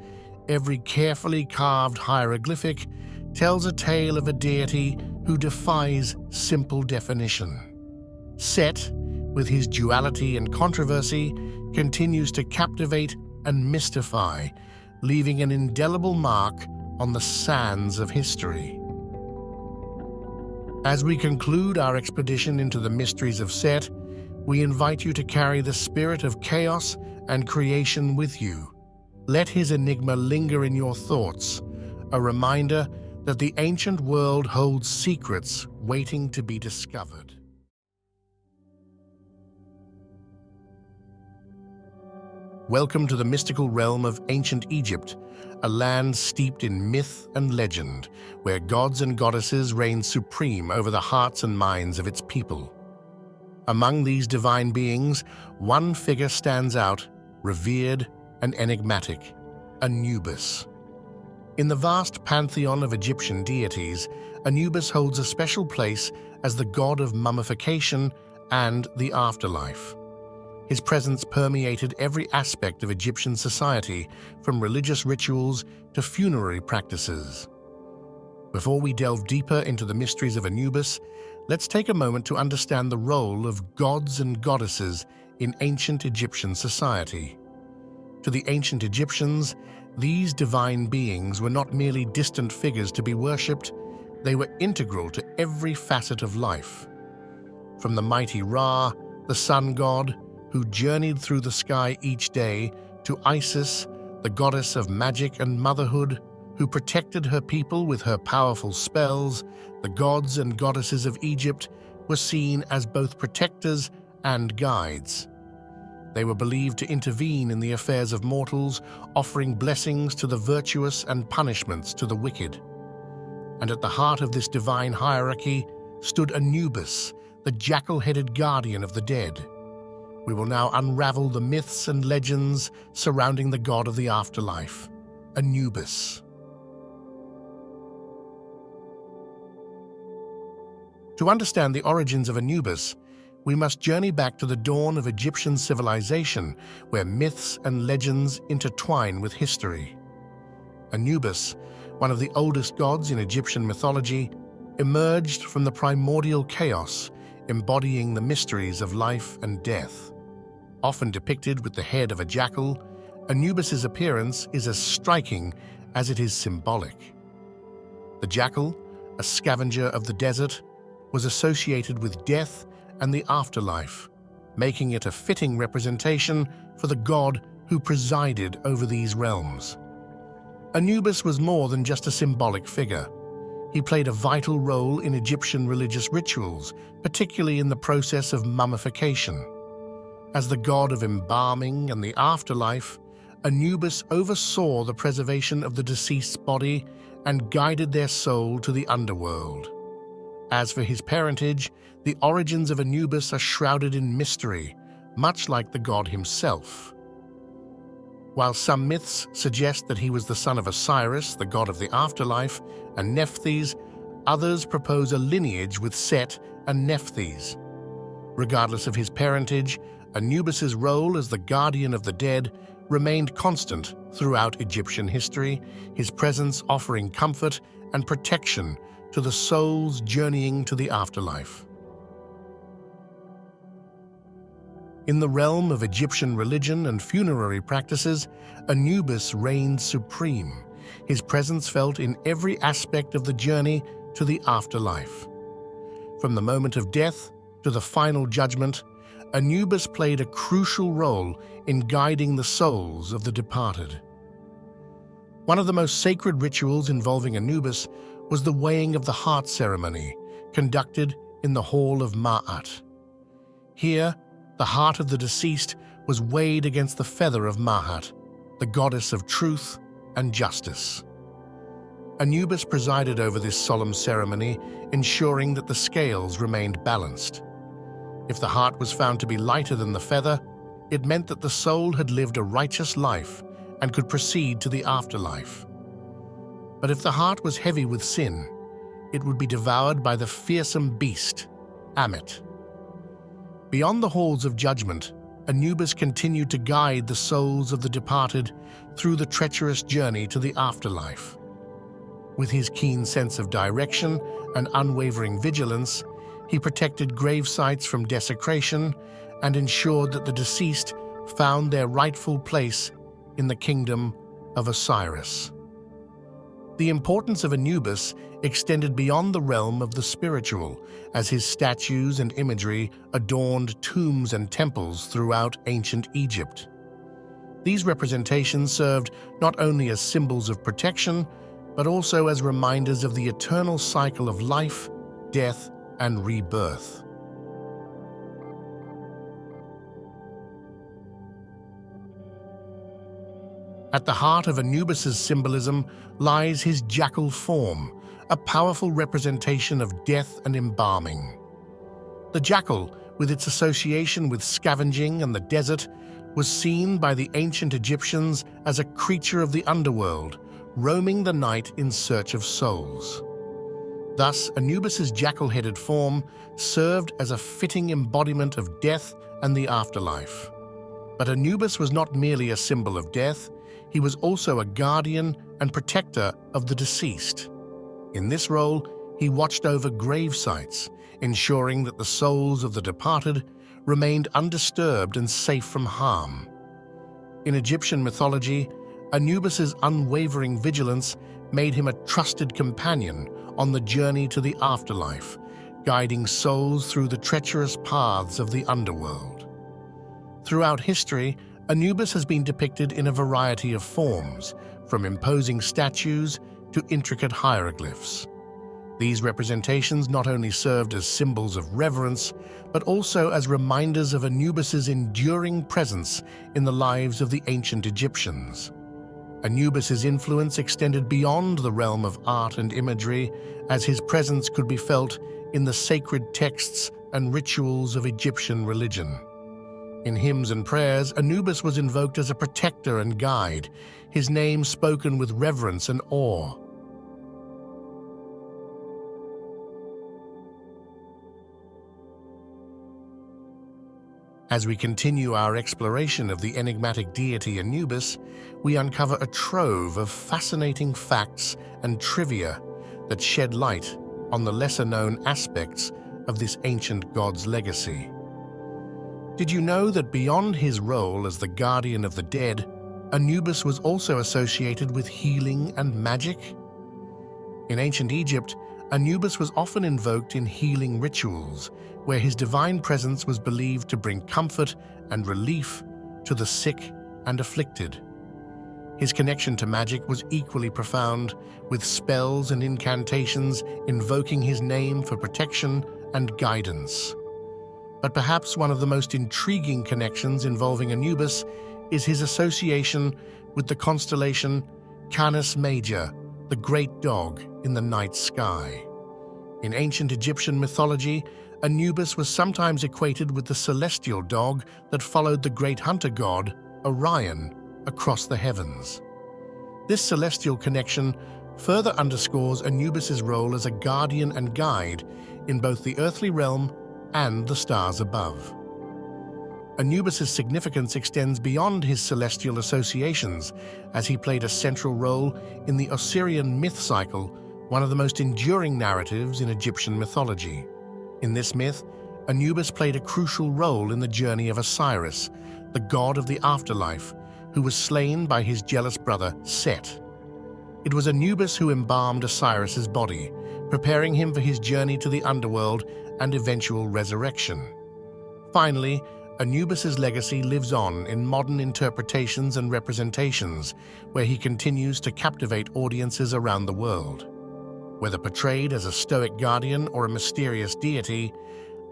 every carefully carved hieroglyphic, tells a tale of a deity who defies simple definition. Set, with his duality and controversy, continues to captivate and mystify, leaving an indelible mark on the sands of history. As we conclude our expedition into the mysteries of Set, we invite you to carry the spirit of chaos and creation with you. Let his enigma linger in your thoughts, a reminder that the ancient world holds secrets waiting to be discovered. Welcome to the mystical realm of ancient Egypt, a land steeped in myth and legend, where gods and goddesses reign supreme over the hearts and minds of its people. Among these divine beings, one figure stands out, revered and enigmatic: Anubis. In the vast pantheon of Egyptian deities, Anubis holds a special place as the god of mummification and the afterlife. His presence permeated every aspect of Egyptian society, from religious rituals to funerary practices. Before we delve deeper into the mysteries of Anubis, let's take a moment to understand the role of gods and goddesses in ancient Egyptian society. To the ancient Egyptians, these divine beings were not merely distant figures to be worshipped, they were integral to every facet of life. From the mighty Ra, the sun god, who journeyed through the sky each day, to Isis, the goddess of magic and motherhood, who protected her people with her powerful spells, the gods and goddesses of Egypt were seen as both protectors and guides. They were believed to intervene in the affairs of mortals, offering blessings to the virtuous and punishments to the wicked. And at the heart of this divine hierarchy stood Anubis, the jackal-headed guardian of the dead. We will now unravel the myths and legends surrounding the god of the afterlife, Anubis. To understand the origins of Anubis, we must journey back to the dawn of Egyptian civilization, where myths and legends intertwine with history. Anubis, one of the oldest gods in Egyptian mythology, emerged from the primordial chaos, embodying the mysteries of life and death. Often depicted with the head of a jackal, Anubis's appearance is as striking as it is symbolic. The jackal, a scavenger of the desert, was associated with death and the afterlife, making it a fitting representation for the god who presided over these realms. Anubis was more than just a symbolic figure. He played a vital role in Egyptian religious rituals, particularly in the process of mummification. As the god of embalming and the afterlife, Anubis oversaw the preservation of the deceased's body and guided their soul to the underworld. As for his parentage, the origins of Anubis are shrouded in mystery, much like the god himself. While some myths suggest that he was the son of Osiris, the god of the afterlife, and Nephthys, others propose a lineage with Set and Nephthys. Regardless of his parentage, Anubis's role as the guardian of the dead remained constant throughout Egyptian history, his presence offering comfort and protection to the souls journeying to the afterlife. In the realm of Egyptian religion and funerary practices, Anubis reigned supreme, his presence felt in every aspect of the journey to the afterlife. From the moment of death to the final judgment, Anubis played a crucial role in guiding the souls of the departed. One of the most sacred rituals involving Anubis was the weighing of the heart ceremony, conducted in the Hall of Ma'at. Here, the heart of the deceased was weighed against the feather of Ma'at, the goddess of truth and justice. Anubis presided over this solemn ceremony, ensuring that the scales remained balanced. If the heart was found to be lighter than the feather, it meant that the soul had lived a righteous life and could proceed to the afterlife. But if the heart was heavy with sin, it would be devoured by the fearsome beast, Ammit. Beyond the halls of judgment, Anubis continued to guide the souls of the departed through the treacherous journey to the afterlife. With his keen sense of direction and unwavering vigilance, he protected grave sites from desecration and ensured that the deceased found their rightful place in the kingdom of Osiris. The importance of Anubis extended beyond the realm of the spiritual, as his statues and imagery adorned tombs and temples throughout ancient Egypt. These representations served not only as symbols of protection, but also as reminders of the eternal cycle of life, death, and rebirth. At the heart of Anubis's symbolism lies his jackal form, a powerful representation of death and embalming. The jackal, with its association with scavenging and the desert, was seen by the ancient Egyptians as a creature of the underworld, roaming the night in search of souls. Thus, Anubis's jackal-headed form served as a fitting embodiment of death and the afterlife. But Anubis was not merely a symbol of death, he was also a guardian and protector of the deceased. In this role, he watched over grave sites, ensuring that the souls of the departed remained undisturbed and safe from harm. In Egyptian mythology, Anubis's unwavering vigilance made him a trusted companion on the journey to the afterlife, guiding souls through the treacherous paths of the underworld. Throughout history, Anubis has been depicted in a variety of forms, from imposing statues to intricate hieroglyphs. These representations not only served as symbols of reverence, but also as reminders of Anubis's enduring presence in the lives of the ancient Egyptians. Anubis's influence extended beyond the realm of art and imagery, as his presence could be felt in the sacred texts and rituals of Egyptian religion. In hymns and prayers, Anubis was invoked as a protector and guide, his name spoken with reverence and awe. As we continue our exploration of the enigmatic deity Anubis, we uncover a trove of fascinating facts and trivia that shed light on the lesser-known aspects of this ancient god's legacy. Did you know that beyond his role as the guardian of the dead, Anubis was also associated with healing and magic? In ancient Egypt, Anubis was often invoked in healing rituals, where his divine presence was believed to bring comfort and relief to the sick and afflicted. His connection to magic was equally profound, with spells and incantations invoking his name for protection and guidance. But perhaps one of the most intriguing connections involving Anubis is his association with the constellation Canis Major, the great dog in the night sky. In ancient Egyptian mythology, Anubis was sometimes equated with the celestial dog that followed the great hunter god, Orion, across the heavens. This celestial connection further underscores Anubis's role as a guardian and guide in both the earthly realm and the stars above. Anubis's significance extends beyond his celestial associations, as he played a central role in the Osirian myth cycle, one of the most enduring narratives in Egyptian mythology. In this myth, Anubis played a crucial role in the journey of Osiris, the god of the afterlife, who was slain by his jealous brother Set. It was Anubis who embalmed Osiris's body, preparing him for his journey to the underworld and eventual resurrection. Finally, Anubis's legacy lives on in modern interpretations and representations, where he continues to captivate audiences around the world. Whether portrayed as a stoic guardian or a mysterious deity,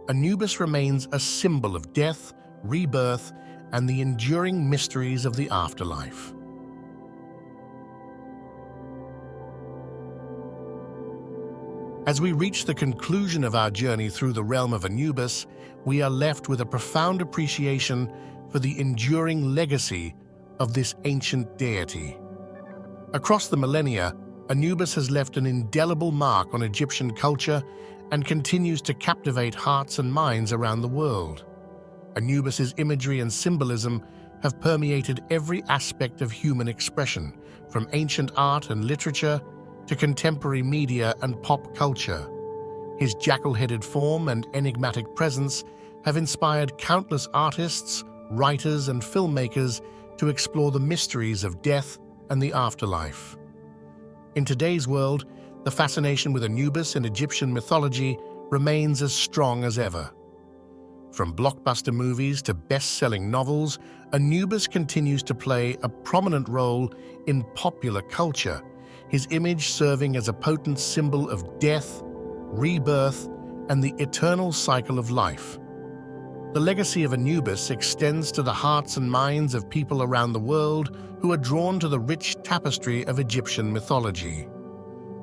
Anubis remains a symbol of death, rebirth, and the enduring mysteries of the afterlife. As we reach the conclusion of our journey through the realm of Anubis, we are left with a profound appreciation for the enduring legacy of this ancient deity. Across the millennia, Anubis has left an indelible mark on Egyptian culture and continues to captivate hearts and minds around the world. Anubis's imagery and symbolism have permeated every aspect of human expression, from ancient art and literature to contemporary media and pop culture. His jackal-headed form and enigmatic presence have inspired countless artists, writers, and filmmakers to explore the mysteries of death and the afterlife. In today's world, the fascination with Anubis in Egyptian mythology remains as strong as ever. From blockbuster movies to best-selling novels, Anubis continues to play a prominent role in popular culture, his image serving as a potent symbol of death, rebirth, and the eternal cycle of life. The legacy of Anubis extends to the hearts and minds of people around the world who are drawn to the rich tapestry of Egyptian mythology.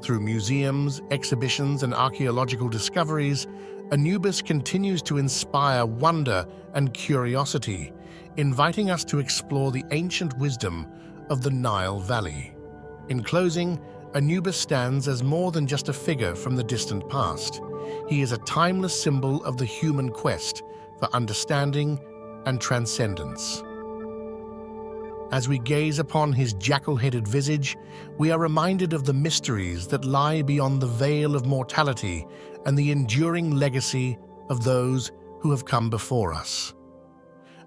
Through museums, exhibitions, and archaeological discoveries, Anubis continues to inspire wonder and curiosity, inviting us to explore the ancient wisdom of the Nile Valley. In closing, Anubis stands as more than just a figure from the distant past. He is a timeless symbol of the human quest for understanding and transcendence. As we gaze upon his jackal-headed visage, we are reminded of the mysteries that lie beyond the veil of mortality and the enduring legacy of those who have come before us.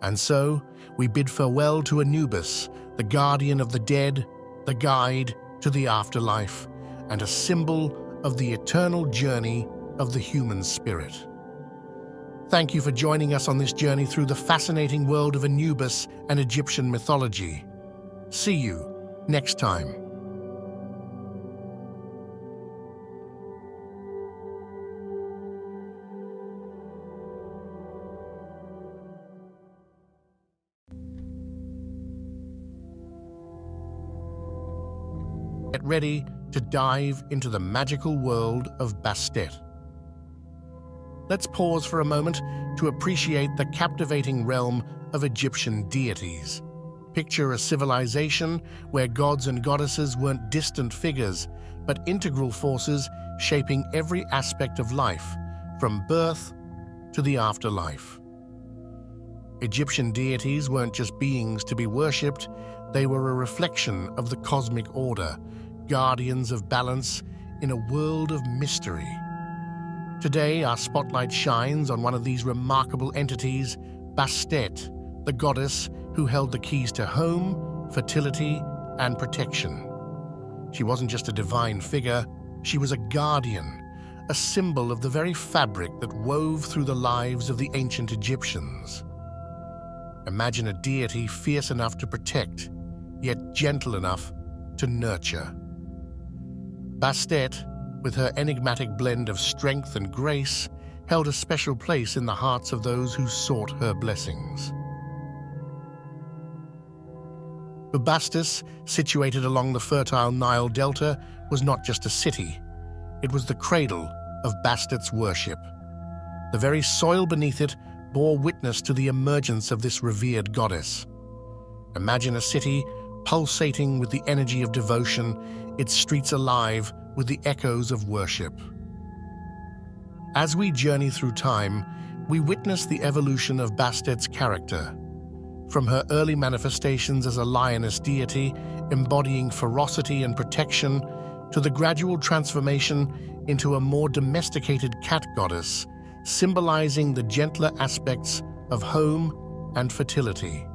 And so, we bid farewell to Anubis, the guardian of the dead, the guide to the afterlife, and a symbol of the eternal journey of the human spirit. Thank you for joining us on this journey through the fascinating world of Anubis and Egyptian mythology. See you next time. Get ready to dive into the magical world of Bastet. Let's pause for a moment to appreciate the captivating realm of Egyptian deities. Picture a civilization where gods and goddesses weren't distant figures, but integral forces shaping every aspect of life, from birth to the afterlife. Egyptian deities weren't just beings to be worshipped, they were a reflection of the cosmic order, guardians of balance in a world of mystery. Today, our spotlight shines on one of these remarkable entities, Bastet, the goddess who held the keys to home, fertility, and protection. She wasn't just a divine figure, she was a guardian, a symbol of the very fabric that wove through the lives of the ancient Egyptians. Imagine a deity fierce enough to protect, yet gentle enough to nurture. Bastet, with her enigmatic blend of strength and grace, held a special place in the hearts of those who sought her blessings. Bastet, situated along the fertile Nile Delta, was not just a city. It was the cradle of Bastet's worship. The very soil beneath it bore witness to the emergence of this revered goddess. Imagine a city pulsating with the energy of devotion, its streets alive with the echoes of worship. As we journey through time, we witness the evolution of Bastet's character. From her early manifestations as a lioness deity, embodying ferocity and protection, to the gradual transformation into a more domesticated cat goddess, symbolizing the gentler aspects of home and fertility.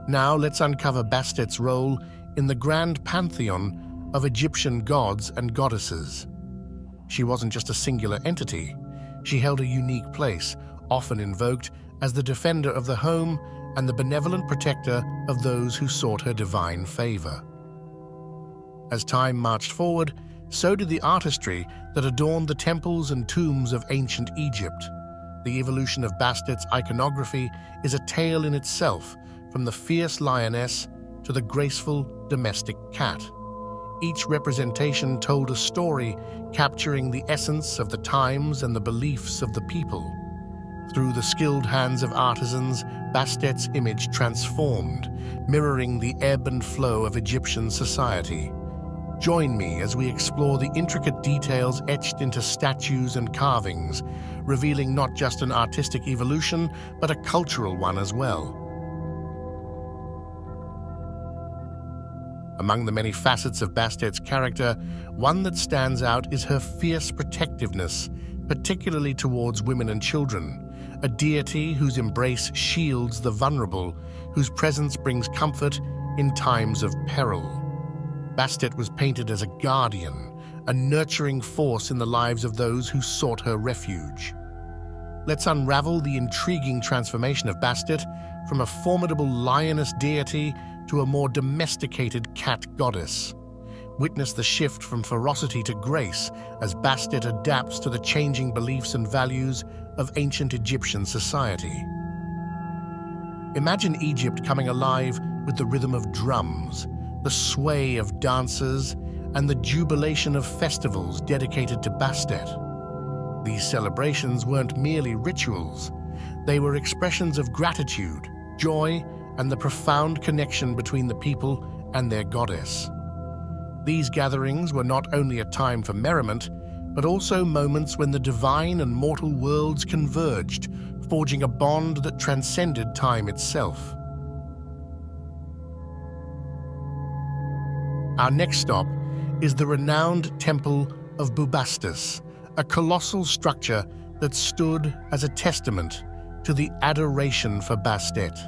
Now let's uncover Bastet's role in the grand pantheon of Egyptian gods and goddesses. She wasn't just a singular entity. She held a unique place, often invoked as the defender of the home and the benevolent protector of those who sought her divine favor. As time marched forward, so did the artistry that adorned the temples and tombs of ancient Egypt. The evolution of Bastet's iconography is a tale in itself, from the fierce lioness to the graceful domestic cat. Each representation told a story, capturing the essence of the times and the beliefs of the people. Through the skilled hands of artisans, Bastet's image transformed, mirroring the ebb and flow of Egyptian society. Join me as we explore the intricate details etched into statues and carvings, revealing not just an artistic evolution, but a cultural one as well. Among the many facets of Bastet's character, one that stands out is her fierce protectiveness, particularly towards women and children, a deity whose embrace shields the vulnerable, whose presence brings comfort in times of peril. Bastet was painted as a guardian, a nurturing force in the lives of those who sought her refuge. Let's unravel the intriguing transformation of Bastet from a formidable lioness deity to a more domesticated cat goddess. Witness the shift from ferocity to grace as Bastet adapts to the changing beliefs and values of ancient Egyptian society. Imagine Egypt coming alive with the rhythm of drums, the sway of dancers, and the jubilation of festivals dedicated to Bastet. These celebrations weren't merely rituals. They were expressions of gratitude, joy, and the profound connection between the people and their goddess. These gatherings were not only a time for merriment, but also moments when the divine and mortal worlds converged, forging a bond that transcended time itself. Our next stop is the renowned Temple of Bubastis, a colossal structure that stood as a testament to the adoration for Bastet.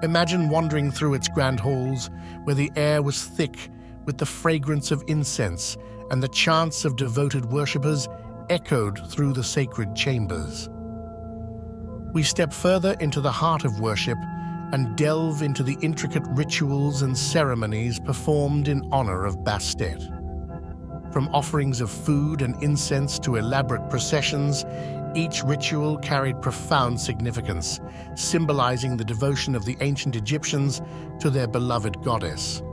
Imagine wandering through its grand halls, where the air was thick with the fragrance of incense and the chants of devoted worshippers echoed through the sacred chambers. We step further into the heart of worship and delve into the intricate rituals and ceremonies performed in honor of Bastet. From offerings of food and incense to elaborate processions, each ritual carried profound significance, symbolizing the devotion of the ancient Egyptians to their beloved goddess.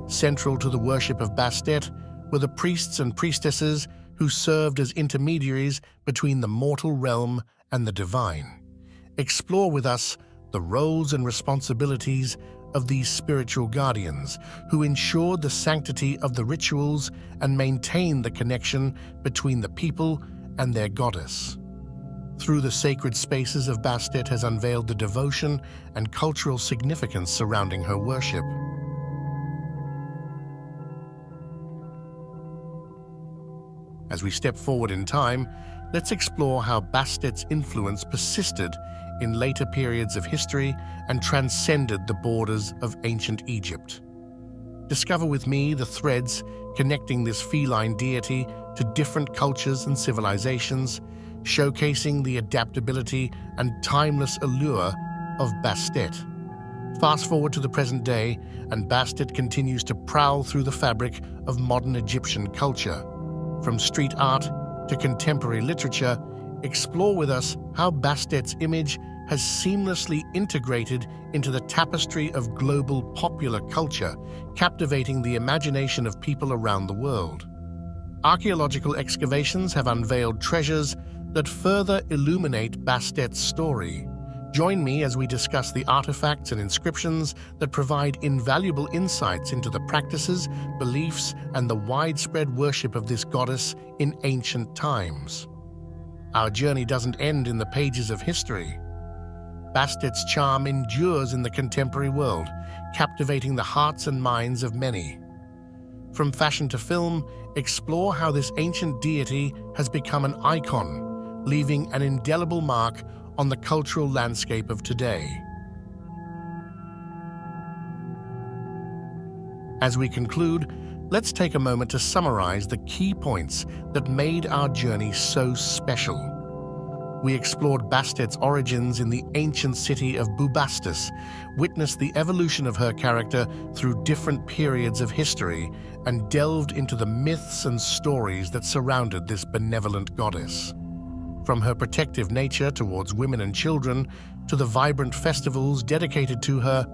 Central to the worship of Bastet were the priests and priestesses who served as intermediaries between the mortal realm and the divine. Explore with us the roles and responsibilities of these spiritual guardians who ensured the sanctity of the rituals and maintained the connection between the people and their goddess. Through the sacred spaces of Bastet has unveiled the devotion and cultural significance surrounding her worship. As we step forward in time, let's explore how Bastet's influence persisted in later periods of history and transcended the borders of ancient Egypt. Discover with me the threads connecting this feline deity to different cultures and civilizations, showcasing the adaptability and timeless allure of Bastet. Fast forward to the present day, and Bastet continues to prowl through the fabric of modern Egyptian culture. From street art to contemporary literature, explore with us how Bastet's image has seamlessly integrated into the tapestry of global popular culture, captivating the imagination of people around the world. Archaeological excavations have unveiled treasures that further illuminate Bastet's story. Join me as we discuss the artifacts and inscriptions that provide invaluable insights into the practices, beliefs, and the widespread worship of this goddess in ancient times. Our journey doesn't end in the pages of history. Bastet's charm endures in the contemporary world, captivating the hearts and minds of many. From fashion to film, explore how this ancient deity has become an icon, leaving an indelible mark on the cultural landscape of today. As we conclude, let's take a moment to summarize the key points that made our journey so special. We explored Bastet's origins in the ancient city of Bubastis, witnessed the evolution of her character through different periods of history, and delved into the myths and stories that surrounded this benevolent goddess. From her protective nature towards women and children to the vibrant festivals dedicated to her,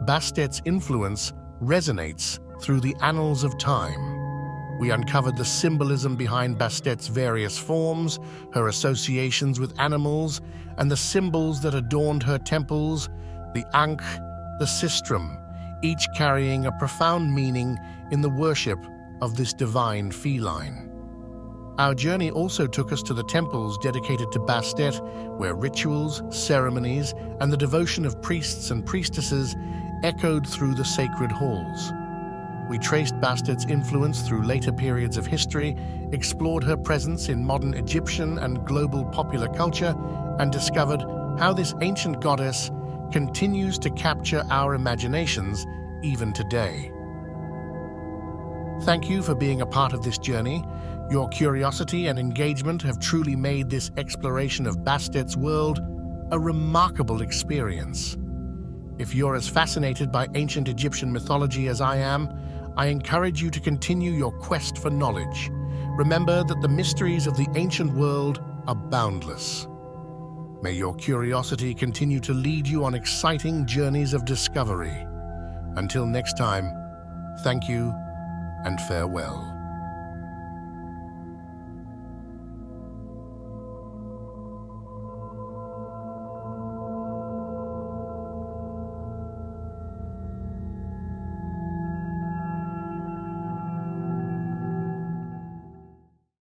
Bastet's influence resonates through the annals of time. We uncovered the symbolism behind Bastet's various forms, her associations with animals, and the symbols that adorned her temples, the Ankh, the Sistrum, each carrying a profound meaning in the worship of this divine feline. Our journey also took us to the temples dedicated to Bastet, where rituals, ceremonies, and the devotion of priests and priestesses echoed through the sacred halls. We traced Bastet's influence through later periods of history, explored her presence in modern Egyptian and global popular culture, and discovered how this ancient goddess continues to capture our imaginations even today. Thank you for being a part of this journey. Your curiosity and engagement have truly made this exploration of Bastet's world a remarkable experience. If you're as fascinated by ancient Egyptian mythology as I am, I encourage you to continue your quest for knowledge. Remember that the mysteries of the ancient world are boundless. May your curiosity continue to lead you on exciting journeys of discovery. Until next time, thank you and farewell.